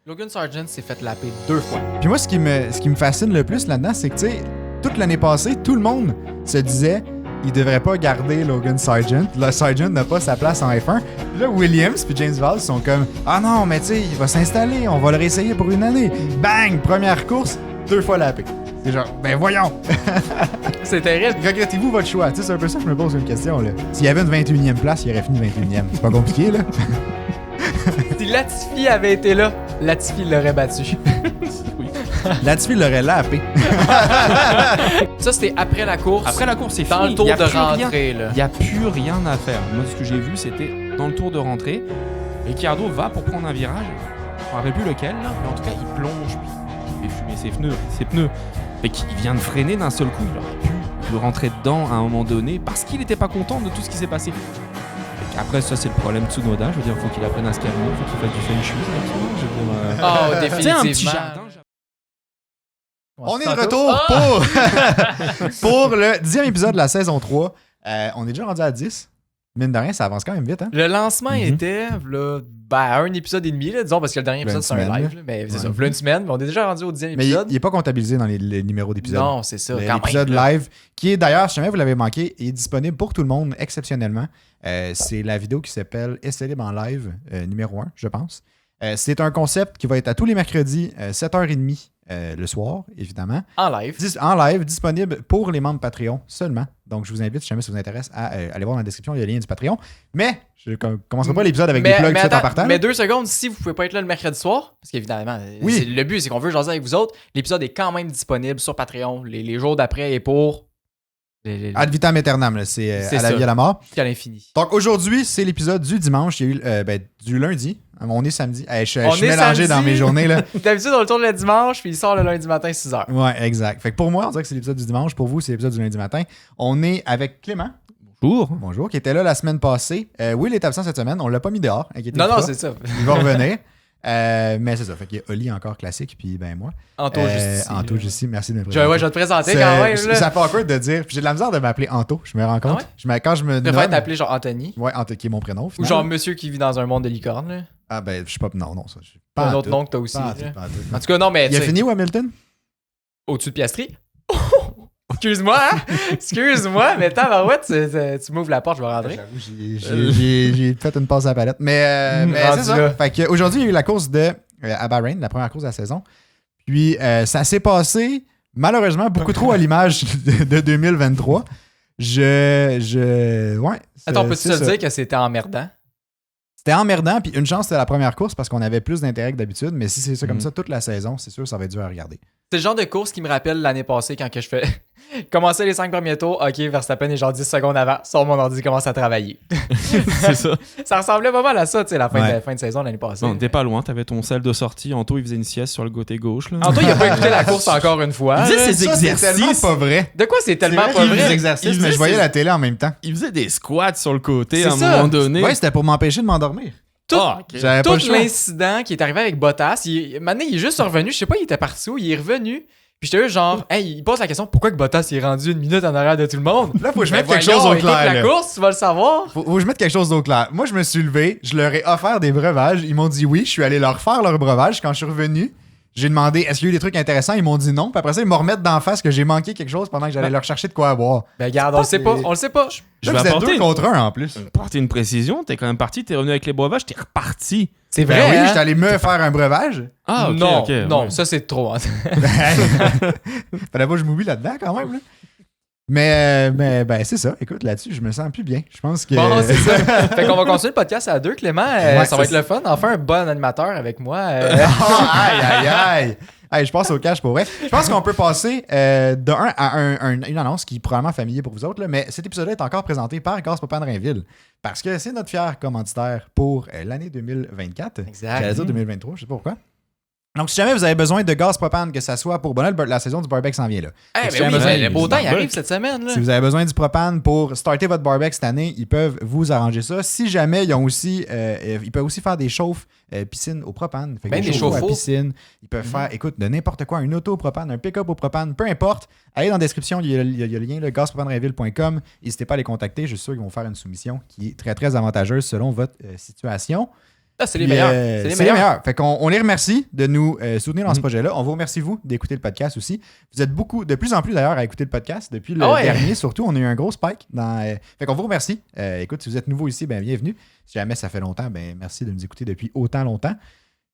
Logan Sargent s'est fait lapper 2 fois. Puis moi, ce qui me fascine le plus là-dedans, c'est que, tu sais, toute l'année passée, tout le monde se disait il devrait pas garder Logan Sargent. Le Sargent n'a pas sa place en F1. Puis là, Williams puis James Vowles sont comme ah non, mais tu sais, il va s'installer, on va le réessayer pour une année. Bang! Première course, 2 fois lappé. C'est genre, ben voyons! C'est terrible. Regrettez-vous votre choix? Tu sais, c'est un peu ça que je me pose une question, là. S'il y avait une 21e place, il aurait fini 21e. C'est pas compliqué, là? Si Latifi avait été là, Latifi l'aurait battu. Latifi l'aurait lappé. Ça, c'était après la course. Après la course, c'est dans fini. le tour Y a de plus rentrée, rien. là. Il n'y a plus rien à faire. Moi, ce que j'ai vu, c'était dans le tour de rentrée. Ricciardo va pour prendre un virage. Je ne me rappelle plus lequel, là. Mais en tout cas, il plonge. Puis il fait fumer ses pneus. Et qu'il vient de freiner d'un seul coup. Il aurait pu rentrer dedans à un moment donné parce qu'il n'était pas content de tout ce qui s'est passé. Après, ça, c'est le problème de Tsunoda. Je veux dire, il faut qu'il apprenne à se calmer. Il faut qu'il fasse du feng shui. Oh, Tu sais, définitivement. un petit jardin. On est de retour pour le 10e épisode de la saison 3. On est déjà rendu à 10. Mine de rien, ça avance quand même vite, hein? Le lancement était là, un épisode et demi, là, disons, parce que le dernier épisode, c'est un semaine, live. Là, mais c'est ça, Ouais. v'là une semaine. Mais on est déjà rendu au 10e Mais il épisode. n'est pas comptabilisé dans les numéros d'épisodes. Non, c'est ça. Quand L'épisode même, là. live, qui est d'ailleurs, si jamais vous l'avez manqué, est disponible pour tout le monde exceptionnellement. C'est la vidéo qui s'appelle Essai libre en live, numéro 1, je pense. C'est un concept qui va être à tous les mercredis, 7h30 le soir, évidemment. En live. En live, disponible pour les membres Patreon seulement. Donc, je vous invite, si jamais ça vous intéresse, à aller voir dans la description, il y a le lien du Patreon. Mais, je ne commencerai pas l'épisode avec des plugs tout en partant. Mais 2 secondes, si vous pouvez pas être là le mercredi soir, parce qu'évidemment, Oui. le but, c'est qu'on veut jaser avec vous autres, l'épisode est quand même disponible sur Patreon les jours d'après et pour... Ad vitam aeternam, là, c'est à la ça. vie à la mort. Jusqu'à l'infini. Donc aujourd'hui, c'est l'épisode du dimanche. Il y a eu du lundi. On est samedi. Je On suis est mélangé samedi. dans mes journées. Là. D'habitude, on le tourne le dimanche, puis il sort le lundi matin 6h. Ouais, exact. Fait que pour moi, on dirait que c'est l'épisode du dimanche. Pour vous, c'est l'épisode du lundi matin. On est avec Clément. Bonjour. Bonjour, qui était là la semaine passée. Will est absent cette semaine. On l'a pas mis dehors. Inquiétez-vous Non, pas. c'est ça. Il va revenir. Mais c'est ça. Fait qu'il y a Oli encore classique. Puis ben moi. Anto, juste Anto, juste ici. Merci de me je présenter. vais te présenter quand même. Là. Ça fait awkward de dire. Puis j'ai de la misère de m'appeler Anto. Je me rends compte. Quand je me Je préfère nomme. t'appeler genre Anthony. Ouais, Anto, qui est mon prénom. Ou finalement. genre monsieur qui vit dans un monde de licorne. Là. Ah ben, je suis pas. Non, ça. Je suis Un pas en autre tout. nom que t'as aussi. Pas en là. tout, pas en tout. En tout cas, non, mais Il a tu sais, fini ou Hamilton? au-dessus de Piastri. Excuse-moi, hein? Excuse-moi, mais tabarouette, tu m'ouvres la porte, je vais rentrer. J'avoue, j'ai fait une passe à la palette. Mais rendu c'est ça. là. Fait qu'aujourd'hui, il y a eu la course à Bahreïn, la première course de la saison. Puis ça s'est passé, malheureusement, beaucoup trop à l'image de 2023. Ouais. Attends, peux-tu c'est te ça. dire que c'était emmerdant? C'était emmerdant, puis une chance, c'était la première course parce qu'on avait plus d'intérêt que d'habitude. Mais si c'est ça comme ça toute la saison, c'est sûr, ça va être dur à regarder. C'est le genre de course qui me rappelle l'année passée quand que je fais commencer les 5 premiers tours, ok, Verstappen est genre 10 secondes avant, sort mon ordi, commence à travailler. C'est ça. Ça ressemblait pas mal à ça, tu sais, la Ouais. fin de saison l'année passée. Non, t'es pas loin. T'avais ton salle de sortie. Anto, il faisait une sieste sur le côté gauche. Là. Anto, il a pas écouté la course encore une fois. Il disait là. ses Ça, c'est exercices. tellement pas vrai. De quoi c'est tellement C'est pas qu'il faisait des vrai? exercices, Il mais je faisait voyais ses- la télé en même temps. Il faisait des squats sur le côté C'est à un ça. moment donné. Ouais, c'était pour m'empêcher de m'endormir. Tout, J'avais pas tout le choix. l'incident qui est arrivé avec Bottas, maintenant il est juste revenu, je sais pas, il était parti où, il est revenu. Puis j'étais là, genre, hey, il pose la question pourquoi que Bottas il est rendu 1 minute en arrière de tout le monde? Là, faut que je mette Ben quelque chose voyons, au écoute clair. la là. course, tu vas le savoir. Faut que je mette quelque chose d'au clair. Moi, je me suis levé, je leur ai offert des breuvages. Ils m'ont dit oui. Je suis allé leur faire leur breuvage. Quand je suis revenu, j'ai demandé est-ce qu'il y a eu des trucs intéressants. Ils m'ont dit non. Puis après ça, ils m'ont remis d'en face que j'ai manqué quelque chose pendant que j'allais leur chercher de quoi boire. Ben regarde, on le sait pas, on le sait pas. Je Là, vais vous êtes apporter 2 contre 1 en plus. apporter une précision. T'es quand même parti. T'es revenu avec les breuvages. T'es reparti. C'est Ben vrai, oui, hein? j'étais allé me faire un breuvage. Ah, ok, non, ok. non, ouais. ça c'est trop. Hein. Fallait pas que je m'oublie là-dedans quand même. Là. Mais ben, c'est ça. Écoute, là-dessus, je me sens plus bien. Je pense que. Bon, c'est ça. Fait qu'on va continuer le podcast à 2, Clément. Ouais, ça va c'est être le fun. Enfin, un bon animateur avec moi. Aïe, aïe, aïe. Hey, je passe au cash pour vrai. Je pense qu'on peut passer de un à une annonce qui est probablement familier pour vous autres, là, mais cet épisode-là est encore présenté par Gaz Papa de Rainville parce que c'est notre fier commanditaire pour l'année 2024. Exact. J'allais dire 2023, je sais pas pourquoi. Donc, si jamais vous avez besoin de gaz propane, que ça soit pour bonheur, la saison du barbecue s'en vient là. Eh Si ben jamais oui, vous avez le beau temps, il barbecue. arrive cette semaine. Là. Si vous avez besoin du propane pour starter votre barbecue cette année, ils peuvent vous arranger ça. Si jamais ils ont aussi, ils peuvent aussi faire des chauffes piscine au propane. Fait que Ben, des chauffe-eau à chauffe-eau. piscine. Ils peuvent faire, écoute, de n'importe quoi, une auto au propane, un pick-up au propane, peu importe. Allez dans la description, il y a le lien, le gazpropanerainville.com. N'hésitez pas à les contacter. Je suis sûr qu'ils vont faire une soumission qui est très, très avantageuse selon votre situation. Ah, c'est les Puis, meilleurs. c'est les meilleurs. Fait qu'on on les remercie de nous soutenir dans ce projet-là. On vous remercie, vous, d'écouter le podcast aussi. Vous êtes de plus en plus d'ailleurs à écouter le podcast. Depuis le dernier, surtout, on a eu un gros spike. Fait qu'on vous remercie. Écoute, si vous êtes nouveau ici, bienvenue. Si jamais ça fait longtemps, merci de nous écouter depuis autant longtemps.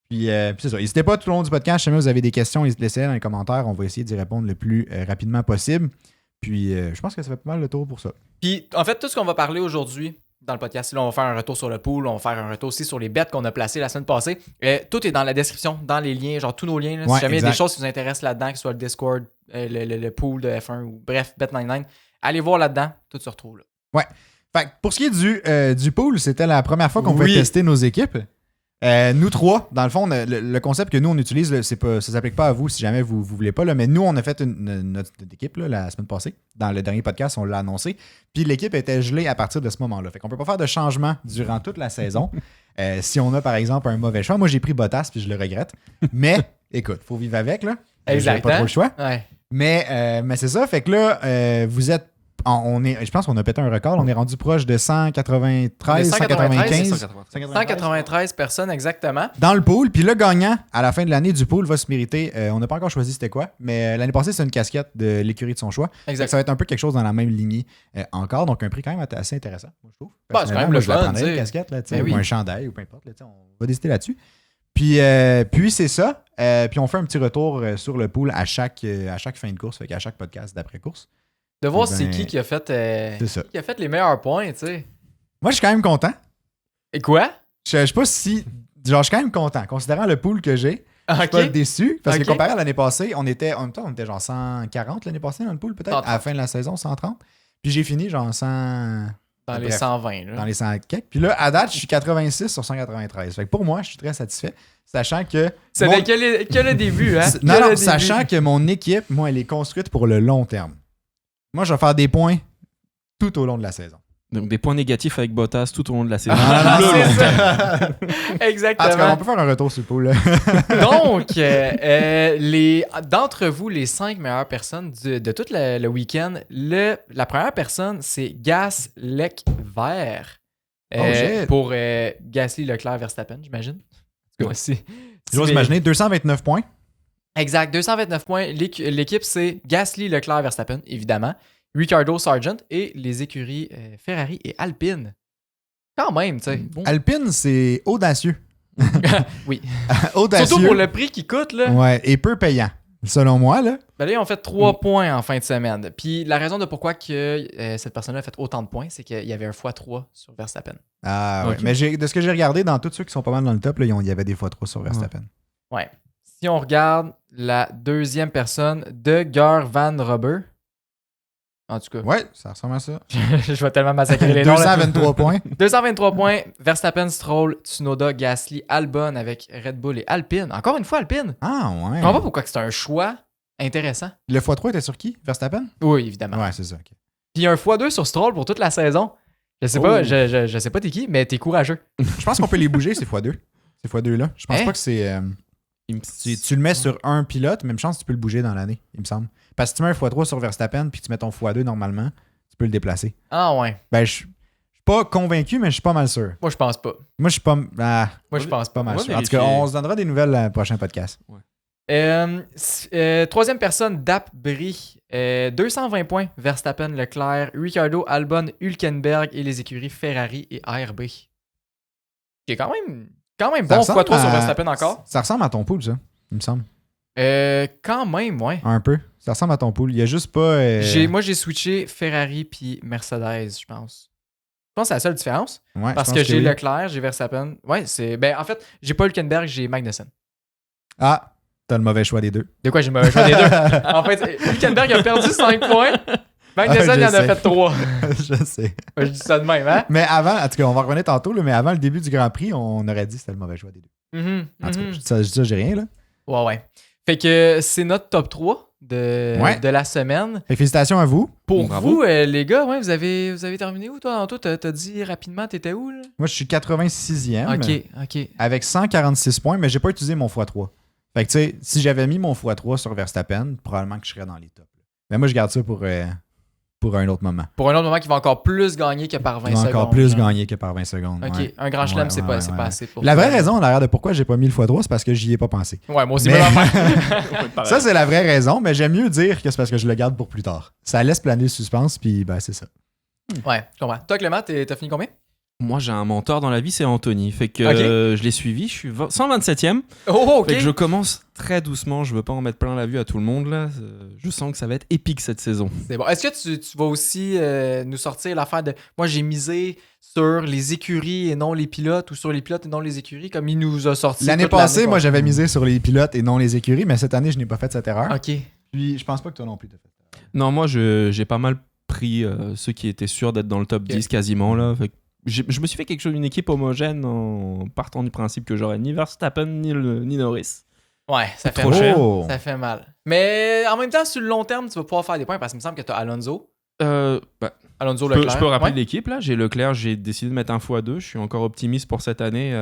Puis c'est ça. N'hésitez pas tout le long du podcast. Si jamais vous avez des questions, laissez-les dans les commentaires. On va essayer d'y répondre le plus rapidement possible. Puis je pense que ça fait pas mal le tour pour ça. Puis en fait, tout ce qu'on va parler aujourd'hui dans le podcast, là, on va faire un retour sur le pool, on va faire un retour aussi sur les bets qu'on a placées la semaine passée. Tout est dans la description, dans les liens, genre tous nos liens. Là, si jamais il y a des choses qui vous intéressent là-dedans, que ce soit le Discord, le pool de F1 ou bref, Bet99, allez voir là-dedans, tout se retrouve là. Ouais. Fait que pour ce qui est du pool, c'était la première fois qu'on pouvait tester nos équipes. Nous trois, dans le fond, le concept que nous on utilise, là, ça ne s'applique pas à vous si jamais vous ne voulez pas, là, mais nous on a fait notre équipe là, la semaine passée. Dans le dernier podcast, on l'a annoncé. Puis l'équipe était gelée à partir de ce moment-là. Fait qu'on peut pas faire de changement durant toute la saison. Si on a par exemple un mauvais choix, moi j'ai pris Bottas puis je le regrette. Mais écoute, faut vivre avec là. J'ai pas trop le choix. Ouais. Mais c'est ça, fait que là, vous êtes. Je pense qu'on a pété un record. On est rendu proche de 193, 195. 193 personnes exactement. Dans le pool. Puis le gagnant, à la fin de l'année du pool, va se mériter. On n'a pas encore choisi c'était quoi, mais l'année passée, c'est une casquette de l'écurie de son choix. Exact. Ça va être un peu quelque chose dans la même lignée encore. Donc un prix quand même assez intéressant, moi je trouve. C'est quand même le fun. Une casquette, là, ou un chandail, ou peu importe. Là, on va décider là-dessus. Puis c'est ça. Puis on fait un petit retour sur le pool à chaque fin de course, fait qu'à chaque podcast d'après-course. De voir c'est qui a fait qui a fait les meilleurs points, tu sais. Moi, je suis quand même content. Et quoi? Je sais pas si... Genre, je suis quand même content. Considérant le pool que j'ai, je suis pas déçu. Parce que comparé à l'année passée, on était genre 140 l'année passée dans le pool, peut-être. 130. À la fin de la saison, 130. Puis j'ai fini genre 100... Dans les 120. Là. Dans les 100 quelques. Puis là, à date, je suis 86 sur 193. Fait que pour moi, je suis très satisfait. Sachant que... C'est que le début, hein? Non, sachant que mon équipe, moi, elle est construite pour le long terme. Moi, je vais faire des points tout au long de la saison. Donc des points négatifs avec Bottas tout au long de la saison. C'est ça. Exactement. En tout cas, on peut faire un retour sur le pool. Donc, d'entre vous, les 5 meilleures personnes de tout le week-end, la première personne, c'est Gas Leclerc pour Gasly, Leclerc, Verstappen, j'imagine. J'ose imaginer 229 points. Exact, 229 points. L'équipe, c'est Gasly, Leclerc, Verstappen, évidemment. Ricciardo, Sargent et les écuries Ferrari et Alpine. Quand même, tu sais. Bon. Alpine, c'est audacieux. Oui. Audacieux. Surtout pour le prix qui coûte, là. Ouais, et peu payant, selon moi, là. Ben là, ils ont fait 3 points en fin de semaine. Puis la raison de pourquoi que, cette personne-là a fait autant de points, c'est qu'il y avait un x3 sur Verstappen. Ah ouais. Ok. Mais de ce que j'ai regardé, dans tous ceux qui sont pas mal dans le top, là, il y avait des x3 sur Verstappen. Ouais. Si on regarde la deuxième personne, de Ger Van Robber. En tout cas, Ouais, ça ressemble à ça. je vais tellement massacrer les noms. 223 points. 223 points. Verstappen, Stroll, Tsunoda, Gasly, Albon avec Red Bull et Alpine. Encore une fois, Alpine. Ah ouais. Je comprends pas pourquoi c'est un choix intéressant. Le x3 était sur qui? Verstappen? Oui, évidemment. Ouais, c'est ça. ok. Puis un x2 sur Stroll pour toute la saison. Je sais pas, je sais pas t'es qui, mais t'es courageux. Je pense qu'on peut les bouger, ces x2. Ces x2-là. Je pense Hein? pas que c'est... tu le mets sur un pilote, même chance, tu peux le bouger dans l'année, il me semble. Parce que si tu mets un x3 sur Verstappen puis tu mets ton x2 normalement, tu peux le déplacer. Ah ouais. Ben, je suis pas convaincu, mais je suis pas mal sûr. Moi, je pense pas. Moi, je suis pas... Moi, je pense pas pas. mal On va sûr. En tout cas, vérifier. on se donnera des nouvelles au prochain podcast. Troisième personne, Dap Brie. 220 points. Verstappen, Leclerc, Ricciardo, Albon, Hülkenberg et les écuries Ferrari et ARB. Qui est quand même bon Ça ressemble x3 sur à- Verstappen encore. Ça ressemble à ton pool, ça, il me semble. Quand même, ouais. Un peu. Ça ressemble à ton pool. Il y a juste pas... Moi, j'ai switché Ferrari puis Mercedes, je pense. Je pense que c'est la seule différence. Ouais, je Parce pense que j'ai oui. Leclerc, j'ai Verstappen. Ouais, c'est. Ben, en fait, j'ai pas Hülkenberg, j'ai Magnussen. Ah, t'as le mauvais choix des deux. De quoi j'ai le mauvais choix des deux? En fait, Hülkenberg a perdu 5 points. Magnussen, je il en a sais. fait 3. Je sais. Je dis ça de même, hein? Mais avant, en tout cas, on va revenir tantôt, là, mais avant le début du Grand Prix, on aurait dit que c'était le mauvais choix des deux. En tout cas, je dis ça, j'ai rien, là. Ouais. Fait que c'est notre top 3 de la semaine. Fait que félicitations à vous. Pour Bravo. vous, les gars, ouais, vous avez terminé où, toi? Anto, t'as dit rapidement, t'étais où, là? Moi, je suis 86e Ok. avec 146 points, mais j'ai pas utilisé mon x3. Fait que, tu sais, si j'avais mis mon x3 sur Verstappen, probablement que je serais dans les tops. Mais moi, je garde ça pour pour un autre moment. Pour un autre moment qui va encore plus gagner que par 20 secondes. Il va encore plus gagner que par 20 secondes. OK, ouais. un grand chelem, c'est pas ouais. assez pour La ça. vraie raison, derrière de pourquoi j'ai pas mis le x3, c'est parce que j'y ai pas pensé. Ouais, moi aussi, Mais- mais Ça, c'est la vraie raison, mais j'aime mieux dire que c'est parce que je le garde pour plus tard. Ça laisse planer le suspense, puis ben, c'est ça. Ouais, je comprends. Toi, Clément, t'as fini combien? Moi, j'ai un mentor dans la vie, c'est Anthony. Fait que Ok. je l'ai suivi, je suis 127e. Oh, OK. Fait que je commence très doucement, je veux pas en mettre plein la vue à tout le monde là. Je sens que ça va être épique cette saison. C'est bon. Est-ce que tu vas aussi nous sortir l'affaire de... Moi, j'ai misé sur les écuries et non les pilotes, ou sur les pilotes et non les écuries, comme il nous a sorti L'année toute passée, moi, passée. j'avais misé sur les pilotes et non les écuries, mais cette année, je n'ai pas fait cette erreur. OK. Puis, je pense pas que toi non plus t'as fait. Non, moi j'ai pas mal pris ceux qui étaient sûrs d'être dans le top 10 quasiment là. Fait que je me suis fait une équipe homogène en partant du principe que j'aurais ni Verstappen ni Norris. Ouais, ça fait Trop mal. cher. Oh! Ça fait mal. Mais en même temps, sur le long terme, tu vas pouvoir faire des points parce qu'il me semble que t'as Alonso. Alonso Je Leclerc. peux rappeler Ouais. l'équipe là. J'ai Leclerc, j'ai décidé de mettre un x2. Je suis encore optimiste pour cette année.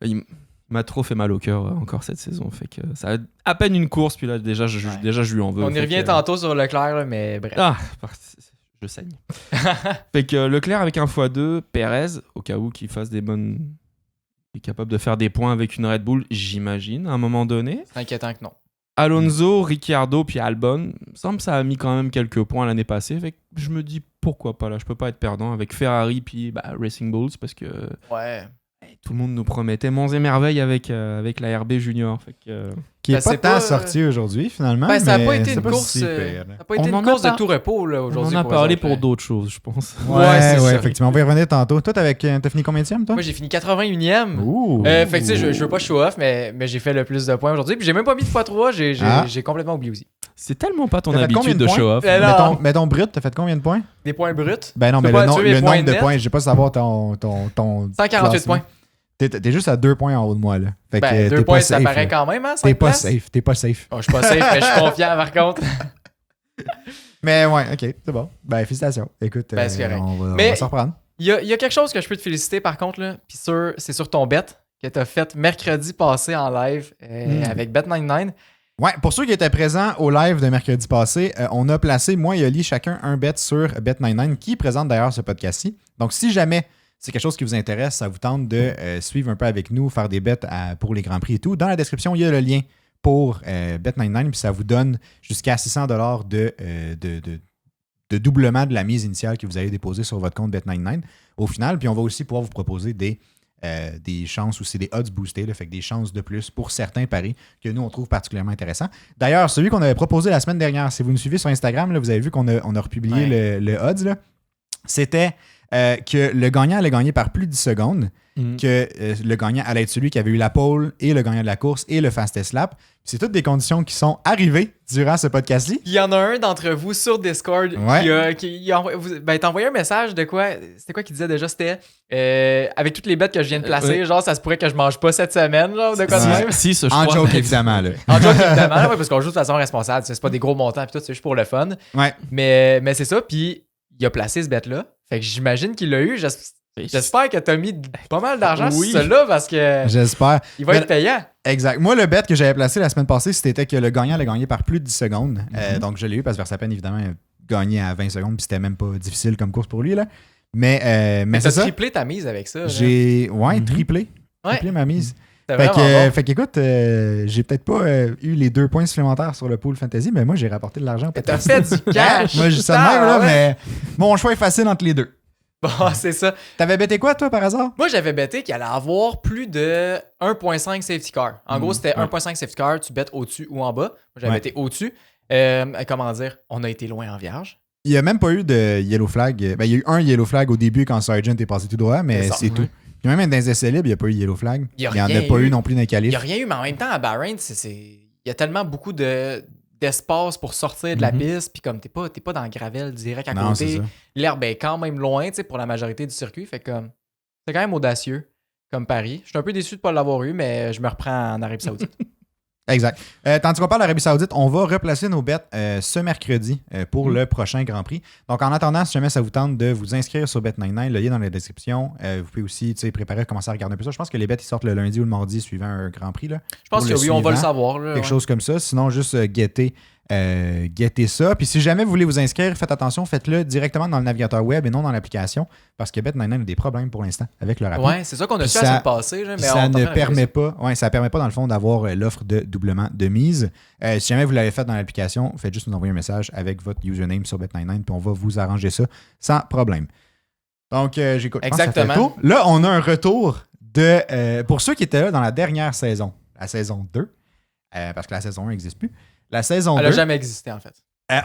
Il m'a trop fait mal au cœur encore cette saison. Fait que ça a à peine une course, puis là déjà je lui en veux. On y Fait revient que- tantôt sur Leclerc, là, mais bref. Ah, je saigne. Fait que Leclerc avec un x2, Perez, au cas où qu'il fasse des bonnes. Il est capable de faire des points avec une Red Bull, j'imagine, à un moment donné. C'est inquiétant que non. Alonso, Ricciardo, puis Albon. Il me semble que ça a mis quand même quelques points l'année passée. Fait que je me dis pourquoi pas là. Je peux pas être perdant avec Ferrari puis Racing Bulls parce que Ouais. tout le monde nous promettait monts et merveilles avec la RB Junior. Fait que, Qui est Ben, pas c'est tant pas, sorti aujourd'hui, finalement. Ben, ça n'a mais pas été c'est une pas course. si pire, là. Ça a pas été On une en a course de pas- tout repos là, on aujourd'hui. en a pour parlé eux autres, pour là. d'autres choses, je pense. Ouais, c'est ça. effectivement. On va y revenir tantôt. Toi, t'as fini combien de tième, toi? Moi, j'ai fini 81e. Ouh! Fait que tu sais, je veux pas show off, mais j'ai fait le plus de points aujourd'hui. Puis j'ai même pas mis de x3, j'ai complètement oublié aussi. C'est tellement pas ton T'as fait combien habitude de de points? show-off. Alors- Mettons brut, t'as fait combien de points? Des points bruts. Ben non, Tu mais peux le, pas tuer mes points nombre de nets? points, je vais pas savoir ton 148 classement. points. T'es juste à 2 points en haut de moi, là. Fait que Ben, 2 t'es points, pas ça safe, paraît là. quand même, hein? T'es 5 pas places? safe, t'es pas safe. Oh, je suis pas safe, mais je suis confiant par contre. Mais ouais, ok, c'est bon. Ben, félicitations. Écoute, Ben, c'est correct. on va Mais- s'en reprendre. Il y a quelque chose que je peux te féliciter par contre, là. Puis c'est sur ton bet que t'as fait mercredi passé en live avec Bet99. Ouais, pour ceux qui étaient présents au live de mercredi passé, on a placé, moi et Oli, chacun un bet sur Bet99 qui présente d'ailleurs ce podcast-ci. Donc, si jamais c'est quelque chose qui vous intéresse, ça vous tente de suivre un peu avec nous, faire des bets pour les Grands Prix et tout, dans la description, il y a le lien pour Bet99, puis ça vous donne jusqu'à 600$ de doublement de la mise initiale que vous avez déposée sur votre compte Bet99 au final. Puis on va aussi pouvoir vous proposer des chances ou c'est des odds boostés, là, fait que des chances de plus pour certains paris que nous, on trouve particulièrement intéressants. D'ailleurs, celui qu'on avait proposé la semaine dernière, si vous nous suivez sur Instagram, là, vous avez vu qu'on a republié le odds. Là. C'était que le gagnant allait gagner par plus de 10 secondes, que le gagnant allait être celui qui avait eu la pole et le gagnant de la course et le fastest lap. Puis c'est toutes des conditions qui sont arrivées durant ce podcast-ci. Il y en a un d'entre vous sur Discord Ouais. qui a t'as envoyé un message de quoi? C'était quoi qu'il disait déjà? C'était avec toutes les bêtes que je viens de placer, genre ça se pourrait que je mange pas cette semaine, genre de quoi de même. Si, ce En choix. joke, évidemment. Là. En joke, évidemment, ouais, parce qu'on joue de façon responsable. C'est pas des gros montants, pis tout, c'est juste pour le fun. Ouais. Mais c'est ça, puis il a placé ce bet-là. Fait que j'imagine qu'il l'a eu. J'espère que t'as mis pas mal d'argent sur celui-là parce que J'espère. il va être payant. Exact. Moi, le bet que j'avais placé la semaine passée, c'était que le gagnant allait gagner par plus de 10 secondes. Donc, je l'ai eu parce que Verstappen, évidemment, a gagné à 20 secondes, puis c'était même pas difficile comme course pour lui. Là. Mais Mais c'est t'as ça. triplé ta mise avec ça. là. J'ai triplé. Ouais. Triplé ma mise. C'est Fait vraiment bon. qu'écoute, j'ai peut-être pas eu les 2 points supplémentaires sur le pool fantasy, mais moi, j'ai rapporté de l'argent. Mais t'as fait du cash. Moi, je dis ça de même, là, ouais. mais mon choix est facile entre les deux. Bon, c'est ça. T'avais bêté quoi, toi, par hasard? Moi, j'avais betté qu'il allait avoir plus de 1.5 safety car. En gros, c'était 1.5 safety car, tu bêtes au-dessus ou en bas. Moi, j'avais betté au-dessus. Comment dire? On a été loin en vierge. Il n'y a même pas eu de yellow flag. Ben, il y a eu un yellow flag au début quand Sargent est passé tout droit, mais C'est ça, c'est tout. Puis même dans les essais libres, il n'y a pas eu de yellow flag. Il y a n'y en rien a pas eu. eu non plus dans les Il n'y qualifs. a rien eu, mais en même temps, à Bahreïn, il y a tellement beaucoup d'espace pour sortir de la piste. Puis comme t'es pas dans le gravel direct à Non, c'est côté, ça. l'herbe est quand même loin, tu sais, pour la majorité du circuit. Fait comme c'est quand même audacieux comme pari. Je suis un peu déçu de ne pas l'avoir eu, mais je me reprends en Arabie Saoudite. Exact. Tandis qu'on parle d'Arabie Saoudite, on va replacer nos bets ce mercredi pour le prochain Grand Prix. Donc, en attendant, si jamais ça vous tente de vous inscrire sur Bet99, le lien dans la description. Vous pouvez aussi préparer à commencer à regarder un peu ça. Je pense que les bets ils sortent le lundi ou le mardi suivant un Grand Prix. Là, Je pense Pour que le oui, on va le suivant, savoir. Là, quelque chose comme ça. Sinon, juste guetter Guettez ça. Puis si jamais vous voulez vous inscrire, faites attention, faites-le directement dans le navigateur web et non dans l'application parce que Bet99 a des problèmes pour l'instant avec leur appli. Ouais, c'est ça qu'on a su à la semaine passée. Mais ça ne permet pas, ça permet pas dans le fond d'avoir l'offre de doublement de mise. Si jamais vous l'avez fait dans l'application, faites juste nous envoyer un message avec votre username sur Bet99 puis on va vous arranger ça sans problème. Donc, j'écoute. Exactement. Là, on a un retour de... pour ceux qui étaient là dans la dernière saison, la saison 2, parce que la saison 1 n'existe plus, la saison 2... Elle n'a jamais existé, en fait.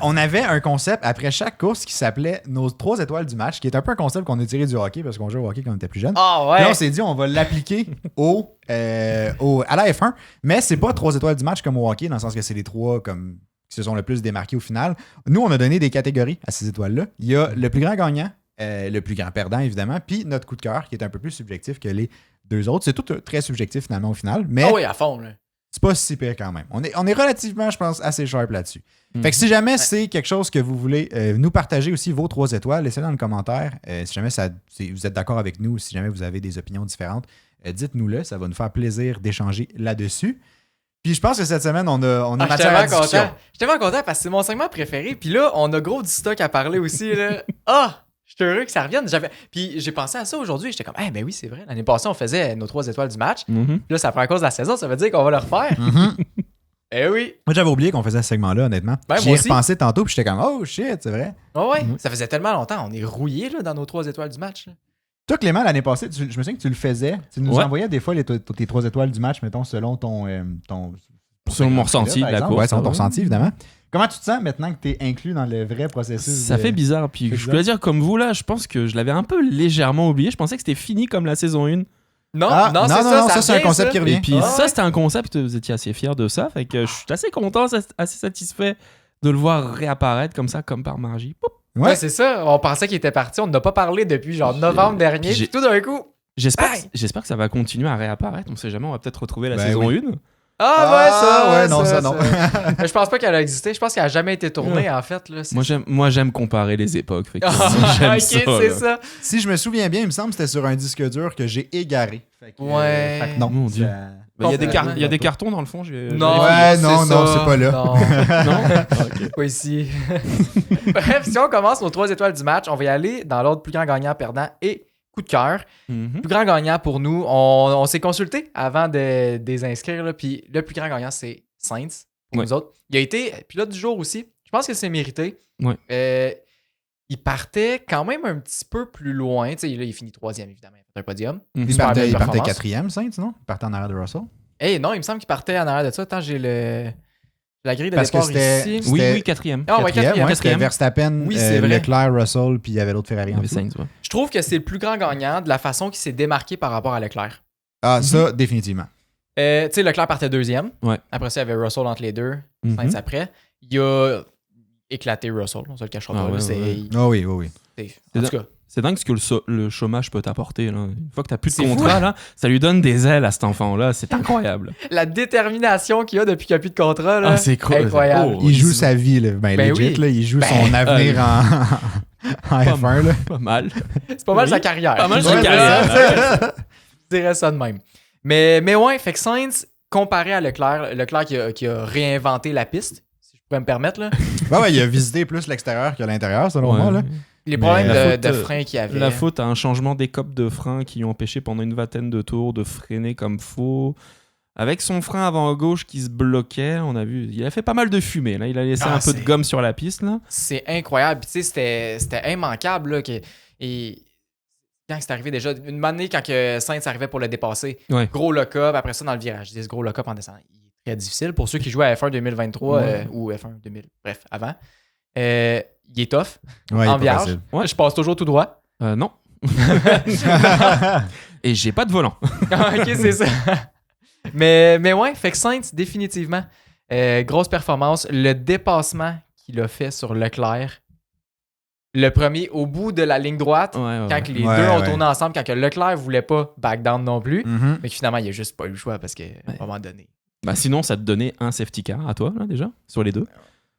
On avait un concept après chaque course qui s'appelait nos 3 étoiles du match, qui est un peu un concept qu'on a tiré du hockey parce qu'on jouait au hockey quand on était plus jeune. Ah ouais! Puis là, on s'est dit, on va l'appliquer à la F1, mais c'est pas 3 étoiles du match comme au hockey, dans le sens que c'est les 3 comme, qui se sont le plus démarqués au final. Nous, on a donné des catégories à ces étoiles-là. Il y a le plus grand gagnant, le plus grand perdant, évidemment, puis notre coup de cœur, qui est un peu plus subjectif que les 2 autres. C'est tout très subjectif, finalement, au final. Mais oui, à fond, là. C'est pas si pire quand même. On est relativement, je pense, assez sharp là-dessus. Fait que si jamais c'est quelque chose que vous voulez nous partager aussi vos 3 étoiles, laissez-le dans le commentaire. Si jamais vous êtes d'accord avec nous, si jamais vous avez des opinions différentes, dites-nous-le. Ça va nous faire plaisir d'échanger là-dessus. Puis je pense que cette semaine, on a matière à discussion. Je suis tellement content parce que c'est mon segment préféré. Puis là, on a gros du stock à parler aussi. Là. Je suis heureux que ça revienne. Puis j'ai pensé à ça aujourd'hui. J'étais comme, ben oui, c'est vrai. L'année passée, on faisait nos 3 étoiles du match. Puis là, ça prend à cause de la saison. Ça veut dire qu'on va le refaire. Eh oui. Moi, j'avais oublié qu'on faisait ce segment-là, honnêtement. J'y ai repensé tantôt, puis j'étais comme, oh shit, c'est vrai. Ouais. Ça faisait tellement longtemps. On est rouillés là, dans nos 3 étoiles du match. Là. Toi, Clément, l'année passée, je me souviens que tu le faisais. Tu nous envoyais des fois tes 3 étoiles du match, mettons, selon ton selon mon ressenti de la course. Ouais, selon ton ressenti, évidemment. Comment tu te sens maintenant que tu es inclus dans le vrai processus? Ça fait bizarre. Puis je dois dire, comme vous, là, je pense que je l'avais un peu légèrement oublié. Je pensais que c'était fini comme la saison 1. Non, c'est un concept qui revient. Et puis ça, c'était un concept, vous étiez assez fiers de ça. Fait que je suis assez content, assez satisfait de le voir réapparaître comme ça, comme par magie. Ouais, c'est ça. On pensait qu'il était parti. On n'a pas parlé depuis genre novembre dernier. Puis tout d'un coup... J'espère que ça va continuer à réapparaître. On sait jamais, on va peut-être retrouver la saison 1. Non. Je pense pas qu'elle a existé. Je pense qu'elle a jamais été tournée, en fait. Là. Moi, j'aime comparer les époques. Fait que j'aime c'est ça. Si je me souviens bien, il me semble que c'était sur un disque dur que j'ai égaré. Fait que non. Mon Dieu. Il y a des cartons dans le fond. Non, c'est pas là. Non? Pas ici. Bref, si on commence nos 3 étoiles du match, on va y aller dans l'ordre plus grand gagnant, perdant et coup de cœur. Plus grand gagnant pour nous, on s'est consulté avant de les inscrire. Là, puis le plus grand gagnant, c'est Saints pour nous autres. Il a été pilote du jour aussi. Je pense que c'est mérité. Ouais. Il partait quand même un petit peu plus loin. Là, il finit 3e, évidemment. Il a fait un podium. Il partait 4e, Saints, non? Il partait en arrière de Russell? Non, il me semble qu'il partait en arrière de ça. Attends, j'ai la grille de départ ici. Oui, 4e. Ah, ouais, 4e. C'était Verstappen, Leclerc, Russell, puis il y avait l'autre Ferrari. Je trouve que c'est le plus grand gagnant de la façon qu'il s'est démarqué par rapport à Leclerc. Ça, définitivement. Tu sais, Leclerc partait 2e. Ouais. Après ça, il y avait Russell entre les deux. Sainz après. Il a éclaté Russell. On se le cachera pas. Oui. En tout cas. C'est dingue ce que le chômage peut t'apporter. Là. Une fois que tu n'as plus de contrat, là, ça lui donne des ailes à cet enfant-là. C'est incroyable. La détermination qu'il a depuis qu'il n'y a plus de contrat, là, c'est incroyable. Il joue sa vie. Là. Legit, là, il joue son avenir en F1. Là. Pas mal. C'est pas mal sa carrière. Pas mal sa carrière. Je dirais ça de même. Mais ouais, fait que Sainz, comparé à Leclerc qui a réinventé la piste, si je pourrais me permettre. Là. Il a visité plus l'extérieur que l'intérieur, selon moi. Là. Les problèmes de frein qu'il y avait. La faute à un changement d'écope de frein qui lui ont empêché pendant une vingtaine de tours de freiner comme faux. Avec son frein avant gauche qui se bloquait, on a vu, il a fait pas mal de fumée. Là. Il a laissé un peu de gomme sur la piste. Là. C'est incroyable. Puis, tu sais, c'était immanquable. Là, et quand c'est arrivé déjà, une année quand Sainz arrivait pour le dépasser, gros lock-up, après ça dans le virage. Je dis gros lock-up en descendant. Il est très difficile pour ceux qui jouaient à F1 2023 ou F1 2000, bref, avant. Il est tough, en vierge. Je passe toujours tout droit. Non. Et j'ai pas de volant. Ok, c'est ça. Mais ouais, fait que Sainz, définitivement, grosse performance. Le dépassement qu'il a fait sur Leclerc, le premier au bout de la ligne droite, quand les deux ont tourné ensemble, quand Leclerc voulait pas back down non plus, mais finalement, il a juste pas eu le choix parce qu'à un moment donné. Sinon, ça te donnait un safety car à toi, là, déjà, sur les deux.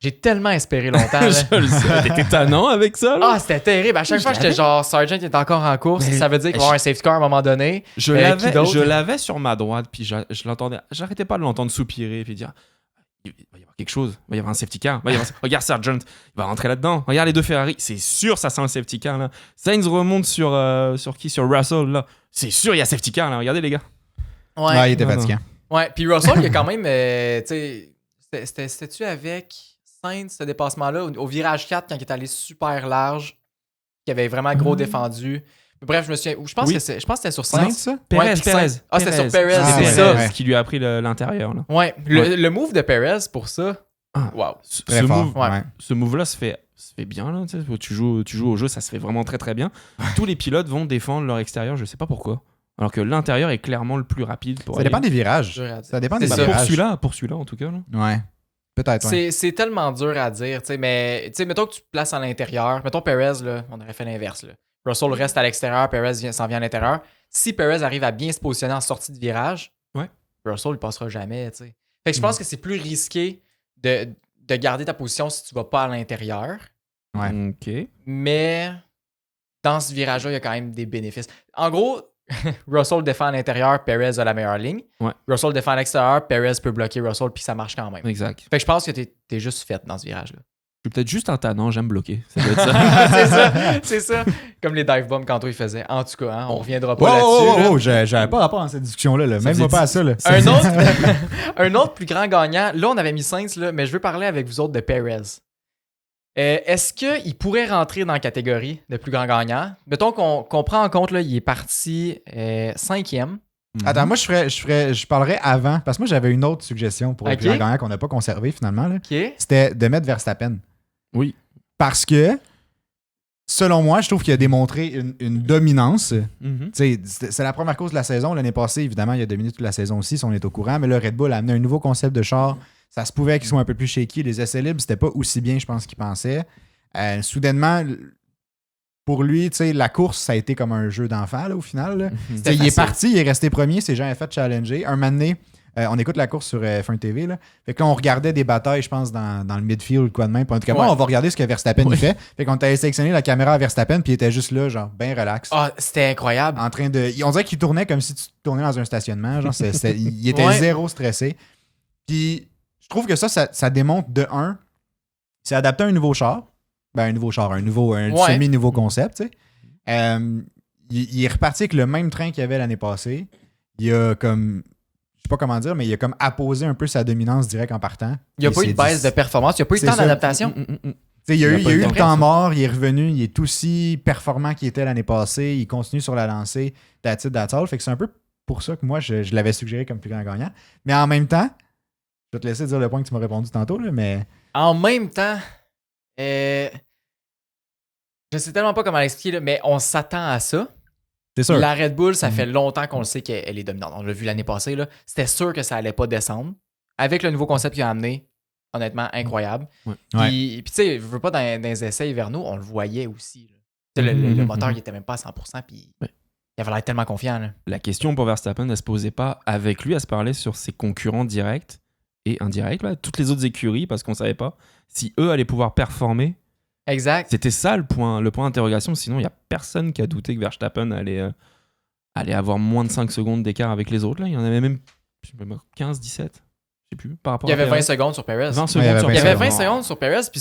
J'ai tellement espéré longtemps. Je le sais. T'étais tannant avec ça, là. C'était terrible. À chaque fois, j'étais genre, Sargent est encore en course. Ça veut dire qu'il va y avoir un safety car à un moment donné. Je l'avais sur ma droite, puis je l'entendais. J'arrêtais pas de l'entendre soupirer, puis dire il va y avoir quelque chose. Il va y avoir un safety car. Regarde Sargent, il va rentrer là-dedans. Regarde les deux Ferrari. C'est sûr, ça sent un safety car là. Sainz remonte sur qui? Sur Russell là. C'est sûr, il y a safety car là. Regardez les gars. Ouais, il était fatigant. Ouais, puis Russell, il y a quand même, tu sais, c'était-tu avec Sainz, ce dépassement-là, au virage 4, quand il est allé super large, qui avait vraiment gros défendu. Bref, je me souviens. Je pense que c'était sur Sainz. Ça? Perez. Ah, c'était sur Perez, Ah, c'est ouais, ça. ouais. Qui lui a pris l'intérieur là. Ouais, le move de Perez pour ça. Wow. Très fort. Ce move-là se fait bien là. Tu joues au jeu, ça se fait vraiment très très bien. Tous les pilotes vont défendre leur extérieur, je sais pas pourquoi. Alors que l'intérieur est clairement le plus rapide pour Ça aller. dépend des virages. Ça dépend des virages. Pour celui-là en tout cas là. Ouais. Peut-être, ouais. C'est tellement dur à dire, tu sais, mais tu sais, mettons que tu te places à l'intérieur. Mettons Perez, là, on aurait fait l'inverse. Là. Russell reste à l'extérieur, Perez s'en vient à l'intérieur. Si Perez arrive à bien se positionner en sortie de virage, Russell ne passera jamais, tu sais. Fait que je pense que c'est plus risqué de garder ta position si tu vas pas à l'intérieur. Ouais. Ok. Mais dans ce virage-là, il y a quand même des bénéfices. En gros, Russell défend à l'intérieur, Perez a la meilleure ligne. Ouais. Russell défend à l'extérieur, Perez peut bloquer Russell, puis ça marche quand même. Exact. Fait que je pense que t'es juste fait dans ce virage-là. Je suis peut-être juste un tannant, j'aime bloquer. Ça doit être ça. c'est ça. Comme les dive bombs qu'Anto il faisait. En tout cas, hein, on reviendra pas là-dessus. Là. J'avais pas rapport à cette discussion-là. Même moi pas à ça. Là. Un autre plus grand gagnant. Là, on avait mis Sainz, là, mais je veux parler avec vous autres de Perez. Est-ce qu'il pourrait rentrer dans la catégorie de plus grand gagnant? Mettons qu'on prend en compte, là, il est parti 5e. Attends, moi, je parlerais avant, parce que moi, j'avais une autre suggestion pour le plus grand gagnant qu'on n'a pas conservé finalement. Là. C'était de mettre Verstappen. Oui. Parce que, selon moi, je trouve qu'il a démontré une dominance. C'est la première course de la saison. L'année passée, évidemment, il a dominé toute la saison aussi, si on est au courant. Mais le Red Bull a amené un nouveau concept de char. Ça se pouvait qu'ils soient un peu plus shaky. Les essais libres, c'était pas aussi bien, je pense, qu'ils pensaient. Soudainement, pour lui, la course, ça a été comme un jeu d'enfant, là, au final. Là. Il est parti, il est resté premier. Ses gens avaient fait challenger. Un moment donné, on écoute la course sur F1 TV. Là. Fait que là, on regardait des batailles, je pense, dans le midfield ou quoi de même. Puis en tout cas, moi, on va regarder ce que Verstappen fait. Fait qu'on avait sélectionné la caméra à Verstappen, puis il était juste là, genre, bien relax. Ah, c'était incroyable. En train de. On dirait qu'il tournait comme si tu tournais dans un stationnement. Genre, il était zéro stressé. Puis je trouve que ça démontre de un, il s'est adapté à un nouveau char. Ben, un semi-nouveau concept, tu sais. Il est reparti avec le même train qu'il y avait l'année passée. Il a comme. Je sais pas comment dire, mais il a comme apposé un peu sa dominance directe en partant. Il n'y a pas eu de baisse de performance, il n'y a pas eu de temps d'adaptation. Il y a eu le temps mort, il est revenu, il est aussi performant qu'il était l'année passée, il continue sur la lancée, that's it, that's all. Fait que c'est un peu pour ça que moi, je l'avais suggéré comme plus grand gagnant. Mais en même temps, je vais te laisser dire le point que tu m'as répondu tantôt, là, mais... En même temps, je sais tellement pas comment l'expliquer, là, mais on s'attend à ça. C'est sûr. La Red Bull, ça fait longtemps qu'on le sait qu'elle est dominante. On l'a vu l'année passée. Là. C'était sûr que ça allait pas descendre. Avec le nouveau concept qu'il a amené, honnêtement, incroyable. Puis tu sais, je veux pas dans les essais hivernaux, on le voyait aussi. Le moteur, il était même pas à 100%, puis il avait l'air tellement confiant. Là. La question pour Verstappen, elle se posait pas avec lui, elle se parlait sur ses concurrents directs et indirects, là, toutes les autres écuries, parce qu'on savait pas si eux allaient pouvoir performer. Exact. C'était ça le point d'interrogation. Sinon, il n'y a personne qui a douté que Verstappen allait avoir moins de 5 secondes d'écart avec les autres. Là. Il y en avait même 15, 17. Je sais plus. Par rapport il y avait 20 secondes sur Perez. 20 secondes sur il y avait 20 secondes sur Perez. Puis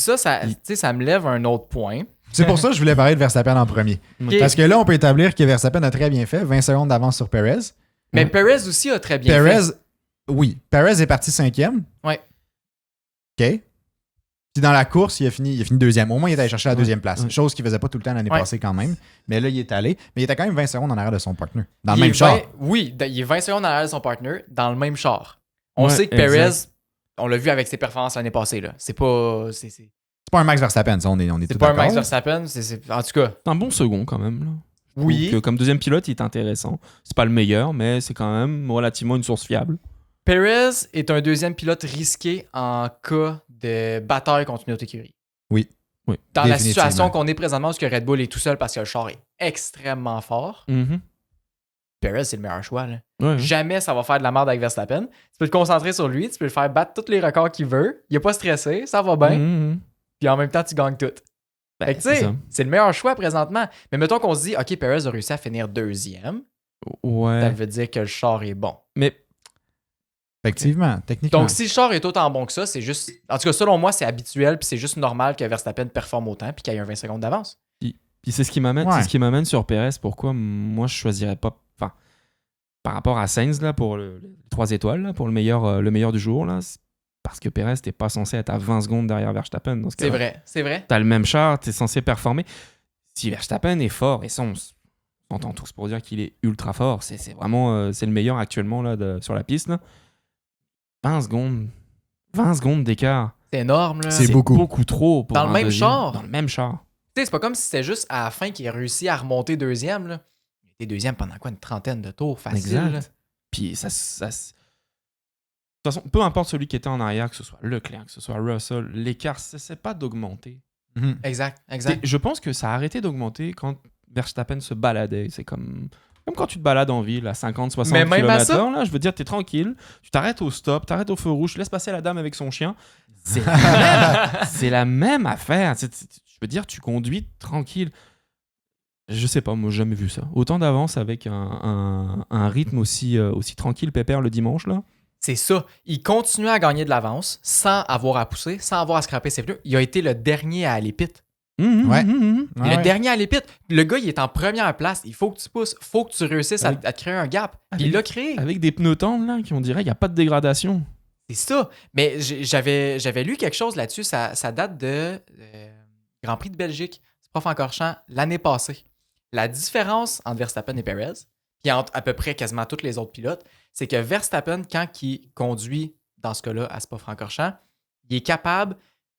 ça me lève un autre point. C'est pour ça que je voulais parler de Verstappen en premier. Parce que là, on peut établir que Verstappen a très bien fait. 20 secondes d'avance sur Perez. Mais Perez aussi a très bien fait. Oui. Perez est parti 5e. Ouais. OK. Puis dans la course, il a fini 2e. Au moins, il est allé chercher la 2e place. Chose qu'il faisait pas tout le temps l'année passée quand même. Mais là, il est allé. Mais il était quand même 20 secondes en arrière de son partner. Dans le même char. Oui, il est 20 secondes en arrière de son partner dans le même char. On sait que Perez, on l'a vu avec ses performances l'année passée. Là. C'est pas un Max Verstappen, ça, on est c'est tout pas d'accord. un Max Verstappen. En tout cas. C'est un bon second quand même. Là. Oui. Donc, comme deuxième pilote, il est intéressant. C'est pas le meilleur, mais c'est quand même relativement une source fiable. Perez est un deuxième pilote risqué en cas de bataille contre une autre écurie. Oui. Dans la situation qu'on est présentement, parce que Red Bull est tout seul parce que le char est extrêmement fort, Perez, c'est le meilleur choix. Là. Ouais. Jamais ça va faire de la merde avec Verstappen. Tu peux te concentrer sur lui, tu peux le faire battre tous les records qu'il veut. Il n'est pas stressé, ça va bien. Puis en même temps, tu gagnes tout. Fait que, tu sais, c'est le meilleur choix présentement. Mais mettons qu'on se dit, OK, Perez a réussi à finir 2e. Ouais. Ça veut dire que le char est bon. Mais Effectivement, techniquement. Donc, si le char est autant bon que ça, c'est juste. En tout cas, selon moi, c'est habituel, puis c'est juste normal que Verstappen performe autant, puis qu'il y ait un 20 secondes d'avance. Puis c'est ce qui m'amène sur Perez. Pourquoi moi je choisirais pas. Enfin, par rapport à Sainz là pour les 3 étoiles là, pour le meilleur du jour là, parce que Perez t'es pas censé être à 20 secondes derrière Verstappen. Dans ce cas-là. C'est vrai. T'as le même char, t'es censé performer. Si Verstappen est fort, et ça on s'entend tous pour dire qu'il est ultra fort, c'est vraiment c'est le meilleur actuellement là sur la piste là. 20 secondes d'écart. C'est énorme là. C'est C'est beaucoup. beaucoup trop pour Dans le même char? Dans le même char. Tu sais, c'est pas comme si c'était juste à la fin qu'il a réussi à remonter deuxième. Là. Il était deuxième pendant quoi, une trentaine de tours, facile. Là. Puis ça. De toute façon, peu importe celui qui était en arrière, que ce soit Leclerc, que ce soit Russell, l'écart, c'est pas d'augmenter. Mhm. Exact. Je pense que ça a arrêté d'augmenter quand Verstappen se baladait. C'est comme quand tu te balades en ville à 50-60 Mais même à km/h, là, je veux dire, t'es tranquille, tu t'arrêtes au stop, t'arrêtes au feu rouge, tu laisses passer la dame avec son chien. C'est la même affaire. Je veux dire, tu conduis tranquille. Je sais pas, moi j'ai jamais vu ça. Autant d'avance avec un rythme aussi tranquille, pépère le dimanche là. C'est ça. Il continuait à gagner de l'avance sans avoir à pousser, sans avoir à scraper ses pneus. Il a été le dernier à aller pit. Ouais. Le dernier à aller pit. Le gars, il est en première place. Il faut que tu pousses. Il faut que tu réussisses à te créer un gap. Puis il l'a créé. Avec des pneus tendres là, qui on dirait qu'il n'y a pas de dégradation. C'est ça. Mais j'avais lu quelque chose là-dessus. Ça date de Grand Prix de Belgique. Spa-Francorchamps l'année passée. La différence entre Verstappen et Perez, puis entre à peu près quasiment tous les autres pilotes, c'est que Verstappen, quand il conduit, dans ce cas-là, à Spa-Francorchamps, il est capable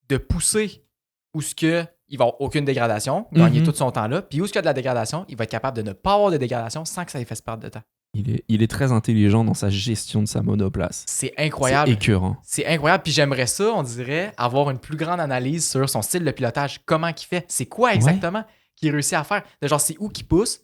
de pousser où ce que il va avoir aucune dégradation, gagner tout son temps là, puis où ce qu'il y a de la dégradation, il va être capable de ne pas avoir de dégradation sans que ça lui fasse perdre de temps. Il est très intelligent dans sa gestion de sa monoplace. C'est incroyable. C'est écœurant. C'est incroyable. Puis j'aimerais ça, on dirait, avoir une plus grande analyse sur son style de pilotage. Comment qu'il fait? C'est quoi exactement qu'il réussit à faire? De genre, c'est où qu'il pousse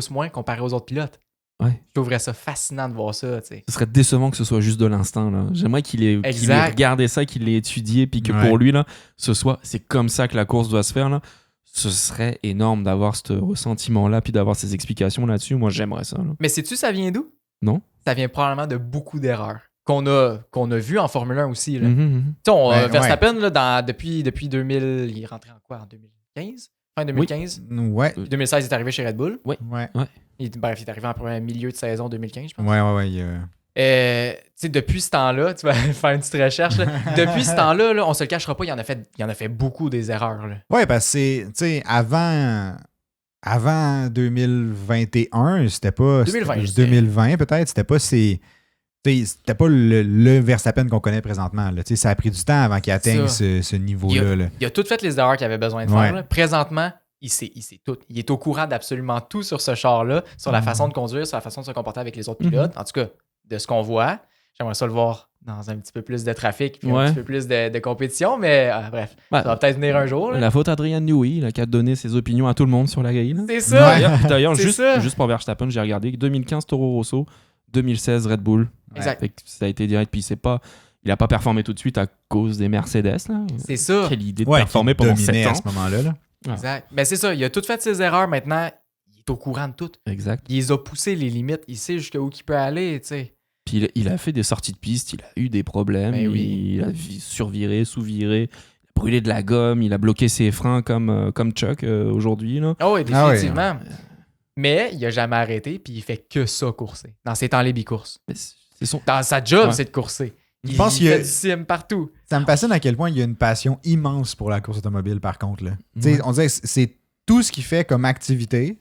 moins comparé aux autres pilotes? Ouais. Je trouverais ça fascinant de voir ça, tu sais. Ce serait décevant que ce soit juste de l'instinct là. J'aimerais qu'il ait regardé ça, qu'il l'ait étudié, puis que pour lui là, c'est comme ça que la course doit se faire là. Ce serait énorme d'avoir ce ressentiment-là, puis d'avoir ces explications là-dessus. Moi, j'aimerais ça. Là. Mais sais-tu, ça vient d'où? Non. Ça vient probablement de beaucoup d'erreurs qu'on a vu en Formule 1 aussi. Là. Mm-hmm. Tu sais, Verstappen, là, depuis 2000, il est rentré en quoi? En 2015? Fin 2015? Oui. Ouais. 2016, il est arrivé chez Red Bull. Ouais. Il est arrivé en premier milieu de saison 2015, je pense. Ouais. Tu sais, depuis ce temps-là, tu vas faire une petite recherche. Là. Depuis ce temps-là, là, on se le cachera pas, il en a fait beaucoup des erreurs. Là. Ouais, parce que c'est, tu sais, avant 2021, c'était pas. 2020 peut-être, c'était pas c'était pas le Verstappen qu'on connaît présentement. Là. Ça a pris du temps avant qu'il atteigne ce niveau-là. Il a tout fait les erreurs qu'il avait besoin de faire. Là. Présentement, il sait tout. Il est au courant d'absolument tout sur ce char-là, sur la façon de conduire, sur la façon de se comporter avec les autres pilotes. En tout cas, de ce qu'on voit. J'aimerais ça le voir dans un petit peu plus de trafic puis un petit peu plus de compétition, mais bref, ça va peut-être venir un jour. Là. La faute d'Adrian Newey, qui a donné ses opinions à tout le monde sur la grille. Là. C'est ça! D'ailleurs, juste pour Verstappen, j'ai regardé 2015 Toro Rosso, 2016 Red Bull. Exact. Ça a été direct, puis il n'a pas performé tout de suite à cause des Mercedes. Là. C'est ça. Quelle idée de performer pendant 7 ans. À ce moment-là. Là. Exact. Mais c'est ça, il a tout fait ses erreurs maintenant. Il est au courant de tout. Exact. Il les a poussées les limites. Il sait jusqu'où il peut aller, tu sais. Puis il a fait des sorties de piste, il a eu des problèmes, il a surviré, sous-viré, il a brûlé de la gomme, il a bloqué ses freins comme Chuck aujourd'hui. Là. Oh oui, définitivement. Mais il a jamais arrêté, puis il fait que ça courser. Dans ses temps libres, il course. Dans sa job, c'est de courser. Il fait du sim partout. Ça me fascine à quel point il y a une passion immense pour la course automobile, par contre. Là. On dirait que c'est tout ce qu'il fait comme activité,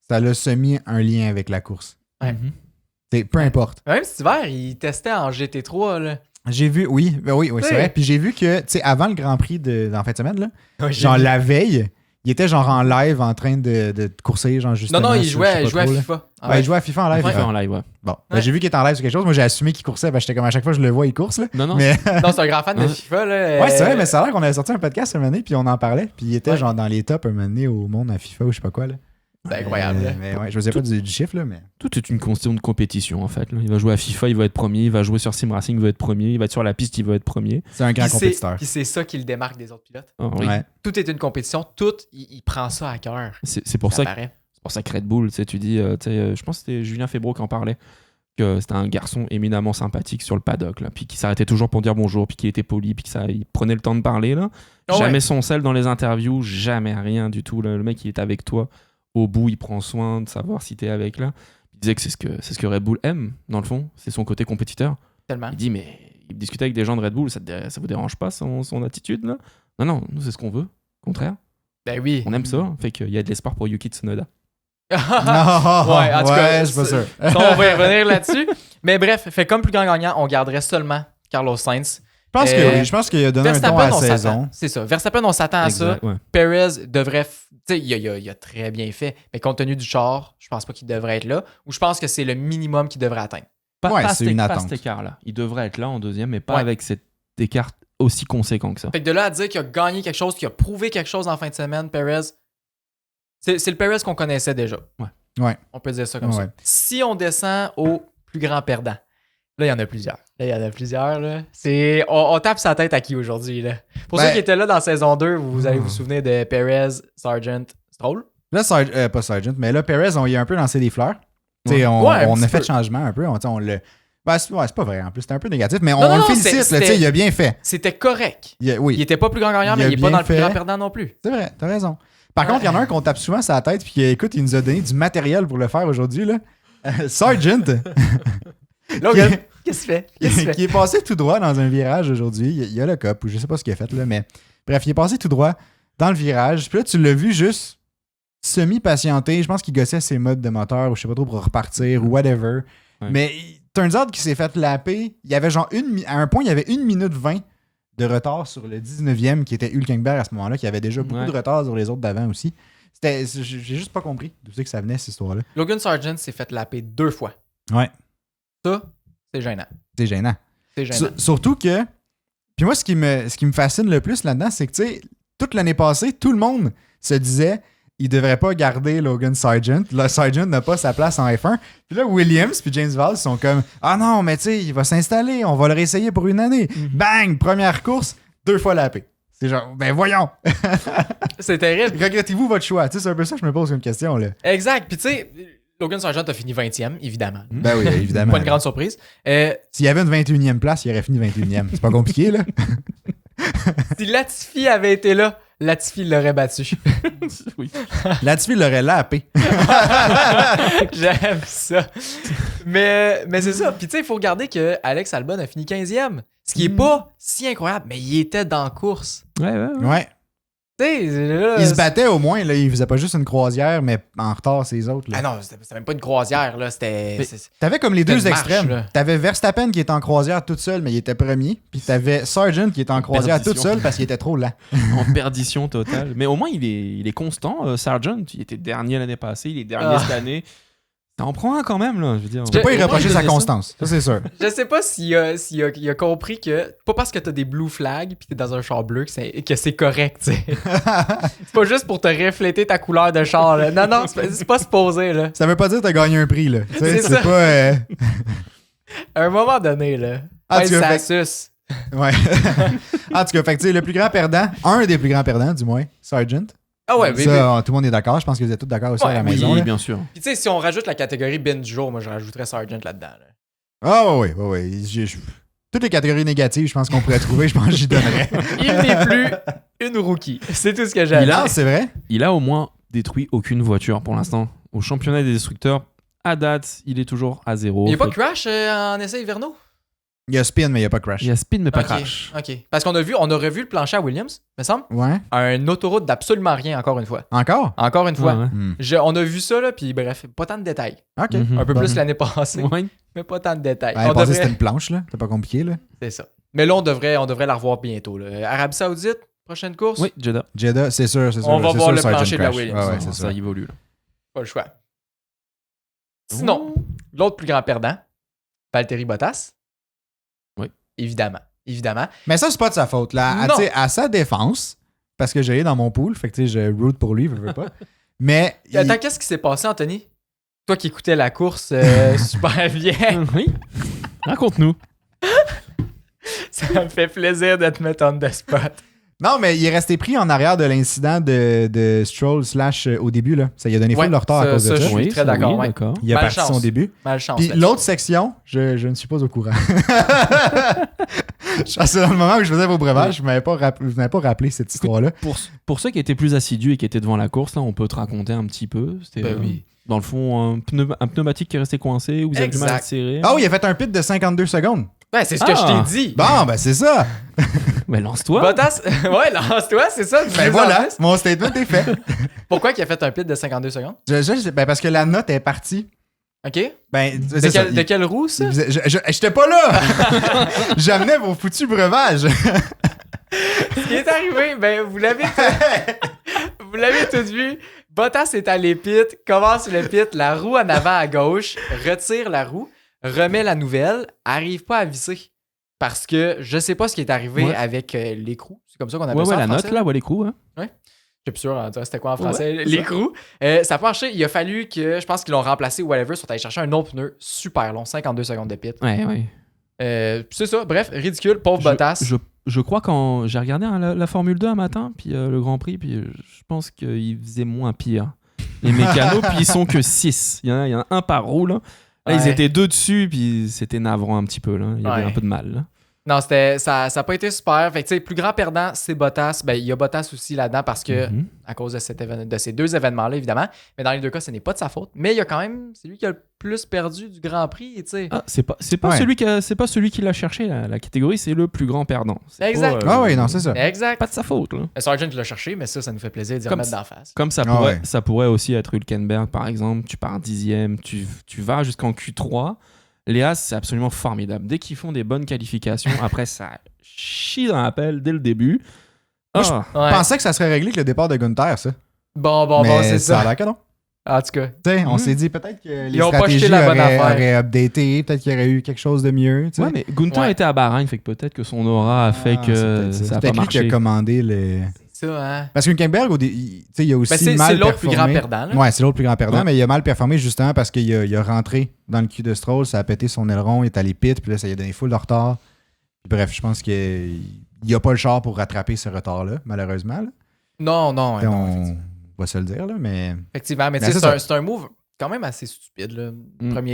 ça l'a semi un lien avec la course. Ouais. Peu importe. Même cet hiver, il testait en GT3. Là. J'ai vu, oui, c'est vrai. Puis j'ai vu que, tu sais, avant le Grand Prix en fin de semaine, là, genre la veille, il était genre en live en train de courser, genre justement. Non, il jouait à FIFA. Il jouait à FIFA en live. FIFA en live, ouais. Bon, j'ai vu qu'il était en live sur quelque chose. Moi, j'ai assumé qu'il coursait. J'étais comme à chaque fois que je le vois, il course. Là. Non. Mais... non, c'est un grand fan de FIFA. Là. Ouais, c'est vrai, mais ça a l'air qu'on avait sorti un podcast un moment donné, puis on en parlait. Puis il était genre dans les tops un moment donné au monde à FIFA ou je sais pas quoi. Là. C'est incroyable. Mais ouais, je ne sais pas du chiffre, là, mais. Tout est une question de compétition, en fait. Là. Il va jouer à FIFA, il va être premier. Il va jouer sur Sim Racing, il va être premier. Il va être sur la piste, il va être premier. C'est un grand compétiteur. Puis c'est ça qui le démarque des autres pilotes. Oh, oui. Tout est une compétition. Il prend ça à cœur. C'est pour ça que Red Bull, tu dis, je pense que c'était Julien Febvreau qui en parlait. que c'était un garçon éminemment sympathique sur le paddock, là, puis qui s'arrêtait toujours pour dire bonjour, puis qui était poli, puis il prenait le temps de parler. Là. Jamais son sel dans les interviews, jamais rien du tout. Là. Le mec, il est avec toi. Au bout, il prend soin de savoir si t'es avec là. Il disait que c'est ce que Red Bull aime, dans le fond. C'est son côté compétiteur. Tellement. Il dit, mais il discutait avec des gens de Red Bull, ça vous dérange pas son attitude, là? Non, nous, c'est ce qu'on veut. Au contraire. Ben oui. On aime ça. Fait qu'il y a de l'espoir pour Yuki Tsunoda. En tout cas, je suis pas sûr. On va y revenir là-dessus. Mais bref, fait comme plus grand gagnant, on garderait seulement Carlos Sainz. Je pense que oui. Je pense qu'il a donné un ton à la saison. C'est ça. Verstappen, on s'attend à ça. Ouais. Perez devrait... Tu sais, il a très bien fait. Mais compte tenu du char, je pense pas qu'il devrait être là. Ou je pense que c'est le minimum qu'il devrait atteindre. C'est une attente. Pas cet écart-là. Il devrait être là en deuxième, mais pas avec cet écart aussi conséquent que ça. Fait que de là à dire qu'il a gagné quelque chose, qu'il a prouvé quelque chose en fin de semaine, Perez, c'est le Perez qu'on connaissait déjà. Ouais. On peut dire ça comme ça. Si on descend au plus grand perdant, là, il y en a plusieurs. Là. On tape sa tête à qui aujourd'hui? Là? Pour ceux qui étaient là dans saison 2, vous allez vous souvenir de Perez, Sargent, Stroll. Là, pas Sargent, mais là, Perez, on y a un peu lancé des fleurs. On a fait de changement un peu. On l'a... c'est pas vrai en plus, c'était un peu négatif, mais on le félicite, il a bien fait. C'était correct. Il était pas plus grand gagnant, mais il est pas dans le plus grand perdant non plus. C'est vrai, t'as raison. Par contre, il y en a un qu'on tape souvent sur la tête, puis écoute, il nous a donné du matériel pour le faire aujourd'hui. Là. Sargent. Logan, qu'est-ce qu'il fait? Qui est passé tout droit dans un virage aujourd'hui. Il y a le cop, ou je sais pas ce qu'il a fait, là, mais bref, il est passé tout droit dans le virage. Puis là, tu l'as vu juste semi-patienté. Je pense qu'il gossait ses modes de moteur, ou je sais pas trop, pour repartir, ou whatever. Ouais. Mais turns out qu'il s'est fait lapper. Il y avait genre à un point, il y avait 1 minute 20 de retard sur le 19e, qui était Hülkenberg à ce moment-là, qui avait déjà beaucoup de retard sur les autres d'avant aussi. J'ai juste pas compris d'où c'est que ça venait, cette histoire-là. Logan Sargent s'est fait lapper 2 fois. Ouais. Ça, c'est gênant. C'est gênant. Surtout que... Puis moi, ce qui me fascine le plus là-dedans, c'est que, tu sais, toute l'année passée, tout le monde se disait il devrait pas garder Logan Sargent. Le Sargent n'a pas sa place en F1. Puis là, Williams puis James Vowles sont comme ah non, mais tu sais, il va s'installer, on va le réessayer pour 1 année. Bang! Première course, 2 fois lappé. C'est genre, ben voyons! C'est terrible. Regrettez-vous votre choix? Tu sais, c'est un peu ça que je me pose une question, là. Exact. Puis tu sais, Logan Sargent a fini 20e, évidemment. Ben oui, évidemment. Pas une grande surprise. S'il y avait une 21e place, il aurait fini 21e. C'est pas compliqué, là. Si Latifi avait été là, Latifi l'aurait battu. Oui. Latifi l'aurait lappé. J'aime ça. Mais c'est ça. Puis tu sais, il faut regarder que Alex Albon a fini 15e. Ce qui est pas si incroyable, mais il était dans la course. Ouais. Tu sais, il se battait au moins, là. Il faisait pas juste une croisière, mais en retard ses autres. Là. Ah non, c'était même pas une croisière, là. T'avais comme les deux extrêmes. Là. T'avais Verstappen qui était en croisière toute seule, mais il était premier. Puis t'avais Sargent qui était en croisière toute seule parce qu'il était trop lent. En perdition totale. Mais au moins, il est constant, Sargent. Il était dernier l'année passée, il est dernier cette année. Ça en prend un quand même, là. Je veux dire, tu peux pas y reprocher sa constance. Ça, c'est sûr. Je sais pas s'il a compris que, pas parce que t'as des blue flags pis t'es dans un char bleu que c'est correct, tu sais. C'est pas juste pour te refléter ta couleur de char, là. Non, c'est pas supposé, là. Ça veut pas dire que t'as gagné un prix, là. C'est ça. Pas... À un moment donné, là. Ça suce. Ouais. En tout cas, fait que, tu sais, le plus grand perdant, un des plus grands perdants, du moins, Sargent. Ah ouais, ça, tout le monde est d'accord. Je pense que vous êtes tous d'accord aussi à la maison. Oui, là. Bien sûr. Puis tu sais, si on rajoute la catégorie bin du jour, moi je rajouterais Sargent là-dedans. Là. Ah oui. Toutes les catégories négatives, je pense qu'on pourrait trouver, je pense que j'y donnerais. Il n'est plus une rookie. C'est tout ce que j'ai. C'est vrai. Il a au moins détruit aucune voiture pour l'instant. Au championnat des destructeurs, à date, il est toujours à 0. Il n'y a pas de crash en essai hivernaux? Il y a spin, mais il n'y a pas crash. Il y a spin, mais pas crash. OK. Parce qu'on a revu le plancher à Williams, me semble. Ouais. Un autoroute d'absolument rien, encore une fois. Encore une fois. Ouais. On a vu ça, là, puis bref, pas tant de détails. OK. Un peu plus l'année passée, mais pas tant de détails. L'année passée, c'était une planche, là. C'est pas compliqué, là. C'est ça. Mais là, on devrait la revoir bientôt. Là. Arabie Saoudite, prochaine course? Oui, Jeddah, c'est sûr. On va voir le plancher de la Williams. Ouais, c'est ça évolue, là. Pas le choix. Sinon, l'autre plus grand perdant, Valtteri Bottas. Évidemment. Mais ça, c'est pas de sa faute. Là. À sa défense, parce que j'ai dans mon pool, fait que je root pour lui, je veux pas. Mais. Attends, qu'est-ce qui s'est passé, Anthony? Toi qui écoutais la course super bien. Oui. Raconte-nous. Ça me fait plaisir de te mettre on the spot. Non, mais il est resté pris en arrière de l'incident de Stroll / au début. Là. Ça lui a donné full de retard à cause de ça. Je suis très d'accord. Oui, ouais. Il a parti son début. Malchance. Puis l'autre section, je ne suis pas au courant. C'est dans le moment où je faisais vos breuvages, je ne m'avais pas rappelé cette histoire-là. Pour ceux qui étaient plus assidus et qui étaient devant la course, là, on peut te raconter un petit peu. C'était oui. Dans le fond un pneumatique qui est resté coincé, vous avez du mal à tirer. Ah oui, il a fait un pit de 52 secondes. Ben, c'est ce que je t'ai dit. Bon, ben c'est ça. Mais lance-toi. Bottas, ouais, lance-toi, c'est ça. Ben voilà, mon statement est fait. Pourquoi il a fait un pit de 52 secondes? Ben parce que la note est partie. OK. Ben, de quelle roue, ça? J'étais pas là! J'amenais vos foutus breuvages. Ce qui est arrivé, ben, vous l'avez tout vu. Bottas est allé pit, commence le pit, la roue en avant à gauche, retire la roue, remet la nouvelle, arrive pas à visser. Parce que je sais pas ce qui est arrivé avec l'écrou. C'est comme ça qu'on appelle ça en la français. note, là, l'écrou. Hein? Ouais. Je suis plus sûr, c'était quoi en français? Ouais, l'écrou. Ça a pas marché. Il a fallu que, je pense qu'ils l'ont remplacé ou whatever, ils sont allés chercher un autre pneu super long, 52 secondes de pit. Ouais. C'est ça, bref, ridicule, pauvre Bottas. Je crois quand j'ai regardé la Formule 2 un matin, puis le Grand Prix, puis je pense qu'il faisait moins pire. Les mécanos, puis ils sont que 6. Il y en a un par roue, là. Là, ils étaient 2 dessus, puis c'était navrant un petit peu, là. Il y avait un peu de mal, là. Non, ça a pas été super. Fait que, tu sais, plus grand perdant, c'est Bottas. Ben, il y a Bottas aussi là-dedans parce que, à cause de ces deux événements-là, évidemment. Mais dans les deux cas, ce n'est pas de sa faute. Mais il y a quand même, c'est lui qui a le plus perdu du Grand Prix, tu sais. Ah, c'est pas celui qui l'a cherché, la catégorie, c'est le plus grand perdant. C'est exact. pas, oui, non, c'est ça. Exact. Pas de sa faute, là. Sargent l'a cherché, mais ça nous fait plaisir d'y remettre d'en face. Comme ça pourrait aussi être Hülkenberg, par exemple. Tu pars 10e, tu vas jusqu'en Q3. Les As, c'est absolument formidable. Dès qu'ils font des bonnes qualifications, après, ça chie dans la pelle dès le début. Moi, je pensais que ça serait réglé avec le départ de Gunther, ça. Bon, c'est ça. Ça a l'air que non. En tout cas. On s'est dit peut-être que les ont stratégies pas jeté la bonne auraient updaté, peut-être qu'il y aurait eu quelque chose de mieux. Ouais, mais Gunther était à Bahreïn, fait que peut-être que son aura a fait que ça a pas marché. C'est lui qui a commandé les... Hein? Parce que Hülkenberg, il a aussi mal performé. C'est l'autre plus grand perdant. Là. Ouais, c'est l'autre plus grand perdant, mais il a mal performé justement parce qu'il a rentré dans le cul de Stroll, ça a pété son aileron, il est allé pit, puis là, ça lui a donné full de retard. Puis bref, je pense qu'il n'y a pas le char pour rattraper ce retard-là, malheureusement. Là. Non, on va se le dire, là, mais... Effectivement, mais tu sais, c'est un move quand même assez stupide, là.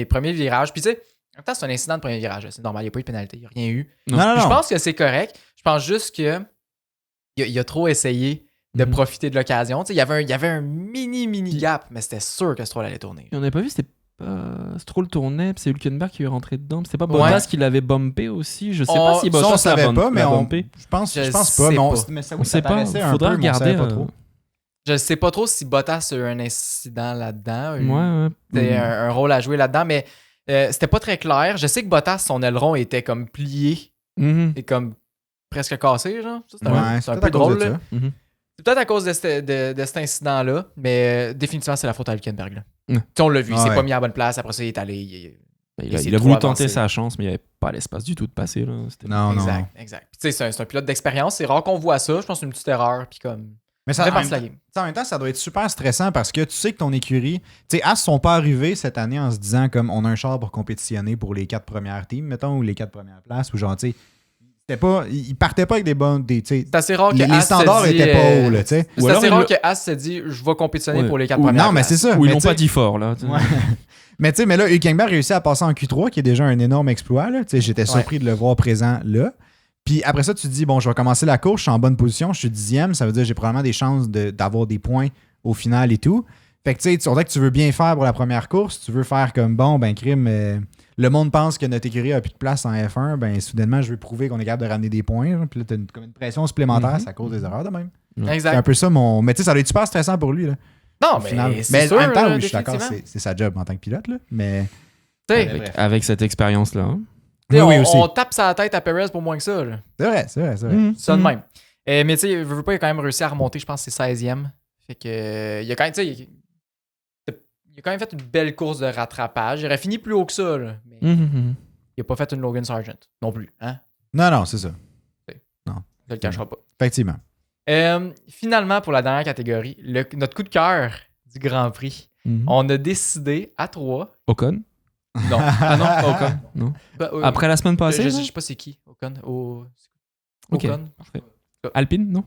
Premier virage. Puis tu sais, en même temps, c'est un incident de premier virage. C'est normal, il n'y a pas eu de pénalité, il n'y a rien eu. Non. Je pense que c'est correct. Je pense juste que il a trop essayé de profiter de l'occasion. Il y avait un mini gap, mais c'était sûr que Stroll allait tourner. On n'avait pas vu, c'était Stroll tournait, puis c'est Hülkenberg qui est rentré dedans. C'était pas Bottas qui l'avait bumpé aussi. Je sais pas si Bottas on savait pas, mais l'a bumpé. Je pense pas. Mais ça, on sait pas. Faudrait regarder. Je sais pas trop si Bottas a eu un incident là-dedans. Ouais. Un rôle à jouer là-dedans, mais c'était pas très clair. Je sais que Bottas, son aileron était comme plié et comme presque cassé, genre. C'est un peu drôle. C'est peut-être à cause de cet incident-là, mais définitivement, c'est la faute à Hülkenberg. On l'a vu, il s'est pas mis à la bonne place. Après ça, il est allé... Il a voulu tenter sa chance, mais il n'y avait pas l'espace du tout de passer. Là. Non. Exact. Puis, c'est un pilote d'expérience. C'est rare qu'on voit ça. Je pense que c'est une petite erreur. Puis comme... Mais ça, en même temps, ça doit être super stressant parce que tu sais que ton écurie... Tu sais, As sont pas arrivés cette année en se disant comme on a un char pour compétitionner pour les 4 premières teams, mettons, ou les 4 premières places, ou genre, tu sais... Ils partaient pas avec des bonnes... C'est assez rare que les standards étaient pas hauts, là, tu sais. C'est assez rare que As se dit je vais compétitionner pour les 4 premières places. Non, mais c'est ça. Ou ils l'ont pas dit fort, là. Mais tu sais, là, Hülkenberg réussit à passer en Q3, qui est déjà un énorme exploit, là. Tu sais, j'étais surpris de le voir présent là. Puis après ça, tu te dis, bon, je vais commencer la course, je suis en bonne position, je suis 10e, ça veut dire que j'ai probablement des chances d'avoir des points au final et tout. Fait que tu sais, on dirait que tu veux bien faire pour la première course, tu veux faire comme, bon, ben crime, le monde pense que notre écurie a plus de place en F1, ben soudainement, je veux prouver qu'on est capable de ramener des points. Là, puis là, tu as une pression supplémentaire, c'est à cause des erreurs de même. Exact. C'est un peu ça mon... Mais tu sais, ça doit être super stressant pour lui, là. Non, mais sûr, en même temps, là, oui, je suis d'accord, c'est sa job en tant que pilote, là. Mais... Avec cette expérience-là. Hein. On tape sa tête à Perez pour moins que ça. Là. C'est vrai. Ça de même. Mais tu sais, il veut pas, il a quand même réussi à remonter, je pense que c'est 16e. Fait que il a quand même, tu sais, il a quand même fait une belle course de rattrapage. Il aurait fini plus haut que ça, là, mais il a pas fait une Logan Sargent non plus. Hein? Non, c'est ça. Non. Je le cachera pas. Effectivement. Finalement, pour la dernière catégorie, notre coup de cœur du Grand Prix, on a décidé à 3. Ocon? Non. Ah non, pas Ocon. Non. Après la semaine passée? Je sais pas c'est qui. Ocon. Ok, parfait. Alpine, non?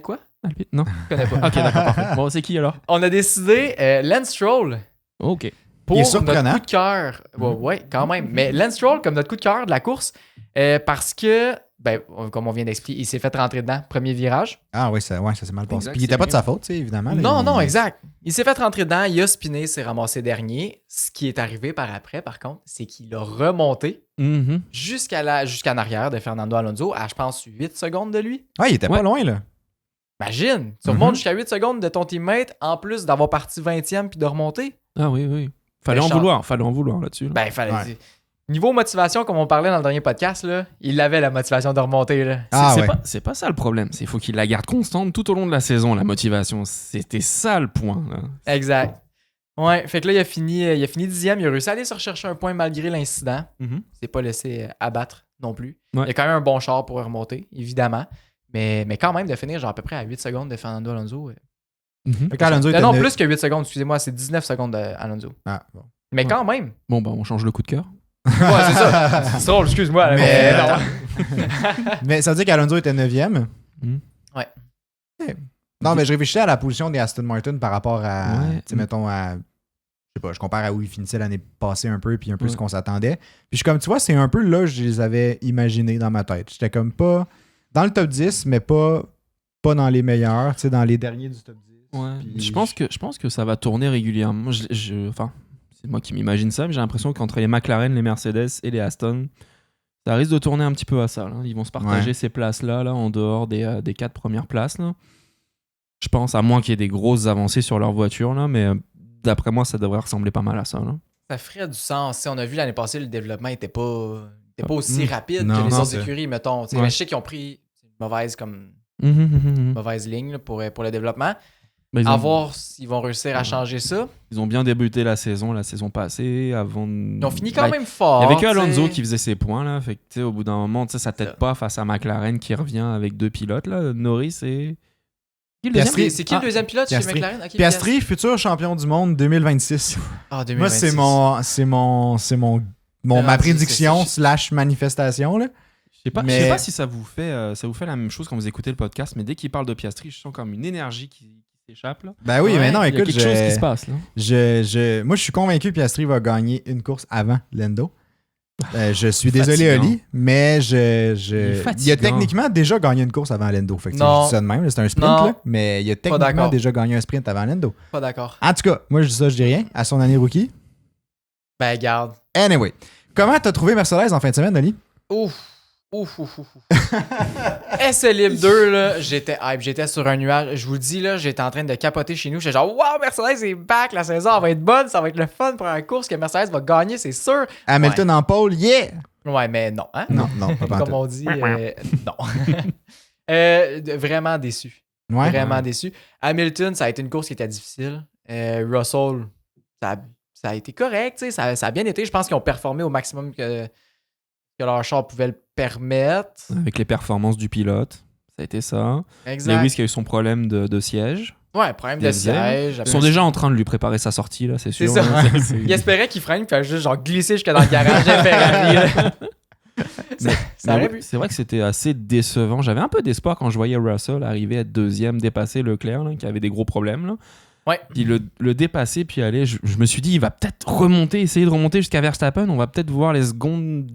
Quoi? Non. Je connais pas. Ok, d'accord, parfait. Bon, c'est qui alors? On a décidé Lance Stroll Ok. pour Il est notre surprenant. coup de cœur. Ouais, quand même. Mais Lance Stroll comme notre coup de cœur de la course parce que, comme on vient d'expliquer, il s'est fait rentrer dedans, premier virage. Ah oui, ça s'est mal passé. Exact, Puis il était c'est pas de vrai. sa faute, tu sais, évidemment. là. Non, exact. Il s'est fait rentrer dedans, il a spiné, s'est ramassé dernier. Ce qui est arrivé par après, par contre, c'est qu'il a remonté Mhm. jusqu'en arrière de Fernando Alonso à, je pense, 8 secondes de lui. Ouais, il était pas loin, là. Imagine, tu remontes jusqu'à 8 secondes de ton teammate, en plus d'avoir parti 20e puis de remonter. Ah oui. Fallait en vouloir là-dessus. Là. Il fallait. Ouais. Niveau motivation, comme on parlait dans le dernier podcast, là, il avait la motivation de remonter. Là. Ah, ouais. C'est pas ça le problème. Il faut qu'il la garde constante tout au long de la saison, la motivation. C'était ça le point. Là. Exact. Ouais, fait que là, il a fini 10e. Il a réussi à aller se rechercher un point malgré l'incident. Mhm. Il s'est pas laissé abattre non plus. Ouais. Il a quand même un bon char pour remonter, évidemment. Mais quand même, de finir genre à peu près à 8 secondes de Fernando Alonso. Fait qu'Alonso était Non, neuf- plus que 8 secondes, excusez-moi, c'est 19 secondes d'Alonso. Ah, bon. Mais Ouais. quand même. Bon, on change le coup de cœur. Ouais, c'est ça. C'est drôle, excuse-moi. là, Mais- non. Mais ça veut dire qu'Alonso était 9e. Ouais. Ok. Non, mais je réfléchissais à la position des Aston Martin par rapport à, Ouais. tu sais, mettons, à, je sais pas, je compare à où ils finissaient l'année passée un peu, puis un peu ce qu'on s'attendait. Puis je suis comme, tu vois, c'est un peu là que je les avais imaginés dans ma tête. J'étais comme pas dans le top 10, mais pas dans les meilleurs, tu sais, dans les derniers du top 10. Ouais. Puis Je pense que ça va tourner régulièrement. Enfin, c'est moi qui m'imagine ça, mais j'ai l'impression qu'entre les McLaren, les Mercedes et les Aston, ça risque de tourner un petit peu à ça. Là. Ils vont se partager ces places-là, là, en dehors des 4 premières places. Là. Je pense, à moins qu'il y ait des grosses avancées sur leur voiture, là, mais d'après moi, ça devrait ressembler pas mal à ça. Là. Ça ferait du sens. Si on a vu l'année passée, le développement n'était pas aussi rapide Non, que les non, autres c'est- écuries, mettons. Ouais. Mais je sais qu'ils ont pris une mauvaise ligne là, pour le développement. Bah, À voir s'ils vont réussir à changer ça. Ils ont bien débuté la saison passée. Avant Ils ont fini quand même fort. Il y avait que Alonso t'sais. qui faisait ses points. Là. Fait que, tu sais, au bout d'un moment, tu sais, ça t'aide pas face à McLaren qui revient avec 2 pilotes. Là. Norris et... Qui le Piastri. deuxième? C'est qui le deuxième pilote chez Piastri. McLaren? Ok, Piastri, futur champion du monde 2026. Ah, 2026. Moi, c'est ma prédiction / manifestation, là. Je sais Mais- pas si ça vous fait la même chose quand vous écoutez le podcast, mais dès qu'il parle de Piastri, je sens comme une énergie qui s'échappe. Là. Ben oui, Ouais, mais non, Il y a écoute, quelque chose qui se passe. Là. moi, je suis convaincu que Piastri va gagner une course avant Lando. Je suis désolé, Fatigant. Oli, mais Il est il a fatigant. techniquement déjà gagné une course avant Lando. Fait que Non. je dis ça de même, là, c'est un sprint, Non. là, mais il a techniquement d'accord. déjà gagné un sprint avant Lando. Pas d'accord. En tout cas, moi, je dis ça, je dis rien. À son année rookie. Ben, garde. Anyway, comment t'as trouvé Mercedes en fin de semaine, Oli? Ouf. SE Libre 2, là, j'étais hype, j'étais sur un nuage. Je vous le dis, là, j'étais en train de capoter chez nous. J'étais genre, wow, Mercedes est back, la saison elle va être bonne, ça va être le fun pour la course, que Mercedes va gagner, c'est sûr. Hamilton en pole, yeah! Ouais, mais non, hein? Non, pas Comme pantoute. on dit, non. Vraiment déçu. Ouais. Vraiment déçu. Hamilton, ça a été une course qui était difficile. Russell, ça a été correct, tu sais, ça a bien été. Je pense qu'ils ont performé au maximum que leur char pouvait le permettre. Avec les performances du pilote, ça a été ça. Exact. Lewis qui a eu son problème de siège. Ouais, problème de Deuxième. siège. Ils sont déjà en train de lui préparer sa sortie, là, c'est C'est sûr. ça. là. Il espérait qu'il freine, puis juste genre glisser jusque dans le garage de Ferrari. Là. Ça aurait pu. C'est vrai que c'était assez décevant. J'avais un peu d'espoir quand je voyais Russell arriver à être deuxième, dépasser Leclerc, là, qui avait des gros problèmes. Là. Ouais. Puis le dépasser, puis aller. Je me suis dit, il va peut-être essayer de remonter jusqu'à Verstappen. On va peut-être voir les secondes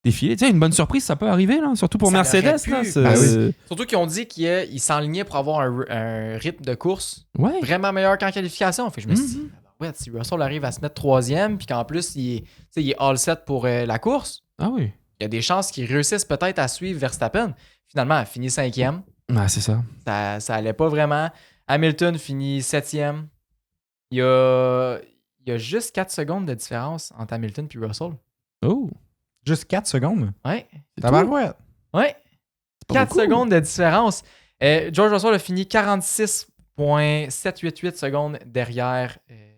défiler. Tu sais, une bonne surprise, ça peut arriver, là, surtout pour Ça Mercedes. aurait pu. Là, Ben oui. Surtout qu'ils ont dit qu'ils s'enlignaient pour avoir un rythme de course Ouais. vraiment meilleur qu'en qualification. Fait que je me suis dit, ouais, si Russell arrive à se mettre troisième, puis qu'en plus, il est all set pour la course, Ah oui. il y a des chances qu'ils réussissent peut-être à suivre Verstappen. Finalement, elle finit cinquième. Ah, c'est ça. Ça allait pas vraiment. Hamilton finit septième. Il y a juste 4 secondes de différence entre Hamilton et Russell. Oh. Juste 4 secondes. Ouais. C'est Tabarouette. Ouais. C'est pas 4 beaucoup. secondes de différence. George Russell a fini 46,788 secondes derrière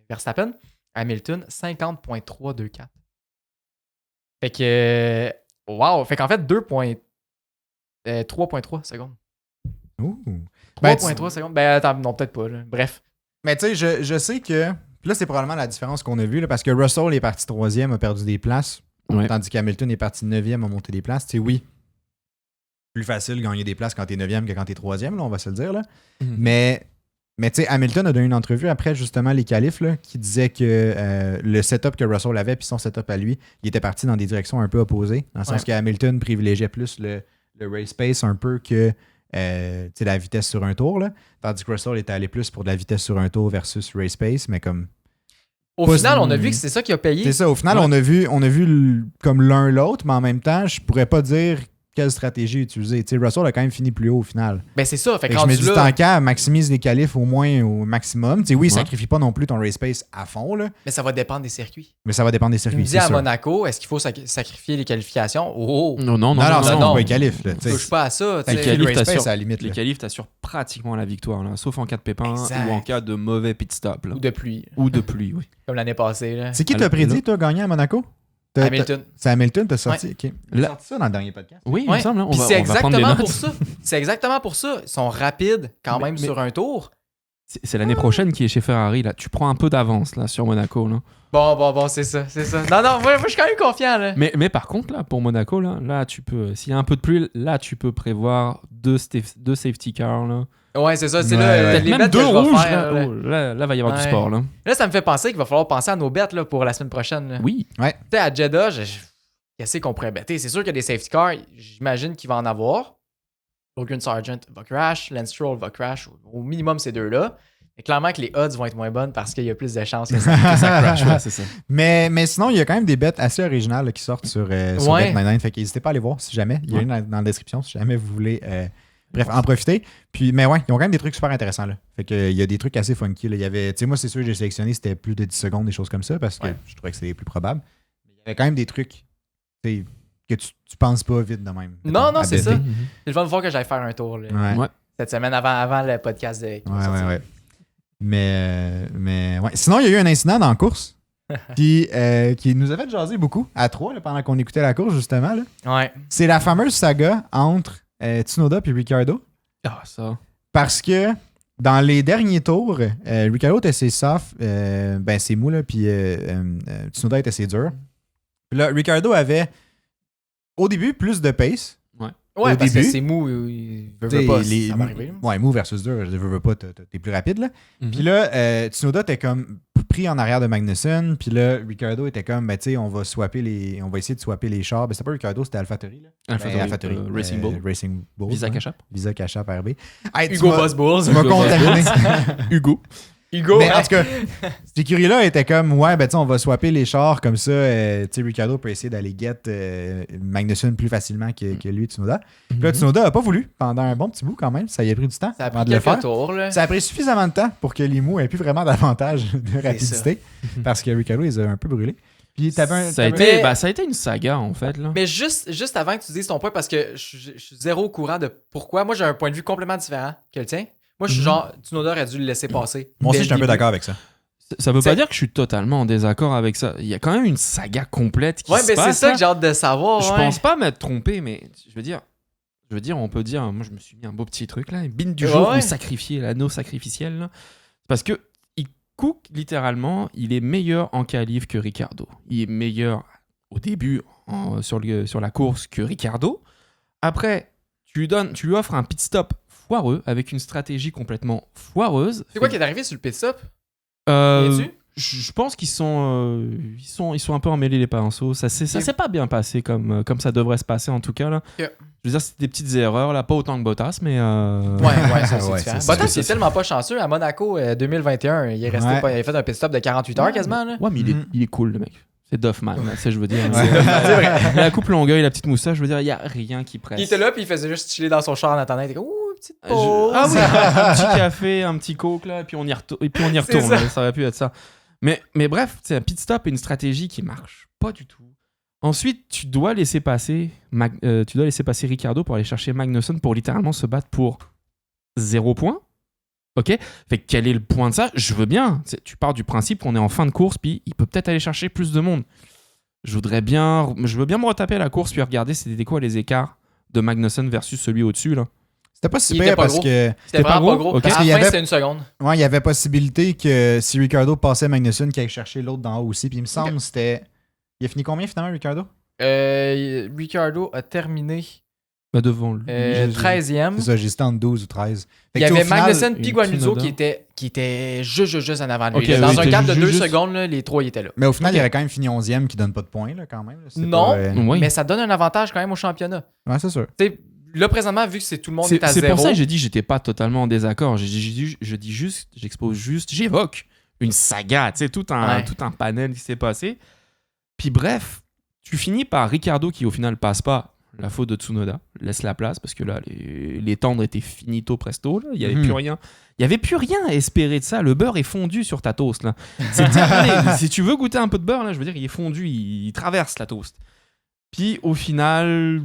Verstappen. Hamilton, 50,324. Fait que... wow! Fait qu'en fait, 3,3 secondes. Ouh. Ben, 3,3 secondes. Ben attends, non, peut-être pas. Là. Bref. Mais tu sais, je sais que. Puis là, c'est probablement la différence qu'on a vue, là, parce que Russell est parti troisième, a perdu des places, Ouais. tandis qu'Hamilton est parti 9e, a monté des places. Tu sais, oui. plus facile de gagner des places quand t'es 9e que quand t'es 3e, là, on va se le dire. Là. Mhm. Mais tu sais, Hamilton a donné une entrevue après justement les qualifs là, qui disait que le setup que Russell avait puis son setup à lui, il était parti dans des directions un peu opposées. Dans le sens que Hamilton privilégiait plus le race pace un peu que la vitesse sur un tour. Là, tandis que Russell était allé plus pour de la vitesse sur un tour versus race pace, mais comme... Au final, on a vu que c'est ça qui a payé. C'est ça, au final, on a vu comme l'un l'autre, mais en même temps, je pourrais pas dire quelle stratégie utiliser. Tu sais, Russell a quand même fini plus haut au final. Ben c'est ça. Fait que je me dis, là, tant qu'à maximise les qualifs au moins au maximum. Tu sais, oui, sacrifie pas non plus ton race pace à fond, là. Mais ça va dépendre des circuits. Mais ça va dépendre des circuits. Tu me dis à Monaco, est-ce qu'il faut sacrifier les qualifications? Non, c'est pas les qualifs. Tu touches pas à ça. Les race pace, à la limite. Les qualifs, t'assures pratiquement la victoire, là, sauf en cas de pépin exact. ou en cas de mauvais pit stop. Là. Ou de pluie. Oui. Comme l'année passée. Là. C'est qui t'as prédit, toi, gagner à Monaco? Hamilton. C'est Hamilton, t'as sorti. Ouais. Okay. Il a sorti ça dans le dernier podcast. Oui, il me semble. C'est exactement pour ça. C'est exactement pour ça. Ils sont rapides quand même sur un tour. C'est l'année prochaine qui est chez Ferrari. Là. Tu prends un peu d'avance là, sur Monaco. Là. Bon, c'est ça. Non, moi je suis quand même confiant. Là. Mais par contre, là, pour Monaco, là, tu peux. S'il y a un peu de pluie, là, tu peux prévoir deux safety cars. Là. Ouais, c'est ça. C'est là les même bêtes deux que je vais rouges. faire. Là, va y avoir du sport. Là, ça me fait penser qu'il va falloir penser à nos bêtes là, pour la semaine prochaine. Là. Oui. Ouais. Tu sais, à Jeddah, qu'est-ce qu'on pourrait bêter? C'est sûr qu'il y a des safety cars. J'imagine qu'il va en avoir. Logan Sargent va crash. Lance Stroll va crash. Au minimum, ces deux-là. Mais clairement que les odds vont être moins bonnes parce qu'il y a plus de chances que ça crash. Ouais, c'est ça. Mais sinon, il y a quand même des bêtes assez originales là, qui sortent sur Bet99. Fait qu'hésitez pas à aller voir si jamais. Il y a une dans la description si jamais vous voulez en profiter. Puis, mais ouais, ils ont quand même des trucs super intéressants. Là. Fait que il y a des trucs assez funky. Là. Il y avait, tu sais, moi, c'est sûr que j'ai sélectionné, c'était plus de 10 secondes, des choses comme ça, parce que je trouvais que c'était les plus probables. Mais il y avait quand même des trucs que tu penses pas vite de même. Non, c'est ça. C'est le fun de voir que j'aille faire un tour là, cette semaine avant le podcast de Ouais. Mais ouais. Sinon, il y a eu un incident dans la course qui nous a fait jaser beaucoup à 3 là, pendant qu'on écoutait la course, justement. Là. Ouais. C'est la fameuse saga entre Tsunoda et Ricciardo. Ah, ça. Parce que dans les derniers tours, Ricciardo était assez soft, c'est mou, là, puis Tsunoda était assez dur. Puis là, Ricciardo avait, au début, plus de pace. Ouais, parce début, que c'est mou, il veut pas, ça va arriver. Ouais, mou versus dur, je veux pas, t'es plus rapide, là. Puis là, Tsunoda était comme pris en arrière de Magnussen, puis là, Ricciardo était comme, tu sais, on va essayer de swapper les chars. Ben, c'était pas Ricciardo, c'était AlphaTauri, là. AlphaTauri, Racing Bull. Visa Cash-Up RB. Hey, Hugo Boss Bulls. Tu m'as contaminé. Hugo. Mais en tout cas, cette écurie-là était comme, on va swapper les chars comme ça. Tu sais, Ricciardo peut essayer d'aller get Magnussen plus facilement que lui, Tsunoda. Puis là, Tsunoda n'a pas voulu pendant un bon petit bout quand même. Ça y a pris du temps. Ça a pris quelques tours. Là. Ça a pris suffisamment de temps pour que Limo ait plus vraiment d'avantage de rapidité. Parce que Ricciardo, les a un peu brûlés. Puis ça a été une saga, en fait. Là. Mais juste avant que tu dises ton point, parce que je suis zéro au courant de pourquoi. Moi, j'ai un point de vue complètement différent que le tien. Moi, je suis genre, Tsunoda aurait dû le laisser passer. Moi aussi, je suis un peu d'accord avec ça. Ça veut pas dire que je suis totalement en désaccord avec ça. Il y a quand même une saga complète qui se passe. Ouais, mais c'est ça que j'ai hâte de savoir. Je pense pas m'être trompé, mais je veux dire, on peut dire, moi, je me suis mis un beau petit truc là, une bine du jour, sacrifié, l'anneau sacrificiel. Là. Parce que Cook, littéralement, il est meilleur en qualif que Ricciardo. Il est meilleur au début sur la course que Ricciardo. Après, tu lui offres un pit stop foireux avec une stratégie complètement foireuse. C'est quoi qui est arrivé sur le pit stop? Je pense qu'ils sont un peu emmêlés les pinceaux. Ça s'est pas bien passé comme ça devrait se passer en tout cas là. Yeah. Je veux dire, c'était des petites erreurs là, pas autant que Bottas, mais ouais, ça c'est différent. Bottas, il est tellement pas chanceux à Monaco 2021. Il est resté il a fait un pit stop de 48 heures quasiment là. Ouais, mais il est cool le mec. C'est Duffman, c'est je veux dire. C'est vrai. La coupe longueuil, la petite moustache, je veux dire, il y a rien qui presse. Il était là puis il faisait juste chiller dans son char en attendant. Il était comme petite pause. Ah oui, un petit café, un petit coke là, et puis on y retourne. Ça aurait pu être ça. Mais bref, c'est un pit stop et une stratégie qui marche pas du tout. Ensuite, tu dois laisser passer Ricciardo pour aller chercher Magnussen pour littéralement se battre pour 0 point. Ok, fait que quel est le point de ça? Je veux bien. Tu pars du principe qu'on est en fin de course, puis il peut peut-être aller chercher plus de monde. Je veux bien me retaper à la course, puis regarder c'était quoi les écarts de Magnussen versus celui au-dessus là. C'était pas si pire parce que c'était vraiment pas gros. Okay. À la fin, c'était une seconde. Ouais, il y avait possibilité que si Ricciardo passait Magnussen, qu'il aille chercher l'autre d'en haut aussi. Puis il me semble c'était. Il a fini combien finalement, Ricciardo? Ricciardo a terminé Devant lui. 13e. C'est ça, j'hésitais entre 12 ou 13. Il y avait Magnussen et puis Guanizzo Tsunoda. qui était juste en avant de lui. Ok, Dans oui, un c'était gap de 2 juste. secondes, là, les trois ils étaient là. Mais au final, Ok. il aurait quand même fini 11e qui donne pas de points, là, quand même. Là. C'était Non, pas, Oui. mais ça donne un avantage quand même au championnat. Ouais, c'est sûr. Tu sais, là, présentement, vu que c'est tout le monde est à C'est zéro. pour ça que j'ai dit que j'étais pas totalement en désaccord. J'évoque une saga, tu sais, tout un panel qui s'est passé. Puis bref, tu finis par Ricciardo qui au final passe pas la faute de Tsunoda, laisse la place parce que là, les tendres étaient finito presto. Là. Il n'y avait plus rien. Il n'y avait plus rien à espérer de ça. Le beurre est fondu sur ta toast. Là. C'est terminé. Si tu veux goûter un peu de beurre, là, je veux dire, il est fondu, il traverse la toast. Puis au final,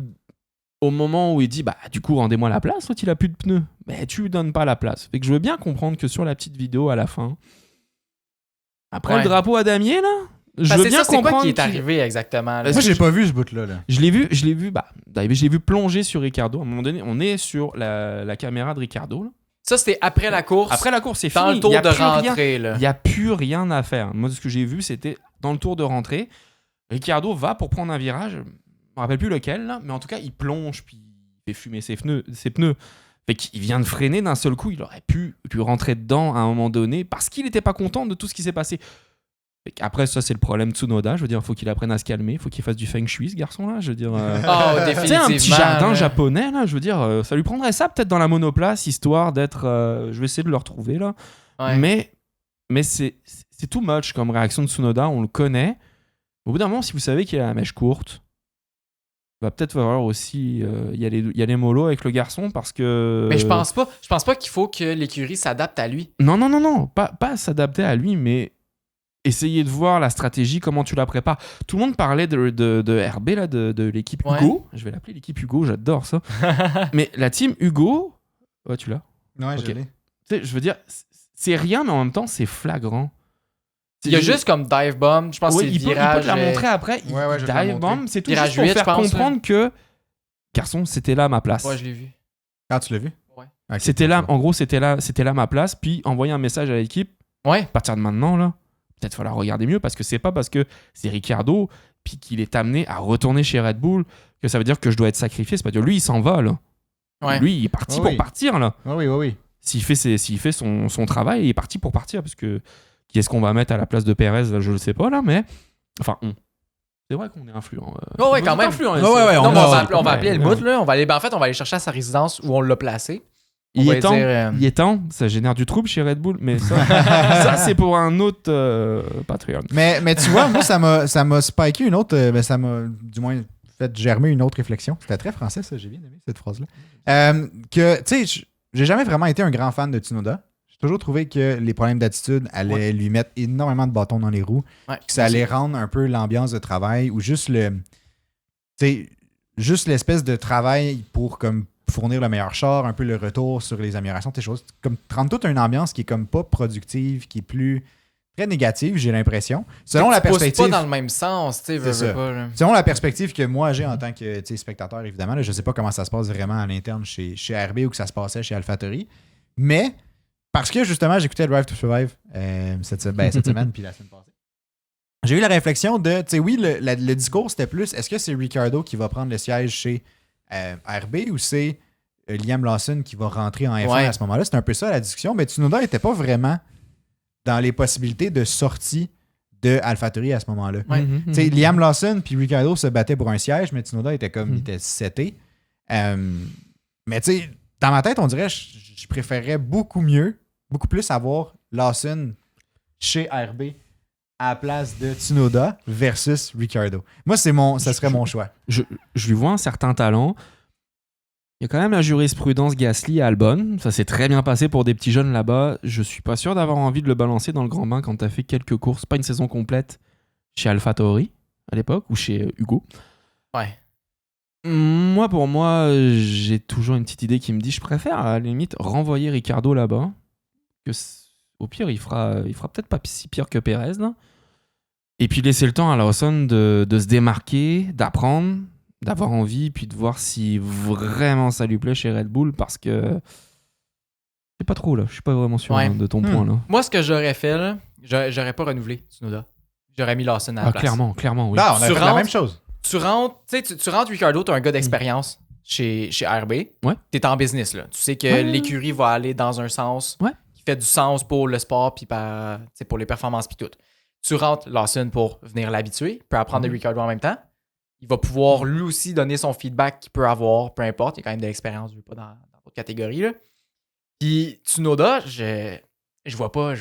au moment où il dit, du coup, rendez-moi la place, l'autre, il a plus de pneus. Mais tu lui donnes pas la place. Fait que je veux bien comprendre que sur la petite vidéo à la fin, après le drapeau à damier, là, je veux bien c'est quoi comprendre qui est arrivé exactement. Là? Moi, j'ai pas vu ce bout-là. Là. Je l'ai vu plonger sur Ricciardo. À un moment donné, on est sur la caméra de Ricciardo. Là. Ça, c'était après la course. Après la course, c'est dans fini. le tour Il y a de plus rien. rentrée. Là. Il n'y a plus rien à faire. Moi, ce que j'ai vu, c'était dans le tour de rentrée. Ricciardo va pour prendre un virage. Je me rappelle plus lequel, là, mais en tout cas, il plonge puis il fait fumer ses pneus. Fait qu'il vient de freiner d'un seul coup. Il aurait pu rentrer dedans à un moment donné parce qu'il n'était pas content de tout ce qui s'est passé. Après, ça, c'est le problème de Tsunoda. Je veux dire, il faut qu'il apprenne à se calmer. Il faut qu'il fasse du feng shui, ce garçon-là. Je veux dire, définitivement. tu sais, un petit jardin japonais, là. Je veux dire, ça lui prendrait ça peut-être dans la monoplace, histoire d'être. Je vais essayer de le retrouver, là. Ouais. Mais c'est too much comme réaction de Tsunoda. On le connaît. Au bout d'un moment, si vous savez qu'il a la mèche courte, il va peut-être falloir aussi y aller mollo avec le garçon parce que. Mais je pense pas qu'il faut que l'écurie s'adapte à lui. Non. Pas s'adapter à lui, mais. Essayer de voir la stratégie, comment tu la prépares. Tout le monde parlait de RB, là, de l'équipe Hugo. Je vais l'appeler l'équipe Hugo, j'adore ça. Mais la team Hugo... Ouais, tu l'as? Ouais, Ok. je l'ai. Tu sais, je veux dire, c'est rien, mais en même temps, c'est flagrant. Il y a juste comme dive bomb, je pense que c'est le il peut virage. te la montrer après. Ouais, je vais te la Dive montrer. bomb, c'est tout Virage juste pour 8, faire je pense, comprendre que... Garçon, c'était là ma place. Ouais, je l'ai vu. Ah, tu l'as vu? Ouais. Ok, C'était là, bon. en gros, c'était là ma place. Puis envoyer un message à l'équipe, Ouais. à partir de maintenant, là, peut-être falloir regarder mieux parce que c'est pas parce que c'est Ricciardo puis qu'il est amené à retourner chez Red Bull que ça veut dire que je dois être sacrifié. C'est pas dire lui, il s'en va, là. Ouais. Lui, il est parti pour partir, là. Oui. S'il fait son travail, il est parti pour partir parce que qui est-ce qu'on va mettre à la place de Perez, là, je le sais pas, là, mais enfin, c'est vrai qu'on est influent. Oh, ouais, quand même. Influent, Ouais, Non, on mais a- on va appeler le mout, là. On va aller chercher à sa résidence où on l'a placé. On Il va est temps, dire, il est temps, ça génère du trouble chez Red Bull, mais ça c'est pour un autre Patreon. Mais tu vois, moi, ça m'a spiké une autre... mais ça m'a, du moins, fait germer une autre réflexion. C'était très français, ça. J'ai bien aimé cette phrase-là. Que, tu sais, j'ai jamais vraiment été un grand fan de Tsunoda. J'ai toujours trouvé que les problèmes d'attitude allaient lui mettre énormément de bâtons dans les roues. Ouais. Que ça allait rendre un peu l'ambiance de travail ou juste juste l'espèce de travail pour comme fournir le meilleur char, un peu le retour sur les améliorations, tes choses. Comme rendre toute une ambiance qui est comme pas productive, qui est plus très négative, j'ai l'impression. Selon la tu pousses perspective. pas dans le même sens, tu sais, veux ça. pas. Là. Selon la perspective que moi j'ai en tant que spectateur, évidemment, là, je sais pas comment ça se passe vraiment à l'interne chez RB ou que ça se passait chez AlphaTauri. Mais parce que justement, j'écoutais Drive to Survive cette semaine puis la semaine passée. J'ai eu la réflexion de, tu sais, oui, le discours c'était plus, est-ce que c'est Ricciardo qui va prendre le siège chez RB ou c'est Liam Lawson qui va rentrer en F1 à ce moment-là? C'est un peu ça la discussion, mais Tsunoda n'était pas vraiment dans les possibilités de sortie de AlphaTauri à ce moment-là. Ouais. Tu sais, Liam Lawson puis Ricciardo se battaient pour un siège, mais Tsunoda était comme, il était seté. Mais tu sais, dans ma tête, on dirait je préférerais beaucoup plus avoir Lawson chez RB à la place de Tsunoda versus Ricciardo. Moi, ça serait mon choix. Je lui vois un certain talent. Il y a quand même la jurisprudence Gasly à Albon. Ça s'est très bien passé pour des petits jeunes là-bas. Je suis pas sûr d'avoir envie de le balancer dans le grand bain quand tu as fait quelques courses, pas une saison complète, chez AlphaTauri à l'époque ou chez Hugo. Ouais. Moi, pour moi, j'ai toujours une petite idée qui me dit je préfère à la limite renvoyer Ricciardo là-bas. Au pire, il fera peut-être pas si pire que Perez, là. Et puis laisser le temps à Lawson de se démarquer, d'apprendre, d'avoir envie, puis de voir si vraiment ça lui plaît chez Red Bull, parce que je sais pas trop là, je suis pas vraiment sûr de ton point là. Moi, ce que j'aurais fait, là, j'aurais pas renouvelé Tsunoda. J'aurais mis Lawson à la place. Clairement, oui. Là, on a fait la même chose. Tu rentres Ricciardo, t'as un gars d'expérience chez RB, Ouais. t'es en business, là. Tu sais que Ouais. l'écurie va aller dans un sens Ouais. qui fait du sens pour le sport puis pour les performances puis tout. Tu rentres Lawson pour venir l'habituer, peut apprendre de Ricciardo en même temps. Il va pouvoir lui aussi donner son feedback qu'il peut avoir, peu importe. Il y a quand même de l'expérience, je veux pas dans d'autres catégories, là. Puis Tsunoda, je vois pas...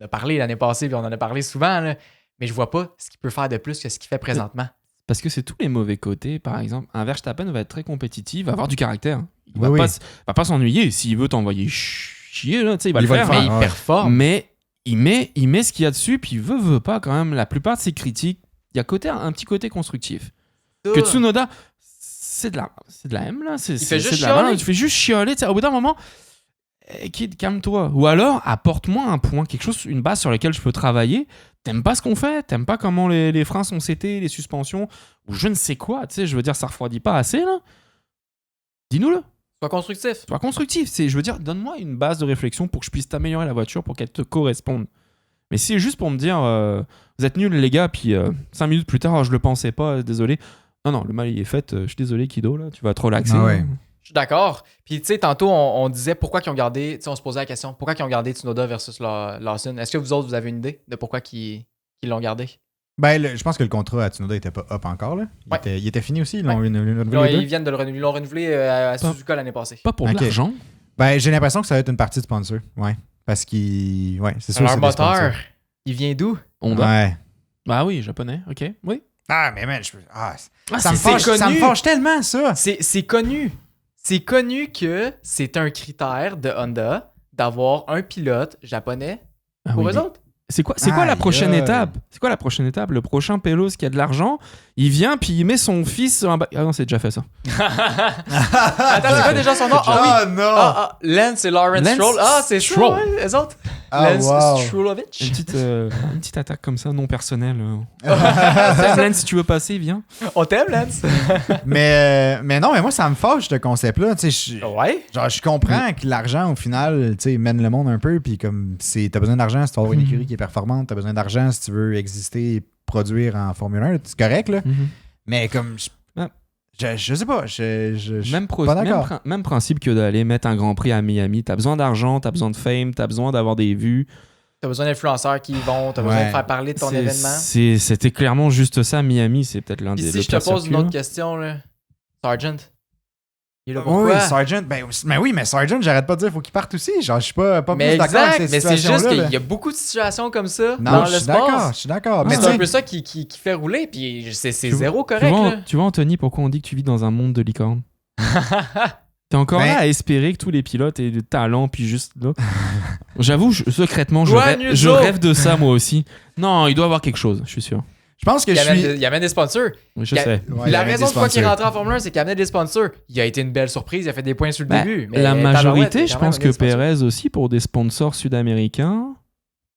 On a parlé l'année passée, puis on en a parlé souvent, là, mais je vois pas ce qu'il peut faire de plus que ce qu'il fait présentement. Parce que c'est tous les mauvais côtés. Par exemple, un Verstappen va être très compétitif, va avoir du caractère. Il Oui, va pas s'ennuyer. S'il veut t'envoyer chier, là, il va le faire. Mais hein. il performe. Mais il met ce qu'il y a dessus, puis il veut pas quand même. La plupart de ses critiques, il y a un petit côté constructif. Que Tsunoda, c'est de la M, là. Il fait juste de la merde. chialer. Tu fais juste chialer. Au bout d'un moment, kid, calme-toi. Ou alors, apporte-moi un point, quelque chose, une base sur laquelle je peux travailler. T'aimes pas ce qu'on fait? T'aimes pas comment les freins sont setés, les suspensions, ou je ne sais quoi, tu sais, je veux dire, ça refroidit pas assez, là? Dis-nous-le. Sois constructif. Sois constructif. Je veux dire, donne-moi une base de réflexion pour que je puisse t'améliorer la voiture, pour qu'elle te corresponde. Mais si c'est juste pour me dire, vous êtes nuls, les gars, puis 5 minutes plus tard, je le pensais pas, désolé. Non, le mal il est fait, je suis désolé, Kido, là, tu vas te relaxer. Ah ouais. là. Je suis d'accord. Puis, tu sais, tantôt, on disait pourquoi ils ont gardé... Tu sais, on se posait la question, pourquoi ils ont gardé Tsunoda versus Lawson? Est-ce que vous autres, vous avez une idée de pourquoi ils l'ont gardé? Ben, je pense que le contrat à Tsunoda était pas up encore. Là. Il était fini aussi. Ils l'ont renouvelé Là, les deux. ils viennent de le renouveler. Ils l'ont renouvelé à Suzuka l'année passée. Pas pour Ok. de l'argent. Ben, j'ai l'impression que ça va être une partie de sponsor. Ouais. Parce qu'il. Ouais, c'est sûr. Leur c'est des moteur, sponsors. il vient d'où? Honda. Ouais. Bah oui, japonais, ok. Oui. Ah, mais man, ça me c'est fâche, ça me connu. fâche tellement, ça. C'est connu. C'est connu que c'est un critère de Honda d'avoir un pilote japonais Ah pour oui, eux mais autres. C'est quoi la Aïe, prochaine aïe. étape? C'est quoi la prochaine étape? Le prochain Pelos qui a de l'argent, il vient puis il met son fils sur un Ah non, c'est déjà fait ça. Attends, c'est quoi déjà son nom? Ah oui. non. Lance et Lawrence Lance Stroll. Ah, c'est ça, Stroll. ouais, eux autres. Ah, Lance wow. Strollovich. Une petite attaque comme ça, non personnelle. Lance, si tu veux passer, viens. On t'aime, Lance. mais non, mais moi, ça me fâche, ce concept-là. Tu sais, Ouais. genre, je comprends que l'argent, au final, tu sais, mène le monde un peu. Puis comme, t'as besoin d'argent si tu veux avoir une écurie qui est performante. T'as besoin d'argent si tu veux exister et produire en Formule 1. C'est correct, là. Mais comme, je sais pas. Pas d'accord. Même principe que d'aller mettre un Grand Prix à Miami. T'as besoin d'argent, t'as besoin de fame, t'as besoin d'avoir des vues. T'as besoin d'influenceurs qui y vont, t'as besoin de faire parler de ton événement. C'était clairement juste ça. Miami, c'est peut-être l'un Puis des si je te pose une autre question, là, Sargent, il est là Oui, pourquoi? Sargent. Ben oui, mais Sargent, j'arrête pas de dire faut qu'il parte aussi. Genre, je suis pas Mais plus d'accord avec exact, cette mais c'est juste situation-là. qu'il y a beaucoup de situations comme ça Non, dans je le suis sport. d'accord, je suis d'accord. Mais C'est tu un sais, peu ça qui fait rouler, puis c'est Tu zéro vois- correct. là. Tu vois, Anthony, pourquoi on dit que tu vis dans un monde de licorne? T'es encore Ben- là à espérer que tous les pilotes aient du talent, puis juste là. J'avoue, secrètement, je Guanyuso. rêve de ça moi aussi. Non, il doit y avoir quelque chose, je suis sûr. je pense que Il je suis. y amène des sponsors. Je Il y a- sais. Ouais, il y La avait raison des pourquoi il est sponsors. rentré en Formule 1, c'est qu'il amenait des sponsors. Il a été une belle surprise, il a fait des points sur le Ben, début. Mais la majorité, tabarouette, je quand même, pense amené que des sponsors. Perez aussi pour des sponsors sud-américains.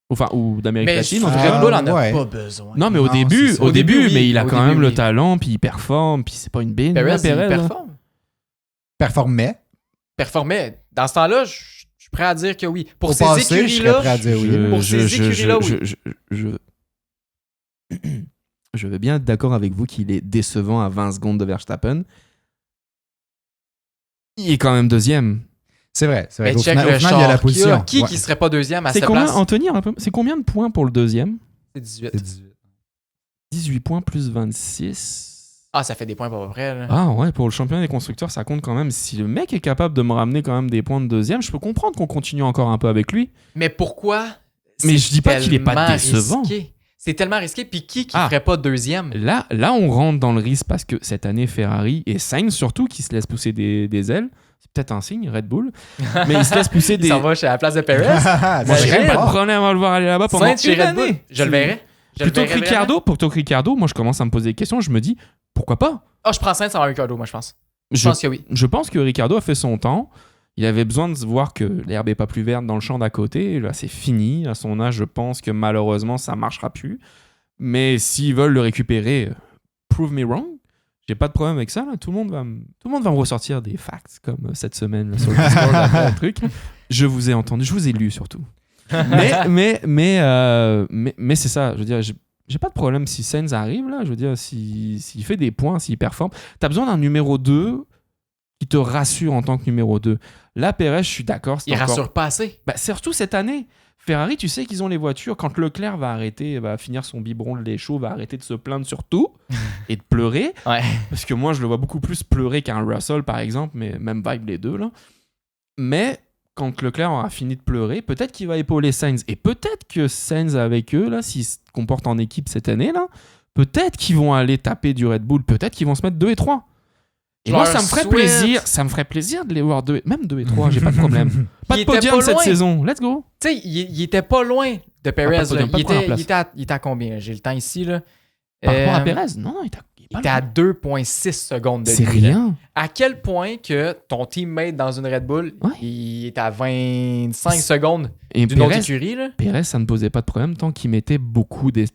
Enfin, ou d'Amérique Mais latine. Red en tout cas. Bull en a ouais. pas besoin. Non, mais au Non, début, c'est ça. au début, oui. mais il a Au quand début, même le oui. talent, puis il performe, puis c'est pas une bine. Perez, il Perez, là. performe. Performait. Dans ce temps-là, je suis prêt à dire que oui. Pour Au ces passé, je serais écuries-là, prêt à dire oui. Pour ces écuries-là, oui. Je veux bien être d'accord avec vous qu'il est décevant à 20 secondes de Verstappen. Il est quand même deuxième. C'est vrai. mais Au check final, le au final, il y a la char qu'il y a. position. Qui Ouais. qui serait pas deuxième à C'est sa combien, place? Anthony, c'est combien de points pour le deuxième? C'est 18. C'est 18. 18 points plus 26. Ah, ça fait des points pas vrai. Là. Ah ouais, pour le championnat des constructeurs, ça compte quand même. Si le mec est capable de me ramener quand même des points de deuxième, je peux comprendre qu'on continue encore un peu avec lui. Mais pourquoi? Mais C'est je dis pas qu'il est pas tellement décevant. risqué. C'est tellement risqué. Puis qui Ah. ferait pas deuxième? Là, on rentre dans le risque parce que cette année, Ferrari et Sainz surtout, qui se laissent pousser des ailes, c'est peut-être un signe, Red Bull, mais ils se laissent pousser Il des... s'en va chez la place de Perez. Moi, j'ai Imagine. pas de problème à le voir aller là-bas pendant Sainz chez une Red Bull. année. Je le verrais. Plutôt que Ricciardo, moi je commence à me poser des questions, je me dis, pourquoi pas? Ah, je prends Sainz avant Ricardo, moi, je pense. Je pense que oui. Je pense que Ricciardo a fait son temps. Il avait besoin de se voir que l'herbe n'est pas plus verte dans le champ d'à côté. Là, c'est fini. À son âge, je pense que malheureusement, ça ne marchera plus. Mais s'ils veulent le récupérer, prove me wrong. J'ai pas de problème avec ça. Là. Tout le monde va me ressortir des facts comme cette semaine là, sur le Discord, là, un truc. Je vous ai entendu, je vous ai lu surtout. Mais c'est ça. Je veux dire, j'ai pas de problème si Sainz arrive là. Je veux dire, s'il fait des points, s'il performe. T'as besoin d'un numéro 2 qui te rassure en tant que numéro 2. Là, Pérez, je suis d'accord. Il rassure pas assez. Surtout cette année. Ferrari, tu sais qu'ils ont les voitures. Quand Leclerc va finir son biberon de lait chaud, va arrêter de se plaindre sur tout et de pleurer. Ouais. Parce que moi, je le vois beaucoup plus pleurer qu'un Russell, par exemple, mais même vibe les deux, là. Mais quand Leclerc aura fini de pleurer, peut-être qu'il va épauler Sainz. Et peut-être que Sainz, avec eux, là, s'ils se comportent en équipe cette année, là, peut-être qu'ils vont aller taper du Red Bull. Peut-être qu'ils vont se mettre 2 et 3. Et moi, ça me ferait plaisir de les voir même 2 et 3, j'ai pas de problème. Pas de podium cette saison, let's go. Tu sais, il était pas loin de Perez. Pas de il était à combien? J'ai le temps ici. Là. Par rapport à Perez? Non, il était à 2,6 secondes de lui. C'est rien. Là. À quel point que ton teammate dans une Red Bull, il est à 25 secondes d'une autre écurie. Là. Perez, ça ne posait pas de problème tant qu'il mettait beaucoup de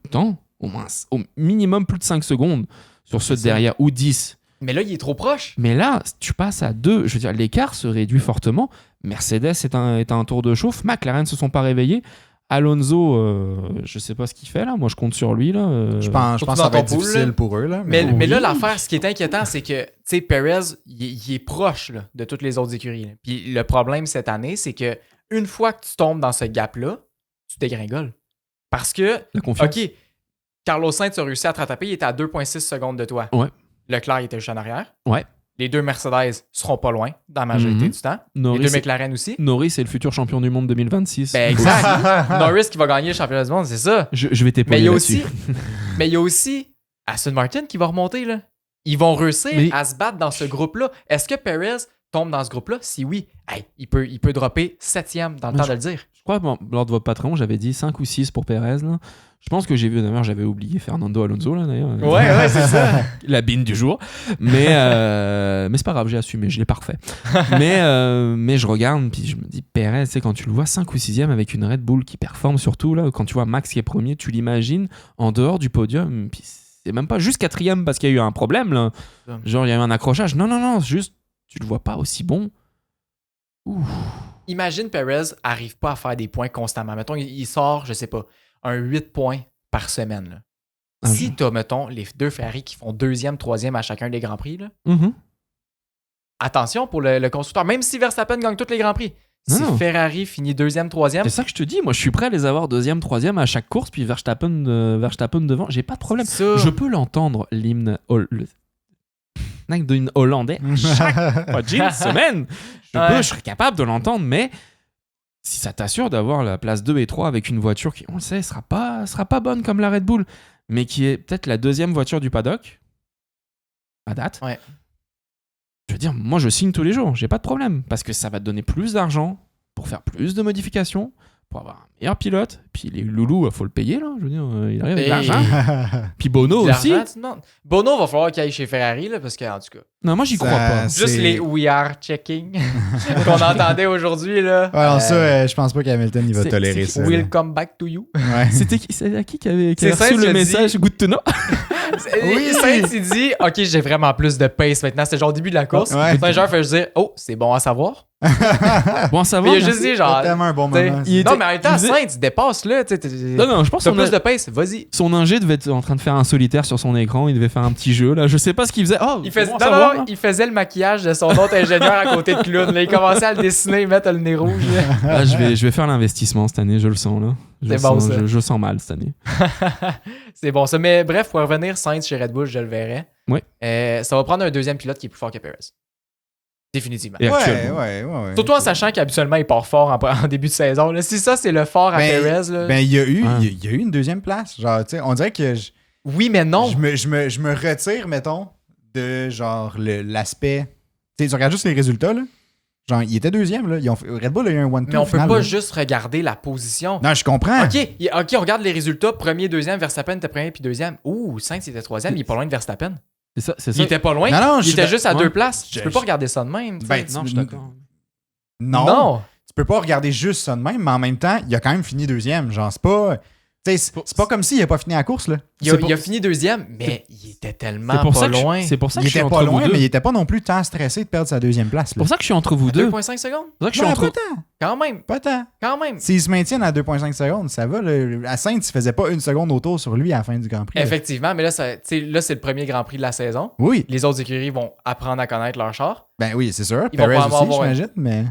temps, au minimum plus de 5 secondes sur ceux derrière, ou 10. Mais là, il est trop proche. Mais là, tu passes à 2. Je veux dire, l'écart se réduit fortement. Mercedes est un tour de chauffe. McLaren ne se sont pas réveillés. Alonso, je sais pas ce qu'il fait là. Moi, je compte sur lui là. Je pense que ça va être difficile pour eux là. Mais là, l'affaire, ce qui est inquiétant, c'est que, tu sais, Perez, il est proche là, de toutes les autres écuries. Là. Puis le problème cette année, c'est que une fois que tu tombes dans ce gap-là, tu dégringoles. Parce que, OK, Carlos Sainz a réussi à te rattraper. Il était à 2,6 secondes de toi. Ouais. Leclerc était juste en arrière. Ouais. Les 2 Mercedes seront pas loin dans la majorité du temps. Les 2 McLaren aussi. Norris est le futur champion du monde 2026. Ben exact. Norris qui va gagner le championnat du monde, c'est ça. Je vais t'épauler là-dessus. Mais il y a aussi Aston Martin qui va remonter. Là. Ils vont réussir à se battre dans ce groupe-là. Est-ce que Perez tombe dans ce groupe-là? Si oui, il peut dropper 7e dans le temps de le dire. Je crois que lors de votre patron, j'avais dit 5 ou 6 pour Perez. Là. Je pense que j'ai vu, d'ailleurs, j'avais oublié Fernando Alonso, là, d'ailleurs. Ouais, c'est ça. La bine du jour. Mais c'est pas grave, j'ai assumé, je l'ai parfait. mais je regarde, puis je me dis, Perez, tu sais, quand tu le vois 5 ou 6e avec une Red Bull qui performe surtout, là, quand tu vois Max qui est premier, tu l'imagines en dehors du podium, puis c'est même pas juste 4e parce qu'il y a eu un problème, là. Genre, il y a eu un accrochage. Non, juste, tu le vois pas aussi bon. Ouf. Imagine Perez arrive pas à faire des points constamment. Mettons, il sort, je sais pas, un 8 points par semaine. Là. Si tu as, mettons, les 2 Ferrari qui font 2e, 3e à chacun des Grands Prix, là, attention pour le constructeur. Même si Verstappen gagne tous les Grands Prix. Si Ferrari finit 2e, 3e... C'est ça que je te dis. Moi, je suis prêt à les avoir 2e, 3e à chaque course, puis Verstappen devant. J'ai pas de problème. Ça... Je peux l'entendre, l'hymne d'une hollandais chaque semaine. Je serais capable de l'entendre, mais si ça t'assure d'avoir la place 2 et 3 avec une voiture qui, on le sait, sera pas bonne comme la Red Bull, mais qui est peut-être la 2e voiture du paddock à date. Ouais. Je veux dire, moi je signe tous les jours, j'ai pas de problème, parce que ça va te donner plus d'argent pour faire plus de modifications, pour avoir un meilleur pilote. Puis les loulous, faut le payer, là. Je veux dire, il arrive avec l'argent. Puis Bono aussi. Non. Bono va falloir qu'il aille chez Ferrari, là, parce qu'en tout cas... Non, moi, j'y crois pas. Juste les We Are Checking qu'on entendait aujourd'hui, là. Ouais, alors ça, je pense pas qu'Hamilton, il va tolérer ça. We'll come back to you. Ouais. C'est à qui avait reçu le message Good to know? Oui, Sainz, il dit, OK, j'ai vraiment plus de pace maintenant. C'était genre au début de la course. Ouais. Genre, fait dire, oh, c'est bon à savoir. Bon à savoir. Mais il a juste dit, genre. C'est tellement un bon moment. Non, mais en même temps, Sainz, dépasse là. Non, je pense que plus de pace, vas-y. Son ingé devait être en train de faire un solitaire sur son écran. Il devait faire un petit jeu, là. Je sais pas ce qu'il faisait. Oh, il faisait le maquillage de son autre ingénieur à côté de clown. Là, il commençait à le dessiner, mettre le nez rouge. Ah, je vais faire l'investissement cette année, je le sens, là. Je sens mal cette année. C'est bon ça. Mais bref, pour revenir, Sainz chez Red Bull, je le verrai. Oui. Ça va prendre un deuxième pilote qui est plus fort que Perez. Définitivement. Ouais. Surtout en sachant qu'habituellement, il part fort en début de saison. Là. Si ça, c'est le fort à Perez. Là... Ben, il y a eu une deuxième place. Genre, tu sais, on dirait que... Oui, mais non. Je me retire, mettons, de genre l'aspect... Tu sais, tu regardes juste les résultats, là. Genre, il était deuxième, là. Red Bull a eu un 1-2. Mais on peut pas juste regarder la position. Non, je comprends. OK, on regarde les résultats. Premier, deuxième, Verstappen était premier puis deuxième. Ouh, Sainz était troisième. Il est pas loin de Verstappen. C'est ça. Il était pas loin. Non, il était juste à 2 places. Tu peux pas regarder ça de même. Non, je suis d'accord. Non. Tu peux pas regarder juste ça de même, mais en même temps, il a quand même fini deuxième. Genre, c'est pas... C'est pas comme s'il n'a pas fini la course, là. Il a fini deuxième, mais il était tellement pas loin. C'est pour ça que Il je suis était entre pas vous loin, deux. mais il était pas non plus tant stressé de perdre sa deuxième place. C'est pour ça que je suis entre vous deux. 2,5 secondes? C'est pour ça que je suis entre... Pas tant. Quand même. Pas tant. Quand même. S'ils se maintiennent à 2,5 secondes, ça va. À Sainz, il faisait pas une seconde autour sur lui à la fin du Grand Prix. Là. Effectivement, mais là, c'est le premier Grand Prix de la saison. Oui. Les autres écuries vont apprendre à connaître leur char. Ben oui, c'est sûr. Ils vont Perez probablement aussi, avoir j'imagine, mais...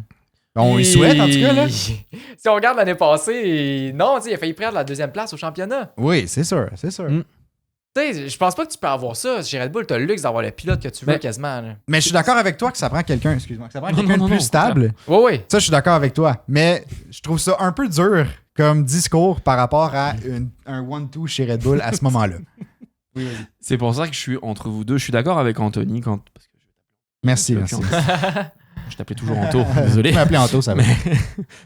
On y souhaite, en tout cas, là. Si on regarde l'année passée, non, il a failli perdre la deuxième place au championnat. Oui, c'est sûr, c'est sûr. Mm. Tu sais, je pense pas que tu peux avoir ça. Chez Red Bull, t'as le luxe d'avoir le pilote que tu veux quasiment. Là. Mais je suis d'accord avec toi que ça prend quelqu'un, excuse-moi, que ça prend quelqu'un de non, plus stable. Oui. Ça, je suis d'accord avec toi. Mais je trouve ça un peu dur comme discours par rapport à un 1-2 chez Red Bull à ce moment-là. Oui, vas-y. C'est pour ça que je suis entre vous deux. Je suis d'accord avec Anthony quand... Parce que Merci, Parce que merci. je t'appelais toujours Anto, désolé. Tu m'appelais Anto, ça va.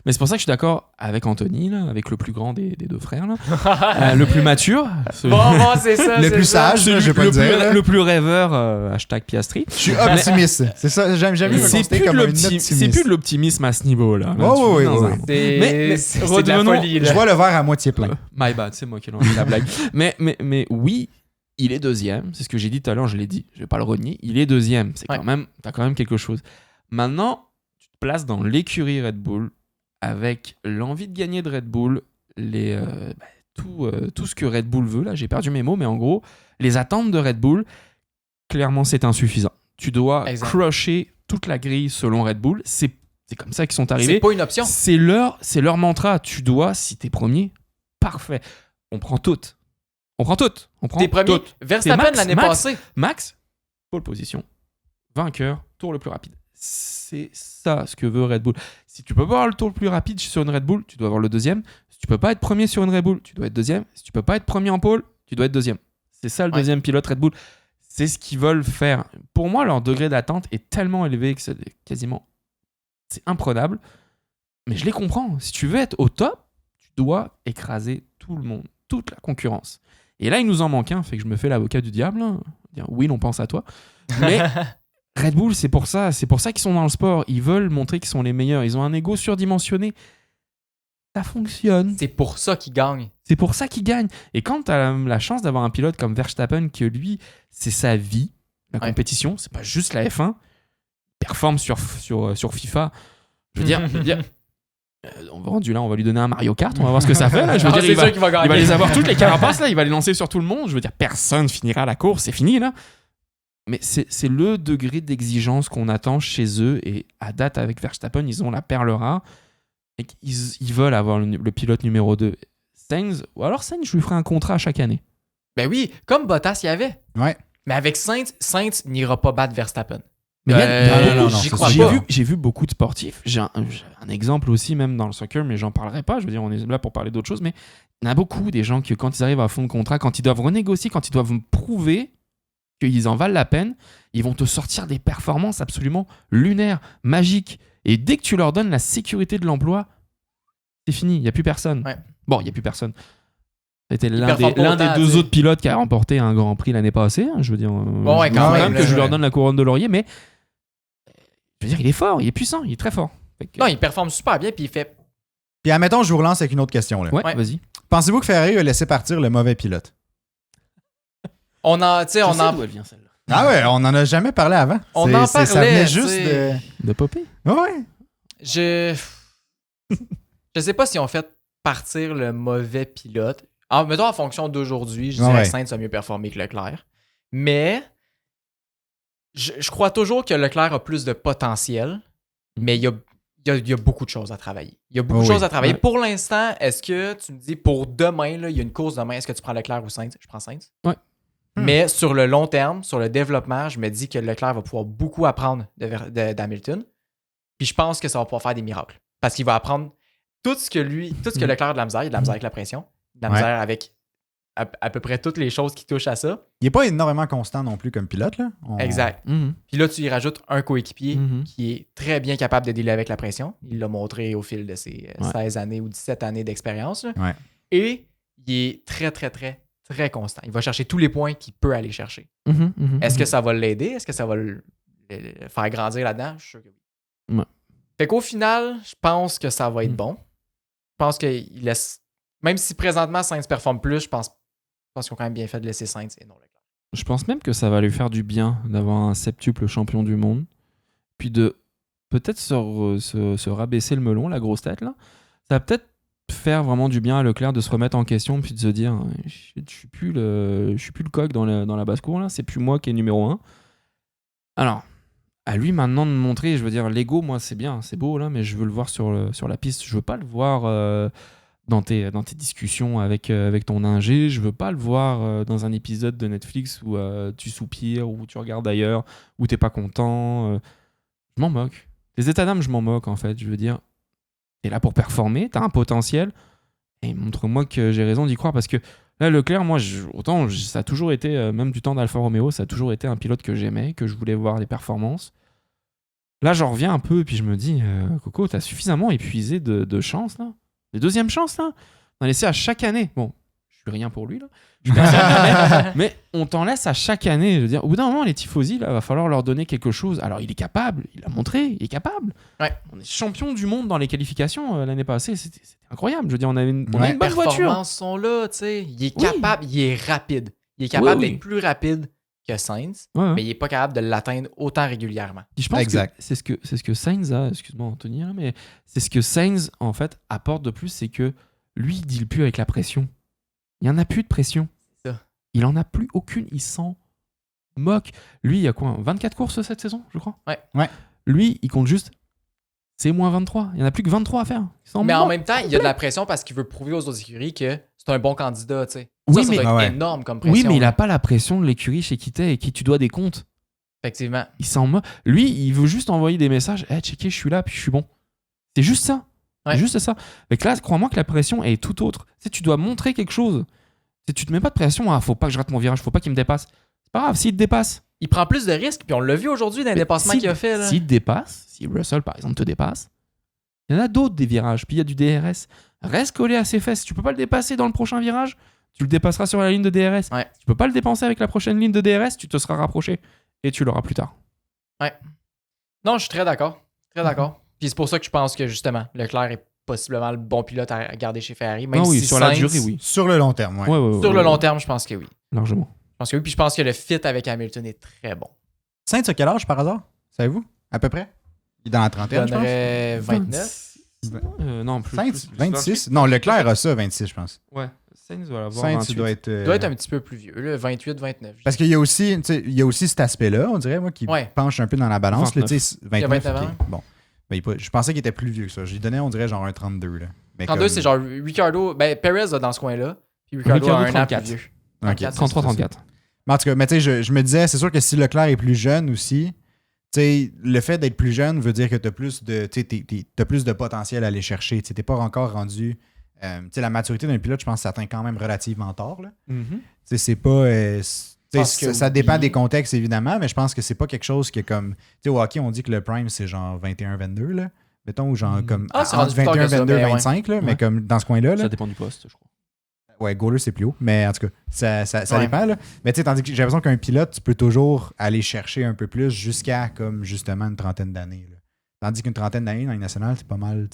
Mais c'est pour ça que je suis d'accord avec Anthony, là, avec le plus grand des deux frères, là. Le plus mature. Bon, c'est ça. Le c'est plus ça. sage, là, je vais pas le, le dire. plus, là. le plus rêveur, hashtag Piastri. Je suis optimiste. C'est ça, j'aime me C'est considérer plus, comme de un c'est optimiste. plus de l'optimisme à ce niveau-là. Là, Ouais, tu ouais, es dans ouais, un- ouais. Mais C'est de la redevenons- folie. Je Là. vois le verre à moitié plein. My bad, c'est moi qui ai lancé la blague. Mais oui, il est deuxième. C'est ce que j'ai dit tout à l'heure, je l'ai dit. Je vais pas le renier. Il est deuxième. C'est Ouais. quand même, t'as quand même quelque chose. Maintenant, tu te places dans l'écurie Red Bull avec l'envie de gagner de Red Bull, tout ce que Red Bull veut. Là, j'ai perdu mes mots, mais en gros, les attentes de Red Bull, clairement, c'est insuffisant. Tu dois Exact. crusher toute la grille selon Red Bull. C'est comme ça qu'ils sont C'est arrivés. pas une option. C'est leur mantra. Tu dois, si t'es premier, parfait. On prend toutes. On prend T'es premier. toutes. Verstappen Max, l'année Max. passée. Max, pole position. Vainqueur, tour le plus rapide. C'est ça ce que veut Red Bull. Si tu peux pas avoir le tour le plus rapide sur une Red Bull, tu dois avoir le deuxième. Si tu peux pas être premier sur une Red Bull, tu dois être deuxième. Si tu peux pas être premier en pole, tu dois être deuxième. C'est ça le Ouais. deuxième pilote Red Bull. C'est ce qu'ils veulent faire. Pour moi, leur degré d'attente est tellement élevé que c'est quasiment... C'est imprenable. Mais je les comprends. Si tu veux être au top, tu dois écraser tout le monde, toute la concurrence. Et là, il nous en manque un, fait que je me fais l'avocat du diable. Hein. Dire, oui, on pense à toi. Mais Red Bull, c'est pour ça qu'ils sont dans le sport. Ils veulent montrer qu'ils sont les meilleurs. Ils ont un ego surdimensionné. Ça fonctionne. C'est pour ça qu'il gagne. C'est pour ça qu'ils gagnent. Et quand tu as la chance d'avoir un pilote comme Verstappen, que lui, c'est sa vie, la Ouais. compétition, c'est pas juste la F1, il performe sur FIFA. Je veux dire, on va rendu là, on va lui donner un Mario Kart, on va voir ce que ça fait. Là. Je veux Ah, dire, c'est il va, sûr qu'il va gagner. il va les avoir toutes les carapaces, là, il va les lancer sur tout le monde. Je veux dire, personne finira la course, c'est fini là. Mais c'est le degré d'exigence qu'on attend chez eux. Et à date, avec Verstappen, ils ont la perle rare. Et ils veulent avoir le pilote numéro 2. Sainz, ou alors Sainz, je lui ferai un contrat chaque année. Ben oui, comme Bottas y avait. Ouais. Mais avec Sainz n'ira pas battre Verstappen. Mais non, j'y c'est crois sûr. pas. J'ai vu beaucoup de sportifs. J'ai un exemple aussi, même dans le soccer, mais j'en parlerai pas. Je veux dire, on est là pour parler d'autres choses. Mais il y en a beaucoup des gens qui, quand ils arrivent à fond de contrat, quand ils doivent renégocier, quand ils doivent me prouver qu'ils en valent la peine, ils vont te sortir des performances absolument lunaires, magiques. Et dès que tu leur donnes la sécurité de l'emploi, c'est fini. Il n'y a plus personne. Ouais. Bon, il n'y a plus personne. C'était l'un performent pas des autant, deux tu sais. autres pilotes qui a remporté un Grand Prix l'année passée. Hein, je veux dire, Bon, ouais, je quand veux même, que là, je leur ouais. donne la couronne de laurier, mais je veux dire, il est fort, il est puissant, il est très fort. Fait que- Non, il performe super bien, puis il fait. Puis admettons, je vous relance avec une autre question. Là. Ouais, Ouais. vas-y. Pensez-vous que Ferrari a laissé partir le mauvais pilote? On en. Tu sais, on en. d'où elle vient celle-là. Ah ouais, on en a jamais parlé avant. On C'est- en Ça venait parlait, juste tu de... sais. De Popé. Ouais. Je sais pas si on fait partir le mauvais pilote. Mettons en fonction d'aujourd'hui, je dirais Ouais. que Sainz a mieux performé que Leclerc. Mais je crois toujours que Leclerc a plus de potentiel, mais il y a beaucoup de choses à travailler. Il y a beaucoup de Oui. choses à travailler. Ouais. Pour l'instant, est-ce que tu me dis pour demain, là, il y a une course demain, est-ce que tu prends Leclerc ou Sainz? Je prends Sainz. Ouais. Mais sur le long terme, sur le développement, je me dis que Leclerc va pouvoir beaucoup apprendre d'Hamilton. Puis je pense que ça va pouvoir faire des miracles. Parce qu'il va apprendre tout ce que Leclerc a de la misère. Il a de la misère avec la pression. De la Ouais. misère avec à peu près toutes les choses qui touchent à ça. Il n'est pas énormément constant non plus comme pilote. Là. Exact. Mhm. Puis là, tu y rajoutes un coéquipier Mhm. qui est très bien capable de dealer avec la pression. Il l'a montré au fil de ses 16 années ou 17 années d'expérience. là. Ouais. Et il est très, très, très, très constant. Il va chercher tous les points qu'il peut aller chercher. Mhm, mhm, Est-ce que mhm. ça va l'aider? Est-ce que ça va le faire grandir là-dedans? Je suis sûr que oui. Ouais. Fait qu'au final, je pense que ça va être Mm. bon. Je pense qu'il laisse Même si présentement Sainz performe plus, je pense qu'ils ont quand même bien fait de laisser Sainz et non Leclerc. Je pense même que ça va lui faire du bien d'avoir un septuple champion du monde. Puis de peut-être se rabaisser le melon, la grosse tête, là. Ça va peut-être faire vraiment du bien à Leclerc de se remettre en question puis de se dire je suis plus le coq dans la basse-cour, là. C'est plus moi qui est numéro 1. Alors, à lui maintenant de montrer, je veux dire, l'ego, moi, c'est bien, c'est beau, là, mais je veux le voir sur la piste. Je veux pas le voir dans tes discussions avec ton ingé. Je veux pas le voir dans un épisode de Netflix où tu soupires, où tu regardes ailleurs, où t'es pas content. Je m'en moque. Les états d'âme, je m'en moque, en fait. Je veux dire, t'es là pour performer, t'as un potentiel, et montre-moi que j'ai raison d'y croire, parce que là, Leclerc, moi, ça a toujours été, même du temps d'Alfa Romeo, ça a toujours été un pilote que j'aimais, que je voulais voir les performances. Là, j'en reviens un peu, et puis je me dis, Coco, t'as suffisamment épuisé de chances, là. Les deuxièmes chances, là. On a laissé à chaque année. Bon, je suis rien pour lui, là. Mais on t'en laisse à chaque année. Je veux dire, au bout d'un moment, les tifosi, là, va falloir leur donner quelque chose. Alors, il est capable, il l'a montré, il est capable. Ouais. On est champion du monde dans les qualifications l'année passée. C'était incroyable. Je veux dire, on a une bonne Les voiture. Les performances sont là, tu sais. Il est capable, il est rapide. Il est capable d'être plus rapide que Sainz, mais il n'est pas capable de l'atteindre autant régulièrement. Puis je pense que c'est ce que Sainz a, excuse-moi Anthony, là, mais c'est ce que Sainz, en fait, apporte de plus, c'est que lui, il deal plus avec la pression. Il n'y en a plus de pression. Il en a plus aucune, il s'en moque. Lui, il y a quoi, 24 courses cette saison, je crois. Ouais. Lui, il compte juste c'est moins 23. Il n'y en a plus que 23 à faire. Mais en même temps, il y a de la pression parce qu'il veut prouver aux autres écuries que c'est un bon candidat, tu sais. Oui, ça doit être énorme comme pression. Oui, mais il n'a pas la pression de l'écurie chez qui t'es et qui tu dois des comptes. Effectivement. Il s'en moque. Lui, il veut juste envoyer des messages. Checker, je suis là, puis je suis bon. C'est juste ça. Ouais. C'est juste ça. Mais là, crois-moi que la pression est tout autre. Tu dois montrer quelque chose. Tu te mets pas de pression, faut pas que je rate mon virage, faut pas qu'il me dépasse. C'est pas grave, s'il te dépasse. Il prend plus de risques, puis on l'a vu aujourd'hui dans les dépassements qu'il a fait. Là. S'il te dépasse, si Russell par exemple te dépasse, il y en a d'autres des virages, puis il y a du DRS. Reste collé à ses fesses. Tu peux pas le dépasser dans le prochain virage, tu le dépasseras sur la ligne de DRS. Ouais. Tu peux pas le dépenser avec la prochaine ligne de DRS, tu te seras rapproché et tu l'auras plus tard. Ouais. Non, je suis très d'accord. Très d'accord. Puis c'est pour ça que je pense que justement, Leclerc est possiblement le bon pilote à garder chez Ferrari. Même si sur Sainz, la durée, oui. Sur le long terme, oui. Sur le long terme, je pense que oui. Largement. Je pense que oui, puis je pense que le fit avec Hamilton est très bon. Sainz a quel âge par hasard? Savez-vous? À peu près? Il est dans la trentaine, je pense. 29. Non, plus. Sainz, 26? Non, Leclerc a ça, 26, je pense. Ouais. Sainz va l'avoir. Sainz, il doit être... Il doit être un petit peu plus vieux, là, 28, 29. Parce qu'il y a aussi, cet aspect-là, on dirait, moi, qui penche un peu dans la balance. 29. 29, il a 29 ans. Bon. Ben, je pensais qu'il était plus vieux que ça. J'y donnais, on dirait, genre un 32. Là. Mais 32, c'est genre Ricardo. Ben, Perez est dans ce coin-là. Puis Ricardo a un 34. an plus vieux. 33-34. Mais en tout cas, mais tu sais, je me disais, c'est sûr que si Leclerc est plus jeune aussi, tu sais, le fait d'être plus jeune veut dire que tu as plus de potentiel à aller chercher. Tu n'es pas encore rendu. Tu sais, la maturité d'un pilote, je pense que ça atteint quand même relativement tard. Là. Tu sais, c'est pas. Ça dépend des contextes, évidemment, mais je pense que c'est pas quelque chose qui est comme. Tu sais, au hockey, on dit que le prime, c'est genre 21-22, là. Mettons, ou genre comme. C'est entre 21-22-25, là, mais comme dans ce coin-là. Là. Ça dépend du poste, je crois. Ouais, goaler, c'est plus haut, mais en tout cas, ça dépend. Là. Mais tu sais, tandis que j'ai l'impression qu'un pilote, tu peux toujours aller chercher un peu plus jusqu'à, comme, justement, une trentaine d'années. Là. Tandis qu'une trentaine d'années dans les nationales, c'est pas mal.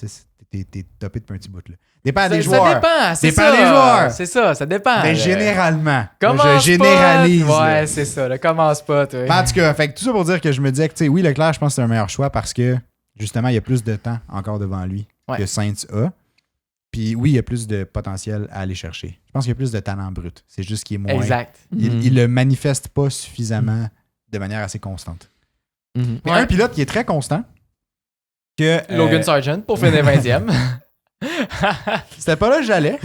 T'es topé depuis un petit bout. Là. Dépend des joueurs. Ça dépend, c'est dépend ça. des joueurs. C'est ça dépend. Mais généralement. Je généralise. Pas. Ouais, c'est ça. Là, commence pas, toi. Mais en tout cas, fait que tout ça pour dire que je me disais que, tu sais, oui, Leclerc, je pense que c'est un meilleur choix parce que, justement, il y a plus de temps encore devant lui que Sainz a. Puis oui, il y a plus de potentiel à aller chercher. Je pense qu'il y a plus de talent brut. C'est juste qu'il est moins... Exact. Il le manifeste pas suffisamment de manière assez constante. Mais un pilote qui est très constant, que... Logan Sargent, pour finir 20e. C'était pas là que j'allais.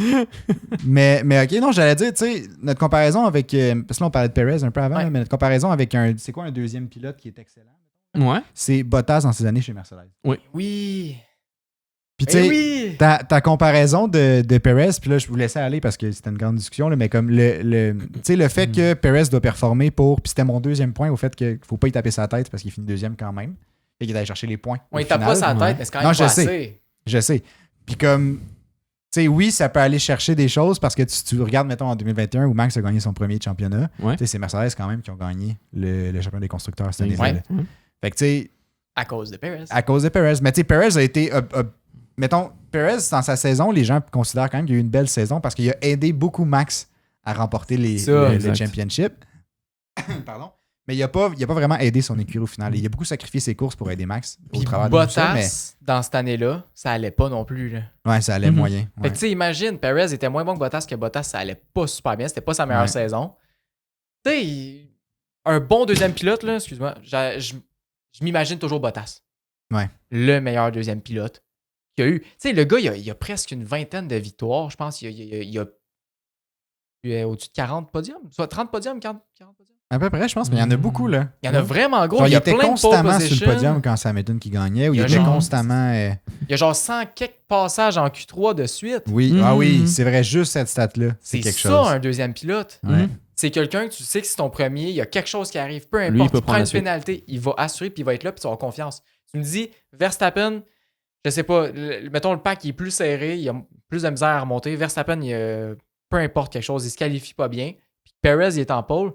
mais ok, non, j'allais dire, tu sais, notre comparaison avec... parce que là, on parlait de Perez un peu avant, mais notre comparaison avec c'est quoi un deuxième pilote qui est excellent? Ouais. C'est Bottas dans ses années chez Mercedes. Oui. Puis tu sais, ta comparaison de Perez, puis là, je vous laissais aller parce que c'était une grande discussion, là, mais comme le fait que Perez doit performer pour... Puis c'était mon deuxième point, au fait qu'il faut pas y taper sa tête parce qu'il finit deuxième quand même. Et qu'il est allé chercher les points. Il tape pas sa tête, mais c'est quand même pas assez. Je sais. Puis comme... Tu sais, oui, ça peut aller chercher des choses parce que tu regardes, mettons, en 2021 où Max a gagné son premier championnat. Tu sais, c'est Mercedes quand même qui ont gagné le championnat des constructeurs cette année-là. Fait que tu sais... À cause de Perez. À cause de Perez. Mais tu sais, Perez a été... mettons, Perez, dans sa saison, les gens considèrent quand même qu'il y a eu une belle saison parce qu'il a aidé beaucoup Max à remporter les championships. Pardon. Mais il n'a pas vraiment aidé son écurie au final. Il a beaucoup sacrifié ses courses pour aider Max au travers de tout ça. Mais dans cette année-là, ça allait pas non plus. Là. Ouais, ça allait moyen. Ouais. Fait que tu sais, imagine, Perez était moins bon que Bottas ça allait pas super bien. C'était pas sa meilleure saison. Tu sais, un bon deuxième pilote, là, excuse-moi, je m'imagine toujours Bottas. Ouais. Le meilleur deuxième pilote qu'il y a eu. Tu sais, le gars, il a presque une vingtaine de victoires. Je pense qu'il a au-dessus de 40 podiums. Soit 30 podiums, 40 podiums. À peu près, je pense, mais il y en a beaucoup, là. Il y en a vraiment gros. Genre, il y a était plein constamment de sur le podium quand c'est Hamilton qui gagnait, ou il était genre, constamment... Il y a genre 100 quelques passages en Q3 de suite. Oui, ah oui, c'est vrai, juste cette stat-là, c'est quelque chose. C'est ça, un deuxième pilote. Ouais. C'est quelqu'un que tu sais que c'est ton premier, il y a quelque chose qui arrive, peu importe, il prend une pénalité, il va assurer, puis il va être là, puis tu vas avoir confiance. Tu me dis, Verstappen, je sais pas, mettons le pack il est plus serré, il y a plus de misère à remonter. Verstappen, peu importe quelque chose, il se qualifie pas bien. Puis Perez, il est en pole.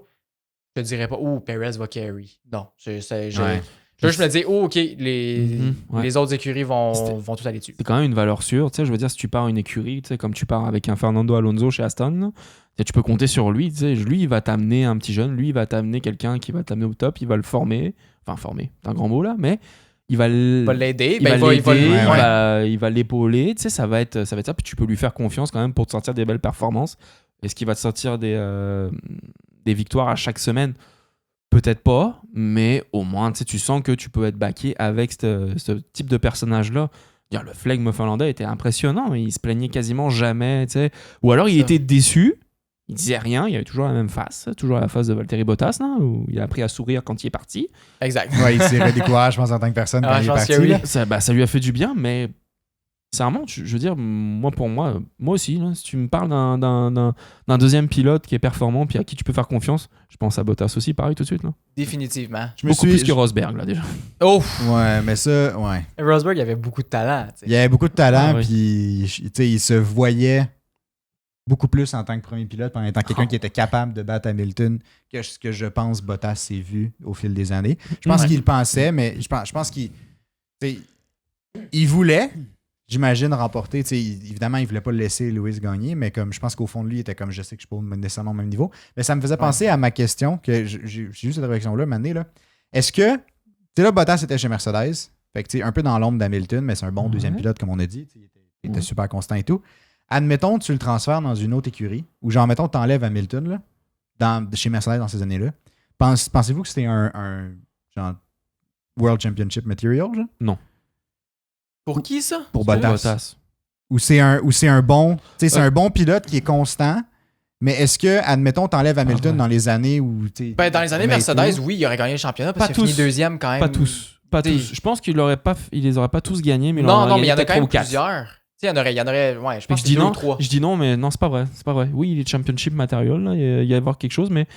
Je te dirais pas, Perez va carry. Non, je me dis, OK, les autres écuries vont tout aller dessus. C'est quand même une valeur sûre. Tu sais, je veux dire, si tu pars une écurie, tu sais, comme tu pars avec un Fernando Alonso chez Aston, tu peux compter sur lui. Tu sais, lui, il va t'amener un petit jeune, lui, il va t'amener quelqu'un qui va t'amener au top, il va le former. Enfin, former, c'est un grand mot là, mais il va l'aider. Il va l'épauler. Tu sais, ça va être ça. Puis tu peux lui faire confiance quand même pour te sortir des belles performances. Est-ce qu'il va te sortir des victoires à chaque semaine? Peut-être pas, mais au moins tu sens que tu peux être backé avec ce type de personnage-là. Le flegme finlandais était impressionnant, il se plaignait quasiment jamais. Ou alors il était déçu, il disait rien, il avait toujours la même face, toujours la face de Valtteri Bottas, là, où il a appris à sourire quand il est parti. Exact. Ouais, il s'est redécouvert, je pense, en tant que personne quand il est parti. Oui. Ça lui a fait du bien, mais sincèrement, je veux dire, moi aussi, là, si tu me parles d'un deuxième pilote qui est performant puis à qui tu peux faire confiance, je pense à Bottas aussi, pareil, tout de suite. Là. Définitivement. Beaucoup plus que Rosberg, là, déjà. Oh! Ouais, mais ça, ouais. Rosberg, il avait beaucoup de talent. T'sais. Il avait beaucoup de talent, puis il se voyait beaucoup plus en tant que premier pilote, en étant quelqu'un qui était capable de battre Hamilton, que ce que je pense Bottas s'est vu au fil des années. Je pense qu'il le pensait, mais je pense qu'il voulait... J'imagine remporter, évidemment, il ne voulait pas le laisser Lewis gagner, mais comme je pense qu'au fond de lui, il était comme je sais que je ne suis pas nécessairement au même niveau. Mais ça me faisait penser à ma question, que j'ai eu cette réflexion-là, maintenant. Là. Est-ce que, là, Bottas était chez Mercedes, fait que un peu dans l'ombre d'Hamilton, mais c'est un bon deuxième pilote, comme on a dit, il était super constant et tout. Admettons, tu le transfères dans une autre écurie, ou genre, mettons, tu enlèves Hamilton là, chez Mercedes dans ces années-là. Pensez-vous que c'était un genre World Championship material? Genre? Non. Pour qui ça? Pour Bottas. Ou c'est un bon, c'est un bon pilote qui est constant, mais est-ce que, admettons, t'enlèves Hamilton dans les années où dans les années Mercedes, oui, il aurait gagné le championnat parce qu'il a fini deuxième quand même. Pas tous. Je pense qu'il les aurait pas tous gagnés, mais mais il y en a quand même plusieurs. Il y en aurait, ouais, je pense qu'il y en a 2 ou 3. Je dis non, mais non, c'est pas vrai. Oui, il est championship material, là, il y a à avoir quelque chose, mais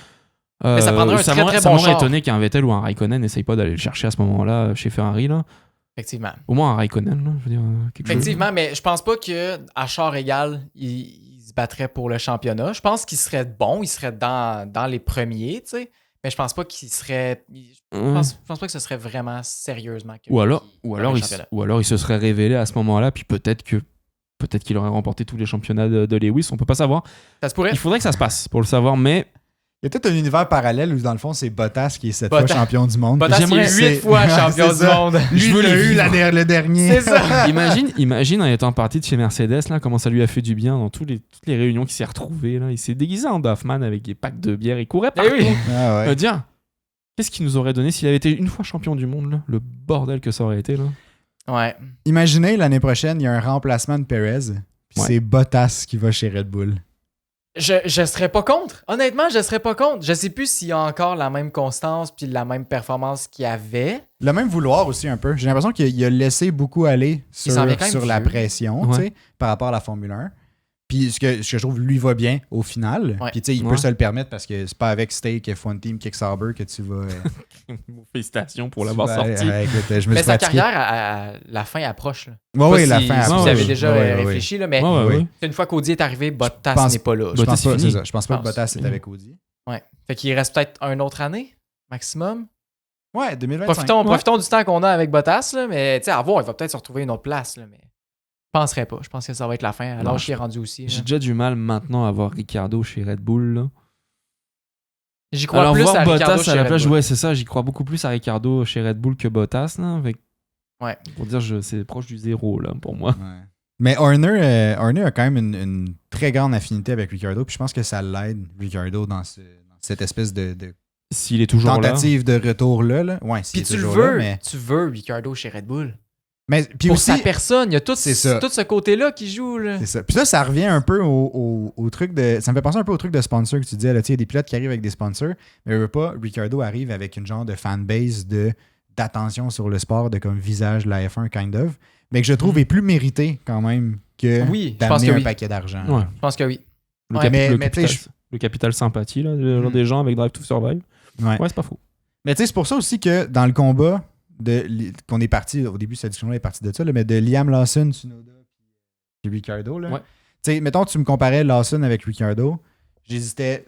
ça prendrait un très bon char. Ça m'aurait étonné qu'un Vettel ou un Raikkonen n'essaye pas d'aller le chercher à ce moment-là chez Ferrari, là. Effectivement. Au moins un Raikkonen, là, je veux dire, quelque Effectivement, chose. Mais je pense pas qu'à char égal, il se battrait pour le championnat. Je pense qu'il serait bon, il serait dans les premiers, tu sais. Mais je pense pas qu'il serait. Je pense pas que ce serait vraiment sérieusement. Ou alors il se serait révélé à ce moment-là, puis peut-être qu'il aurait remporté tous les championnats de Lewis, on peut pas savoir. Ça se pourrait. Il faudrait que ça se passe pour le savoir, mais. Il y a peut-être un univers parallèle où, dans le fond, c'est Bottas qui est 7 fois champion du monde. Bottas est 8 fois champion du monde. Lui, il a eu le dernier. C'est ça. Imagine en étant parti de chez Mercedes, là, comment ça lui a fait du bien dans toutes les réunions qu'il s'est retrouvé. Là. Il s'est déguisé en Duffman avec des packs de bière. Il courait partout. Tiens, qu'est-ce qu'il nous aurait donné s'il avait été une fois champion du monde? Là? Le bordel que ça aurait été. Là. Ouais. Imaginez, l'année prochaine, il y a un remplacement de Perez. Puis c'est Bottas qui va chez Red Bull. Je serais pas contre. Honnêtement, je serais pas contre. Je sais plus s'il y a encore la même constance puis la même performance qu'il y avait. Le même vouloir aussi un peu. J'ai l'impression qu'il a laissé beaucoup aller sur la pression par rapport à la Formule 1. Puis ce que je trouve lui va bien au final. Puis tu sais, il peut se le permettre parce que c'est pas avec Stake, F1 Team, Kicksauber que tu vas. Félicitations pour l'avoir sorti. Mais sa carrière, à la fin approche. Oui, la fin approche. Vous avez déjà réfléchi, là, mais une fois qu'Audi est arrivé, Bottas n'est pas là. Je pense pas que Bottas est avec Audi. Ouais. Fait qu'il reste peut-être une autre année maximum. Ouais, 2025. Profitons du temps qu'on a avec Bottas, là, mais tu sais, à voir, il va peut-être se retrouver une autre place. Là, mais... Je penserais pas. Je pense que ça va être la fin. Alors, je suis rendu aussi. J'ai déjà du mal maintenant à voir Ricciardo chez Red Bull. Là. J'y crois Alors, plus voir à Bottas Ricardo à chez la Red place, Bull. ouais, c'est ça. J'y crois beaucoup plus à Ricciardo chez Red Bull que Bottas. Là, Ouais. Pour dire, c'est proche du zéro là, pour moi. Ouais. Mais Horner a quand même une très grande affinité avec Ricciardo, puis je pense que ça l'aide, Ricciardo, dans cette espèce de S'il est toujours tentative de retour-là. Là. Ouais, Puis tu le toujours veux, là, mais... tu veux Ricardo chez Red Bull. Mais puis Pour aussi, sa personne, il y a tout c'est ça. ce côté-là qui joue. Là. c'est ça. Puis ça revient un peu au truc de... Ça me fait penser un peu au truc de sponsor que tu disais. Là, il y a des pilotes qui arrivent avec des sponsors, mais je veux pas, Ricciardo arrive avec une genre de fanbase d'attention sur le sport, de comme visage de la F1 kind of, mais que je trouve est plus mérité quand même que Oui, je pense d'amener que un oui. paquet d'argent. Ouais. Je pense que oui. Le, Ouais, mais capital, tu sais, le capital sympathie, là, le genre des gens avec Drive to Survive. Ouais. Ouais, c'est pas faux. Mais tu sais, c'est pour ça aussi que dans le combat qu'on est parti, au début, cette discussion-là est partie de ça, là, mais de Liam Lawson, Tsunoda et Ricciardo. Là. Ouais. Tu sais, mettons, tu me comparais Lawson avec Ricciardo, j'hésitais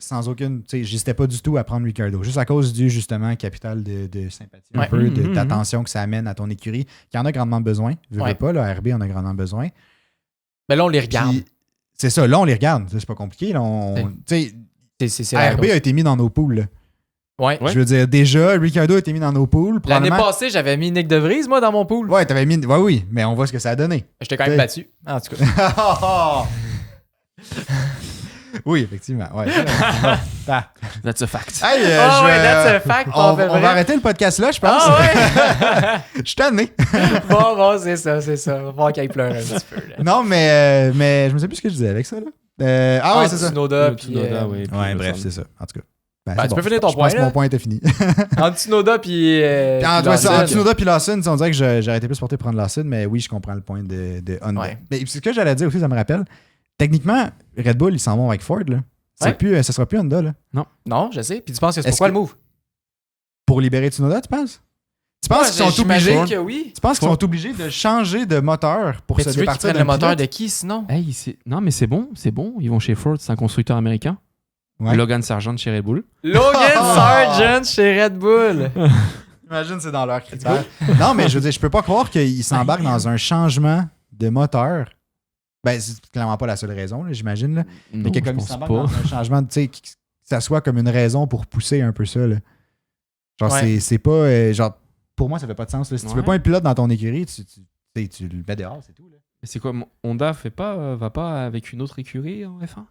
j'hésitais pas du tout à prendre Ricciardo, juste à cause du, justement, capital de sympathie, un Ouais. peu d'attention que ça amène à ton écurie, qui en a grandement besoin. Veux pas, là, RB en a grandement besoin. Mais là, on les regarde. Puis, c'est ça, là, on les regarde. C'est pas compliqué. Là, tu sais, C'est la RB grosse- a été mis dans nos poules. Là. Ouais. Je veux dire, déjà, Ricciardo a été mis dans nos poules. L'année probablement- passée, j'avais mis Nick De Vries, moi, dans mon pool. Ouais, t'avais mis. Ouais, oui, mais on voit ce que ça a donné. J'étais quand même battu. En tout cas. Oui, effectivement. Ouais. That's a fact. Hey, That's a fact. on pas vrai. va arrêter le podcast là, je pense. Ah ouais! Je suis tanné. bon, c'est ça. On va voir qu'il pleure un petit peu. Là. Non, mais je me sais plus ce que je disais avec ça. Là. Ouais, c'est ça. Tsunoda, puis... Tsunoda, oui, puis Ouais, le bref, son. c'est ça. En tout cas. Ben, c'est tu peux finir ton je point, pense que là. mon point était fini. Entre Tsunoda, puis... En Lawson. Tsunoda puis Lawson, on dirait que j'aurais été plus porté pour prendre Lawson, mais oui, je comprends le point de Honda. Ouais. Mais ce que j'allais dire aussi, ça me rappelle. Techniquement, Red Bull, ils s'en vont avec Ford. Là. Ouais. Ça sera plus Honda. Là. Non, je sais. Puis tu penses que c'est Est-ce pourquoi que- le move? Pour libérer Tsunoda, tu penses? Tu penses qu'ils sont j'imagine obligés... que oui. Tu penses qu'ils sont obligés de changer de moteur pour Mais se tu veux qu'ils départir prennent d'un le moteur pilote? de qui, sinon? Hey, non, mais c'est bon. Ils vont chez Ford, c'est un constructeur américain. Ouais. Logan Sargent chez Red Bull. Logan Sargent chez Red Bull. Imagine, c'est dans leur critère. Non, mais je veux dire, je peux pas croire qu'ils s'embarquent dans un changement de moteur. Ben, c'est clairement pas la seule raison, là, j'imagine. Là. Non, Mais que je comme ils pense s'embarquent pas. dans un changement, tu sais, que ça soit comme une raison pour pousser un peu ça. Là. Genre, Ouais. c'est pas... genre, pour moi, ça fait pas de sens. Là. Si tu veux Ouais. pas un pilote dans ton écurie, tu le mets dehors, c'est tout. Là. Mais c'est quoi, Honda va pas avec une autre écurie en F1?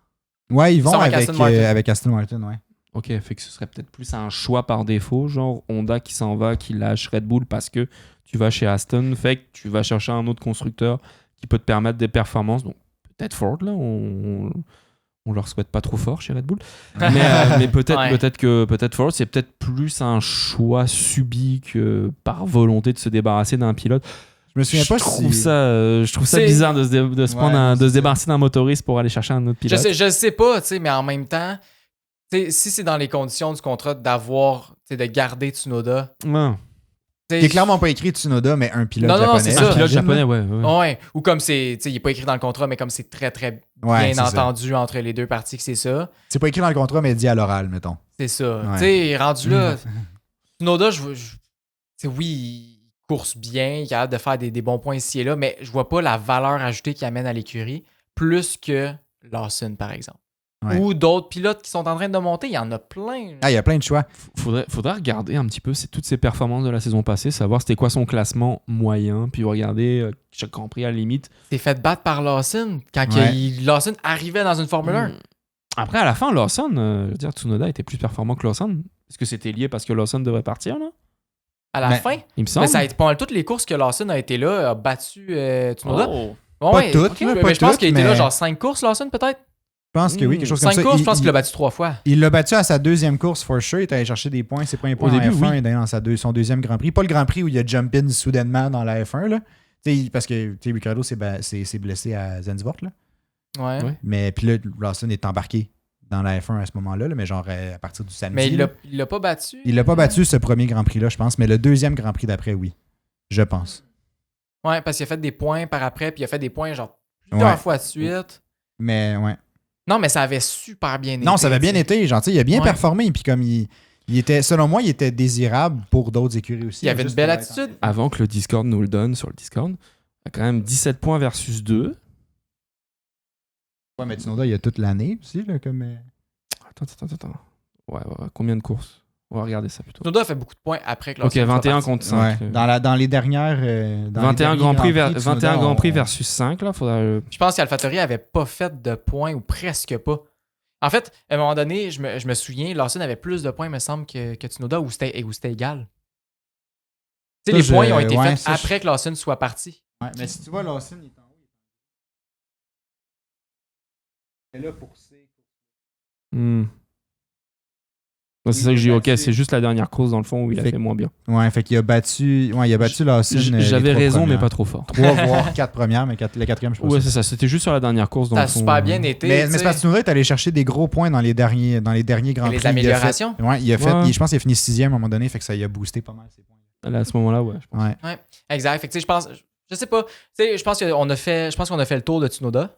Ouais, ils vont sont avec avec Aston Martin. avec Aston Martin, ouais. Ok, fait que ce serait peut-être plus un choix par défaut, genre Honda qui s'en va, qui lâche Red Bull parce que tu vas chez Aston, fait que tu vas chercher un autre constructeur qui peut te permettre des performances. Donc peut-être Ford, là, on leur souhaite pas trop fort chez Red Bull. Mais peut-être Ouais. peut-être Ford, c'est peut-être plus un choix subi que par volonté de se débarrasser d'un pilote. Je me souviens pas je trouve ça C'est- bizarre de se prendre Ouais, de c'est se débarrasser d'un motoriste pour aller chercher un autre pilote. Je sais pas, tu sais, mais en même temps, tu sais, si c'est dans les conditions du contrat d'avoir, tu sais, de garder Tsunoda. Ouais. tu sais, Il est clairement pas écrit Tsunoda, mais un pilote Non, non, japonais. c'est Un ça. pilote j'imagine, japonais, là. ouais. Ouais. Ou comme c'est, tu sais, il est pas écrit dans le contrat, mais comme c'est très, très Ouais, bien c'est ça. entendu entre les deux parties que c'est ça. C'est pas écrit dans le contrat, mais dit à l'oral, mettons. C'est ça. Ouais. Tu sais, rendu là, Tsunoda, tu sais, oui, il course bien, il est capable de faire des bons points ici et là, mais je vois pas la valeur ajoutée qu'il amène à l'écurie plus que Lawson, par exemple. Ouais. Ou d'autres pilotes qui sont en train de monter, il y en a plein. Ah, il y a plein de choix. Faudrait regarder un petit peu toutes ses performances de la saison passée, savoir c'était quoi son classement moyen, puis regarder chaque Grand Prix à la limite. C'est fait battre par Lawson quand Ouais. Lawson arrivait dans une Formule 1. Après, à la fin, Lawson, je veux dire, Tsunoda était plus performant que Lawson. Est-ce que c'était lié parce que Lawson devrait partir, là? À la Mais- fin, Il me semble. mais ça a été pendant toutes les courses que Lawson a été là, a battu Tsunoda. Oh. Ouais, toutes, ok, là, mais pas je pense toutes, qu'il a été là mais- genre 5 courses, Lawson, peut-être? Je pense que oui, quelque chose comme 5 ça. courses, je pense qu'il l'a battu 3 fois. Il l'a battu à sa deuxième course, for sure. Il est allé chercher des points, ses premiers points début, en F1 oui. et dans son deuxième Grand Prix. Pas le Grand Prix où il a jump in soudainement dans la F1, là. T'sais, parce que Ricciardo s'est blessé à Zandvoort, là. Ouais. Ouais. Mais puis là, Lawson est embarqué dans la F1 à ce moment-là, là, mais genre à partir du samedi. Mais il là. l'a pas battu. Il l'a pas battu ce premier Grand Prix-là, je pense, mais le deuxième Grand Prix d'après, oui. Je pense. Ouais, parce qu'il a fait des points par après, puis il a fait des points genre plusieurs Ouais. fois de suite. Mais ouais. Non, mais ça avait super bien été. Non, ça avait bien t'sais. été. Genre, il a bien Ouais. performé. Puis comme il était, selon moi, il était désirable pour d'autres écuries aussi. Il avait une juste belle pour être- attitude. Avant que le Discord nous le donne sur le Discord, a quand même 17 points versus 2. Ouais, mais Tsunoda, il y a toute l'année aussi, là, comme... Attends. Ouais, combien de courses? On va regarder ça plutôt. Tsunoda a fait beaucoup de points après que Ok, 21 contre 5. Ouais. Dans les dernières... 21 Grand Prix, 21 Grand Prix versus 5, là, faudra... Je pense qu'AlphaTauri avait pas fait de points ou presque pas. En fait, à un moment donné, je me souviens, Lawson avait plus de points, il me semble, que Tsunoda, ou c'était égal. Tu sais, les points ont été faits après que Lawson soit parti. Ouais, mais si tu vois, Lawson, il est en haut. Il est là pour ces... C'est ça que j'ai dit, ok, c'est juste la dernière course dans le fond où il a fait moins bien. Ouais, fait qu'il a battu Lawson. J'avais raison, mais pas trop fort. 3 voire 4 premières, mais la quatrième, je pense. Ouais, c'est ça, c'était juste sur la dernière course. Ça a super bien été. Mais c'est parce que Tsunoda est allé chercher des gros points dans les derniers Grands Prix. Les améliorations. Il a fait, je pense qu'il a fini 6e à un moment donné, fait que ça y a boosté pas mal ses points. Là, à ce moment-là, ouais. Je pense. Ouais, exact. Fait que, je sais pas. Je pense qu'on a fait le tour de Tsunoda.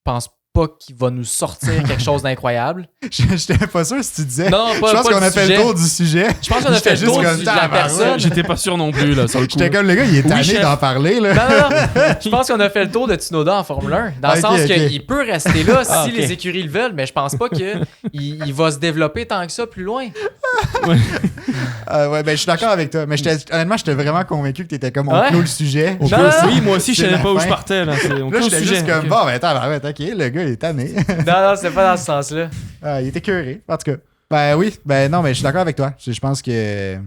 Je pense pas qu'il va nous sortir quelque chose d'incroyable. J'étais pas sûr si tu disais. Non, pas, je pense pas qu'on a fait le tour du sujet. Je pense qu'on a fait le tour de la personne. J'étais pas sûr non plus, là. J'étais comme le gars, il est tanné d'en parler, là. Non. Je pense qu'on a fait le tour de Tsunoda en Formule 1. Dans le sens qu'il peut rester là si les écuries le veulent, mais je pense pas qu'il va se développer tant que ça plus loin. Ouais, ben je suis d'accord avec toi. Mais honnêtement, j'étais vraiment convaincu que t'étais comme on clôt le sujet. Oui, moi aussi, je savais pas où je partais. Là, j'étais juste comme bon, ben attends, ok, le gars, il est tanné. Non, c'est pas dans ce sens-là. Il était curé, en tout cas. Ben oui, non, mais je suis d'accord avec toi. Je pense que.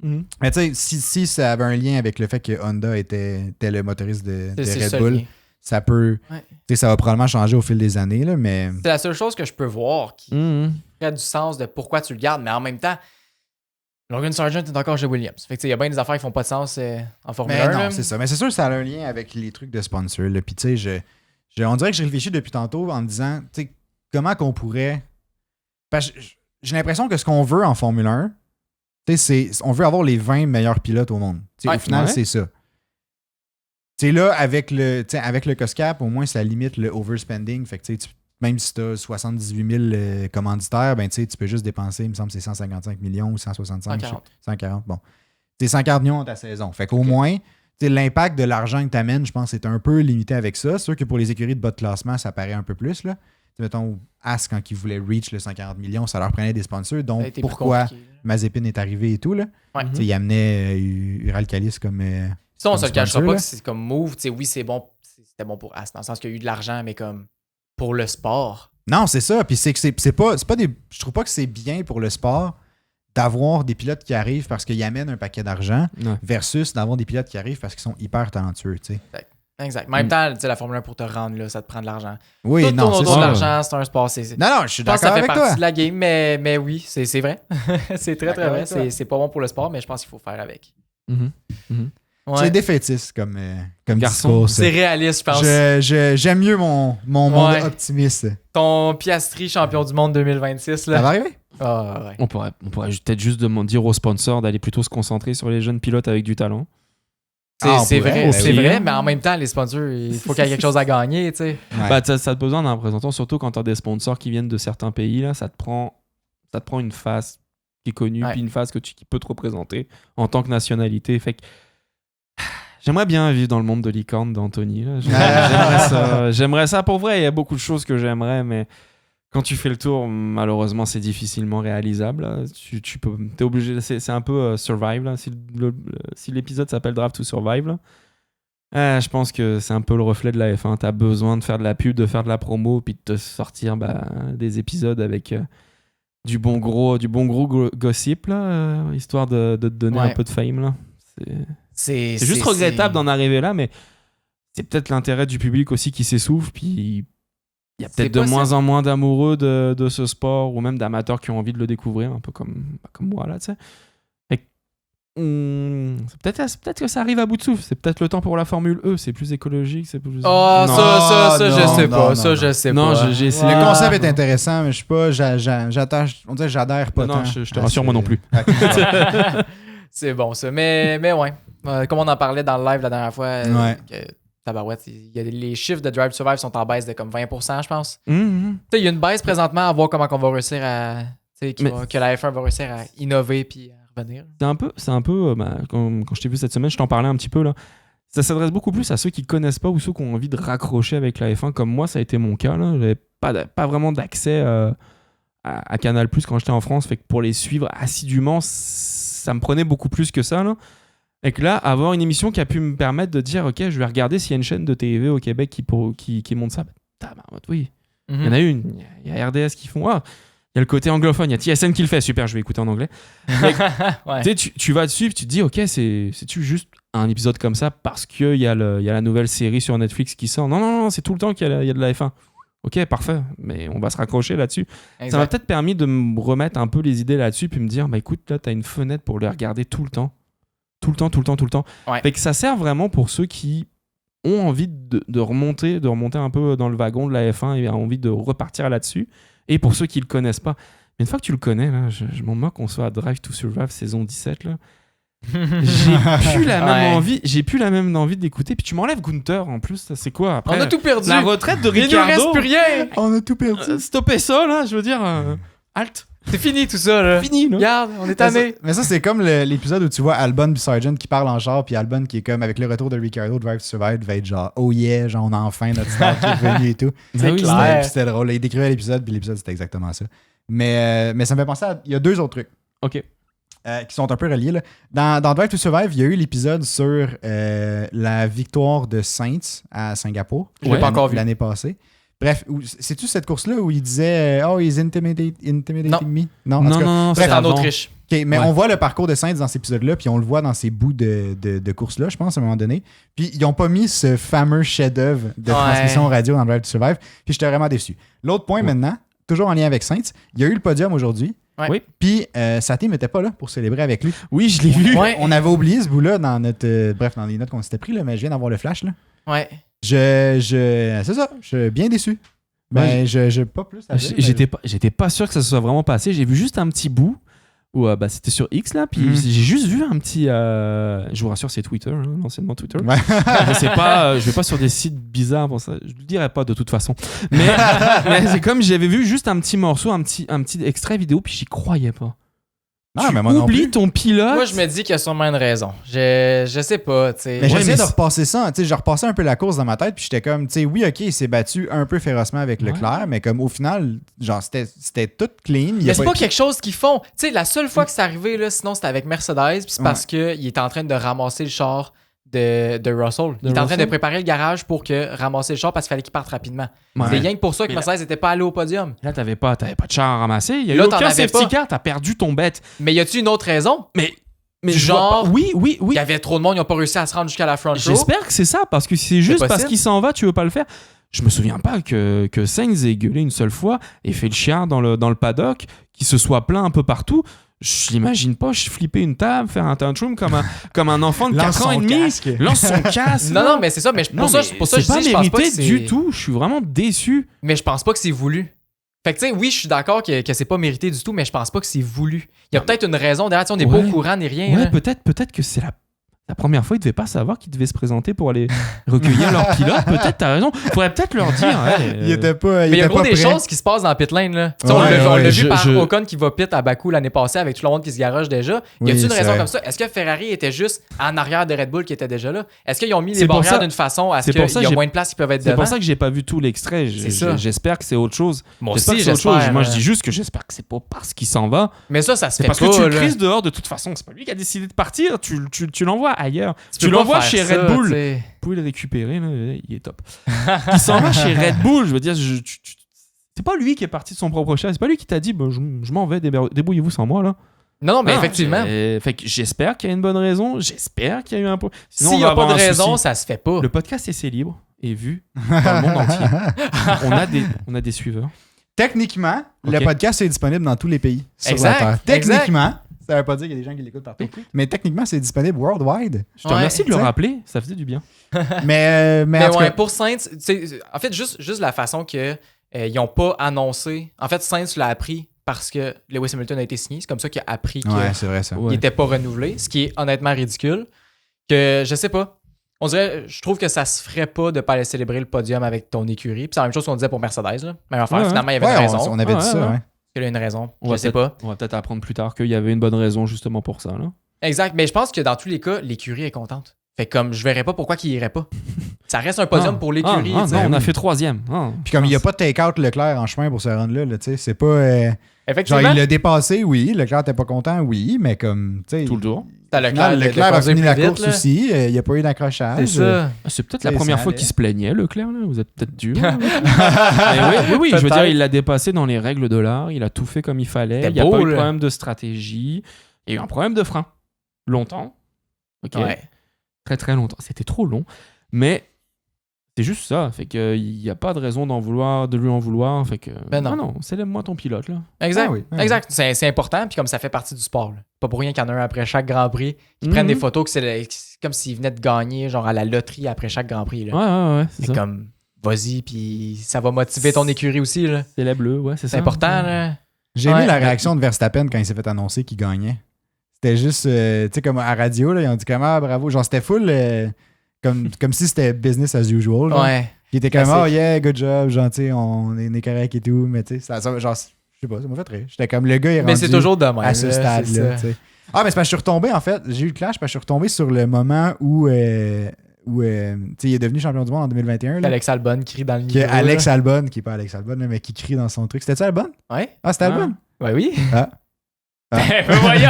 Mais tu sais, si ça avait un lien avec le fait que Honda était le motoriste de Red Bull, ça peut. Tu sais, ça va probablement changer au fil des années, là, mais. C'est la seule chose que je peux voir qui ferait du sens de pourquoi tu le gardes, mais en même temps. Logan Sargent est encore chez Williams. Fait que il y a bien des affaires qui font pas de sens en Formule 1. Non, c'est ça. Mais c'est sûr que ça a un lien avec les trucs de sponsor. Puis tu sais, on dirait que j'ai réfléchi depuis tantôt en me disant, tu sais, comment qu'on pourrait... Parce que j'ai l'impression que ce qu'on veut en Formule 1, tu sais, on veut avoir les 20 meilleurs pilotes au monde. Au final, c'est ça. Tu sais, là, avec le cost cap, au moins, ça limite le overspending. Fait que tu sais, même si tu as 78 000 commanditaires, ben, tu peux juste dépenser, il me semble, c'est 155 millions ou 165. 140. Bon. C'est 140 millions dans ta saison. Fait qu'au moins, l'impact de l'argent que tu amènes, je pense, c'est un peu limité avec ça. C'est sûr que pour les écuries de bas de classement, ça paraît un peu plus. Là. Mettons, As, quand ils voulaient reach le 140 millions, ça leur prenait des sponsors. Donc, pourquoi Mazepin est arrivé et tout. Là. Ouais. Il amenait Uralkalis comme. Ça, on se le cachera pas que c'est comme move. Oui, c'est bon. C'était bon pour As, dans le sens qu'il y a eu de l'argent, mais comme. Pour le sport. Non, c'est ça. Puis c'est pas des. Je trouve pas que c'est bien pour le sport d'avoir des pilotes qui arrivent parce qu'ils amènent un paquet d'argent versus d'avoir des pilotes qui arrivent parce qu'ils sont hyper talentueux. Tu sais. Exact. En même temps, la Formule 1 pour te rendre là, ça te prend de l'argent. Oui, tout non, tourne autour de l'argent, c'est un sport. Non, je suis d'accord avec toi. Ça fait partie de la game, mais oui, c'est vrai. C'est très, très vrai. C'est pas bon pour le sport, mais je pense qu'il faut faire avec. Ouais. C'est défaitiste comme garçon. discours. C'est réaliste, je pense. J'aime mieux mon monde optimiste. Ton Piastri champion du monde 2026. Là. Ça va arriver? On pourrait peut-être juste dire aux sponsors d'aller plutôt se concentrer sur les jeunes pilotes avec du talent. C'est vrai, mais en même temps, les sponsors, il faut qu'il y ait quelque chose à gagner. Tu sais. Ouais. Ça te besoin d'un représentant, surtout quand tu as des sponsors qui viennent de certains pays. Là, ça te prend une face qui est connue, puis une face qui peut te représenter en tant que nationalité. Fait que j'aimerais bien vivre dans le monde de licorne d'Anthony. J'aimerais ça pour vrai. Il y a beaucoup de choses que j'aimerais, mais quand tu fais le tour, malheureusement, c'est difficilement réalisable. Là. T'es obligé. C'est un peu Survive. Là. Si l'épisode s'appelle Drive to Survive, là, je pense que c'est un peu le reflet de la F1. T'as besoin de faire de la pub, de faire de la promo, puis de te sortir des épisodes avec du bon gros gossip, là, histoire de te donner un peu de fame. Là. C'est juste regrettable d'en arriver là, mais c'est peut-être l'intérêt du public aussi qui s'essouffle, puis il y a peut-être de moins en moins d'amoureux de ce sport, ou même d'amateurs qui ont envie de le découvrir, un peu comme moi, là, tu sais. Peut-être que ça arrive à bout de souffle. C'est peut-être le temps pour la Formule E. C'est plus écologique, c'est plus... je sais pas. Le concept est intéressant, mais je sais pas, on dirait que j'adhère pas tant. Non, je te rassure, moi non plus. C'est bon, ça. Mais ouais. Comme on en parlait dans le live la dernière fois, tabarouette, les chiffres de Drive to Survive sont en baisse de comme 20%, je pense. Il y a une baisse présentement à voir comment on va réussir à... que la F1 va réussir à innover puis à revenir. C'est un peu quand je t'ai vu cette semaine, je t'en parlais un petit peu, là. Ça s'adresse beaucoup plus à ceux qui connaissent pas ou ceux qui ont envie de raccrocher avec la F1, comme moi, ça a été mon cas. Là. J'avais pas vraiment d'accès à Canal+ quand j'étais en France. Fait que pour les suivre assidûment, ça me prenait beaucoup plus que ça. Là. Et que là, avoir une émission qui a pu me permettre de dire, OK, je vais regarder s'il y a une chaîne de TV au Québec qui monte ça. Oui, il y en a une. Il y a RDS qui font... Il y a le côté anglophone, il y a TSN qui le fait. Super, je vais écouter en anglais. Ouais. Tu vas dessus et tu te dis, OK, c'est-tu juste un épisode comme ça parce qu'il y a la nouvelle série sur Netflix qui sort? Non, c'est tout le temps qu'il y a de la F1. OK, parfait, mais on va se raccrocher là-dessus. Exact. Ça m'a peut-être permis de me remettre un peu les idées là-dessus puis me dire, écoute, là, t'as une fenêtre pour le regarder tout le temps. Tout le temps. Ouais. Fait que ça sert vraiment pour ceux qui ont envie de remonter un peu dans le wagon de la F1 et ont envie de repartir là-dessus. Et pour ceux qui le connaissent pas. Mais une fois que tu le connais, là, je m'en moque qu'on soit à Drive to Survive saison 17. Là. J'ai plus la même envie d'écouter. Puis tu m'enlèves Gunther en plus. C'est quoi après? On a tout perdu. La retraite de Ricardo. Il nous reste plus rien. On a tout perdu. Stoppez ça, là. Je veux dire, halt. C'est fini tout ça, là. Fini, là. Regarde, on est tanné. Mais ça, c'est comme l'épisode où tu vois Albon et Sargent qui parlent en char, puis Albon qui est comme, avec le retour de Ricardo, Drive to Survive, va être genre, oh yeah, genre, on a enfin notre star qui est venu et tout. C'est clair. C'était drôle. Il décrivait l'épisode, puis l'épisode, c'était exactement ça. Mais ça me fait penser à... Il y a 2 autres trucs. OK. Qui sont un peu reliés. Là. Dans Drive to Survive, il y a eu l'épisode sur la victoire de Saints à Singapour. Je l'ai pas encore vu. L'année passée. Bref, c'est-tu cette course-là où il disait « Oh, he's intimidating me ». Non, non, c'est en Autriche. Okay, mais on voit le parcours de Saints dans cet épisode-là, puis on le voit dans ces bouts de course-là, je pense, à un moment donné. Puis ils n'ont pas mis ce fameux chef-d'œuvre de transmission radio dans Drive to Survive, puis j'étais vraiment déçu. L'autre point maintenant, toujours en lien avec Saints, il y a eu le podium aujourd'hui. Ouais. Oui. Puis sa team n'était pas là pour célébrer avec lui. Oui, je l'ai vu. Ouais. On avait oublié ce bout-là dans notre dans les notes qu'on s'était pris, là, mais je viens d'avoir le flash. Là. Ouais. C'est ça, je suis bien déçu. Ben, je pas plus à dire. J'étais pas sûr que ça se soit vraiment passé. J'ai vu juste un petit bout où c'était sur X là, puis j'ai juste vu un petit. Je vous rassure, c'est Twitter, hein, l'anciennement Twitter. Ouais. Je vais pas sur des sites bizarres pour ça. Je le dirai pas de toute façon. Mais c'est comme j'avais vu juste un petit morceau, un petit extrait vidéo, puis j'y croyais pas. Ah, tu mais moi non oublies plus. ton pilote. Moi, je me dis qu'il y a sûrement une raison. Je sais pas, tu sais. Mais j'essayais mais de repasser ça. Je repassais un peu la course dans ma tête, puis j'étais comme, tu sais, oui, OK, il s'est battu un peu férocement avec Leclerc, mais comme au final, genre, c'était tout clean. Mais c'est pas quelque chose qu'ils font. Tu sais, la seule fois que c'est arrivé, là, sinon, c'était avec Mercedes, puis c'est parce qu'il était en train de ramasser le char de Russell. Il était en train de préparer le garage pour ramasser le char parce qu'il fallait qu'il parte rapidement. Ouais. C'est rien que pour ça que Mercedes n'était pas allé au podium. Là, t'avais pas de char à ramasser. Il y a eu Là, aucun t'en avais safety pas. car. T'as perdu ton bet. Mais y a-tu une autre raison? Mais je vois pas. Oui. Il y avait trop de monde, ils n'ont pas réussi à se rendre jusqu'à la front row. J'espère que c'est ça, parce que si c'est juste parce possible. qu'il s'en va, tu veux pas le faire. Je me souviens pas que Sainz ait gueulé une seule fois et fait le chien dans le paddock, qu'il se soit plaint un peu partout. Je l'imagine pas, je flippais une table, faire un tantrum comme un enfant de 4 ans et demi. Lance son casque. Non, mais c'est ça. Mais pour ça, je c'est dis, pas je pense mérité pas que c'est du tout. Je suis vraiment déçu. Mais je pense pas que c'est voulu. Fait que tu sais, oui, je suis d'accord que c'est pas mérité du tout, mais je pense pas que c'est voulu. Il y a peut-être une raison derrière, on n'est pas au courant ni rien. Ouais, là. peut-être que c'est la première fois, ils devaient pas savoir qu'ils devaient se présenter pour aller recueillir leur pilote. Peut-être, t'as raison. Faudrait peut-être leur dire. Il était pas. Mais il y a gros des prêt. choses qui se passent dans la pit lane. Là. Ouais, on l'a vu par je- Ocon qui va pit à Bakou l'année passée avec tout le monde qui se garoche déjà. Y Oui, a-t-il une c'est raison vrai. comme ça? Est-ce que Ferrari était juste en arrière de Red Bull qui était déjà là? Est-ce qu'ils ont mis C'est les pour barrières ça- d'une façon à ce c'est pour qu'il ça y que a j'ai- moins de place qui peuvent être C'est devant? pour ça que j'ai pas vu tout l'extrait. C'est ça. J'espère que c'est autre chose. Moi J'espère aussi, que c'est autre chose. j'espère. Moi, je dis juste que j'espère que c'est pas parce qu'il s'en va. Mais ça se C'est fait parce pas. que tu le là. crises dehors de toute façon. C'est pas lui qui a décidé de partir. Tu l'envoies ailleurs. Tu peux pas l'envoies faire chez ça, Red Bull. tu sais. Vous pouvez le récupérer. Là, il est top. Il s'en va chez Red Bull. Je veux dire, c'est pas lui qui est parti de son propre chat. C'est pas lui qui t'a dit je m'en vais, débrouillez-vous sans moi là. Non, mais effectivement. Fait que j'espère qu'il y a une bonne raison. J'espère qu'il y a eu un point. Sinon, S'il on n'y va a pas de avoir un raison, souci. ça se fait pas. Le podcast Essai Libre est vu dans le monde entier. On a des suiveurs. Techniquement, Ok. le podcast est disponible dans tous les pays sur Exact, la Terre. exact. Techniquement, ça veut pas dire qu'il y a des gens qui l'écoutent partout, mais techniquement, c'est disponible worldwide. Je te remercie de le t'sais. rappeler. Ça faisait du bien. Mais Mais en tout ouais, cas, pour Sainz, en fait, juste la façon que ils n'ont pas annoncé. En fait, Sainz l'a appris parce que Lewis Hamilton a été signé. C'est comme ça qu'il a appris qu'il ouais, c'est vrai ça. Ouais. n'était pas renouvelé, ce qui est honnêtement ridicule. Que je sais pas. On dirait, je trouve que ça se ferait pas de pas aller célébrer le podium avec ton écurie. Puis c'est la même chose qu'on disait pour Mercedes. Là. Même affaire, Ouais, finalement, il y avait Ouais, une raison. on avait dit ça, ouais. Il y a une raison. On Je va sais pas. On va peut-être apprendre plus tard qu'il y avait une bonne raison justement pour ça. Là. Exact. Mais je pense que dans tous les cas, l'écurie est contente. Fait que comme je verrais pas pourquoi qu'il irait pas. Ça reste un podium pour l'écurie. Non, on a fait 3e. Puis comme il n'y a pas de take-out Leclerc en chemin pour se rendre là, tu sais, c'est pas... Effectivement. Genre, il l'a dépassé, oui. Leclerc n'était pas content, oui, mais comme, tu sais... Tout le tour. Leclerc a fini la course aussi. Il n'y a pas eu d'accrochage. C'est ça. C'est peut-être la première fois qu'il se plaignait, Leclerc. Là. Vous êtes peut-être dur. oui, je veux dire, il l'a dépassé dans les règles de l'art. Il a tout fait comme il fallait. Il n'y a pas eu de problème de stratégie. Il y a eu un problème de frein. Longtemps. OK. Ouais. Très, très longtemps. C'était trop long. Mais c'est juste ça. Fait qu'il n'y a pas de raison de lui en vouloir. Fait que... Ben non. Non, célèbre-moi ton pilote, là. Exact. Ah oui, ah exact. C'est important, puis comme ça fait partie du sport. Là. Pas pour rien qu'il y en a un après chaque Grand Prix qui prennent des photos que c'est comme s'ils venaient de gagner genre à la loterie après chaque Grand Prix. Là. Ouais, c'est ça. Comme, vas-y, puis ça va motiver ton écurie aussi. Là. C'est la bleue, ouais, c'est ça. C'est important. Là. J'ai aimé la réaction de Verstappen quand il s'est fait annoncer qu'il gagnait. C'était juste, tu sais, comme à radio, là, ils ont dit comme, ah, bravo. Genre, c'était full, comme si c'était business as usual. Là. Ouais. Il était comme, oh yeah, good job, gentil, on est correct et tout. Mais tu sais, genre, je sais pas, ça m'a fait rire. J'étais comme, le gars, il est Mais rendu c'est toujours de même. à ce stade-là. Tu sais. Ah, mais c'est parce que je suis retombé, en fait. J'ai eu le clash parce que je suis retombé sur le moment où tu sais, il est devenu champion du monde en 2021. Là. Alex Albon crie dans le micro. Alex Albon, qui est pas Alex Albon, là, mais qui crie dans son truc. C'était ça, Albon? Ouais. Ah, c'était Albon? Ouais, oui. Ah. Ben voyons.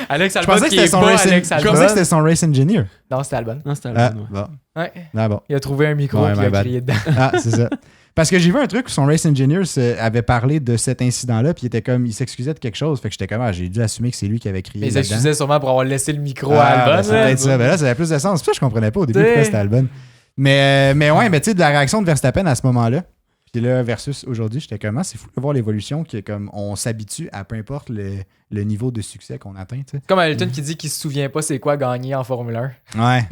Alex Albon qui est pas Alex Je Albon. pensais que c'était son race engineer. Non, c'était Albon. Non, c'était Ah, Albon, ouais. bon. Ouais. Ah, bon. Il a trouvé un micro Ouais, et il my a bad. crié dedans. Ah, c'est ça. Parce que j'ai vu un truc où son race engineer avait parlé de cet incident-là, puis il était comme, il s'excusait de quelque chose. Fait que j'étais comme, j'ai dû assumer que c'est lui qui avait crié. Mais il là-dedans. s'excusait sûrement pour avoir laissé le micro Ah, à Albon. ben, c'est peut-être ça. Ben là, ça avait plus de sens. C'est pour ça que je comprenais pas au début T'sais. pourquoi c'était Albon. Mais ouais, mais tu sais, de la réaction de Verstappen à ce moment-là, puis là, versus aujourd'hui, j'étais comme, c'est fou de voir l'évolution, qui est comme, on s'habitue à peu importe le niveau de succès qu'on atteint, tu sais. Comme Hamilton qui dit qu'il se souvient pas c'est quoi gagner en Formule 1. Ouais.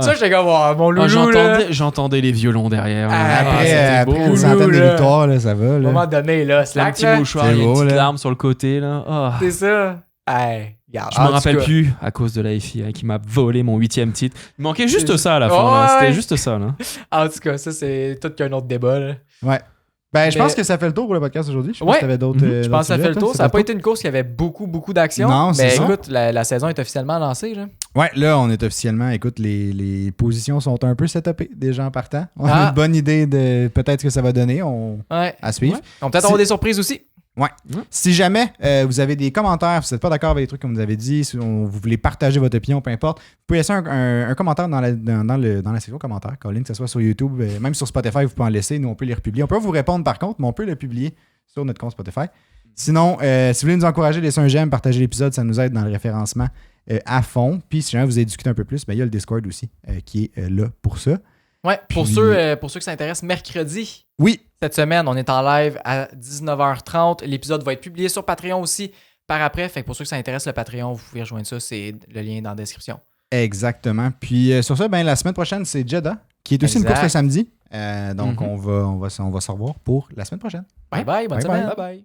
Ça, j'étais comme, oh, mon loulou, là. J'entendais les violons derrière. Après beau. une centaine de Loulou, là. victoires, là, ça va. À un Là. moment donné, là, Un slack, petit là. mouchoir, C'est il y a une beau, petite là. larme sur le côté, là. Oh. C'est ça. Hey, regarde. Je me rappelle plus à cause de la FIA qui m'a volé mon 8e titre. Il manquait juste C'est- ça à la fin. là. Ouais. C'était juste ça. Là. En tout cas, ça, c'est tout qu'un autre débat, là. Ouais. Ben, je Mais- pense que ça fait le tour pour le podcast aujourd'hui. Je sais pas Ouais. si t'avais d'autres. Je pense que ça d'autres fait le sujets, tour. toi. Ça n'a pas été une course qui avait beaucoup d'action. Non, c'est mais ça. écoute, la saison est officiellement lancée, là. Ouais, là, on est officiellement. Écoute, les positions sont un peu setupées des gens partant. On a Ah. une bonne idée de peut-être ce que ça va donner. Ouais. À suivre. Ouais. On va peut-être avoir des surprises aussi. Si jamais vous avez des commentaires, vous n'êtes pas d'accord avec les trucs qu'on vous avait dit, si vous voulez partager votre opinion, peu importe, vous pouvez laisser un commentaire dans la section commentaires, Colin, que ce soit sur YouTube, même sur Spotify, vous pouvez en laisser. Nous, on peut les republier. On peut pas vous répondre par contre, mais on peut le publier sur notre compte Spotify. Sinon, si vous voulez nous encourager, laissez un j'aime, partagez l'épisode, ça nous aide dans le référencement à fond. Puis si jamais vous avez discuté un peu plus, ben, il y a le Discord aussi qui est là pour ça. Ouais, pour Puis- ceux qui s'intéressent, mercredi, Oui, cette semaine, on est en live à 19h30. L'épisode va être publié sur Patreon aussi par après. Fait que pour ceux qui s'intéressent, le Patreon, vous pouvez rejoindre ça. C'est le lien dans la description. exactement. Puis sur ça, ben, la semaine prochaine, c'est Jeddah, qui est aussi une Exact. course le samedi. Donc Mhm. on va se revoir pour la semaine prochaine. Bye bye, bonne Bye semaine. bye. Bye bye.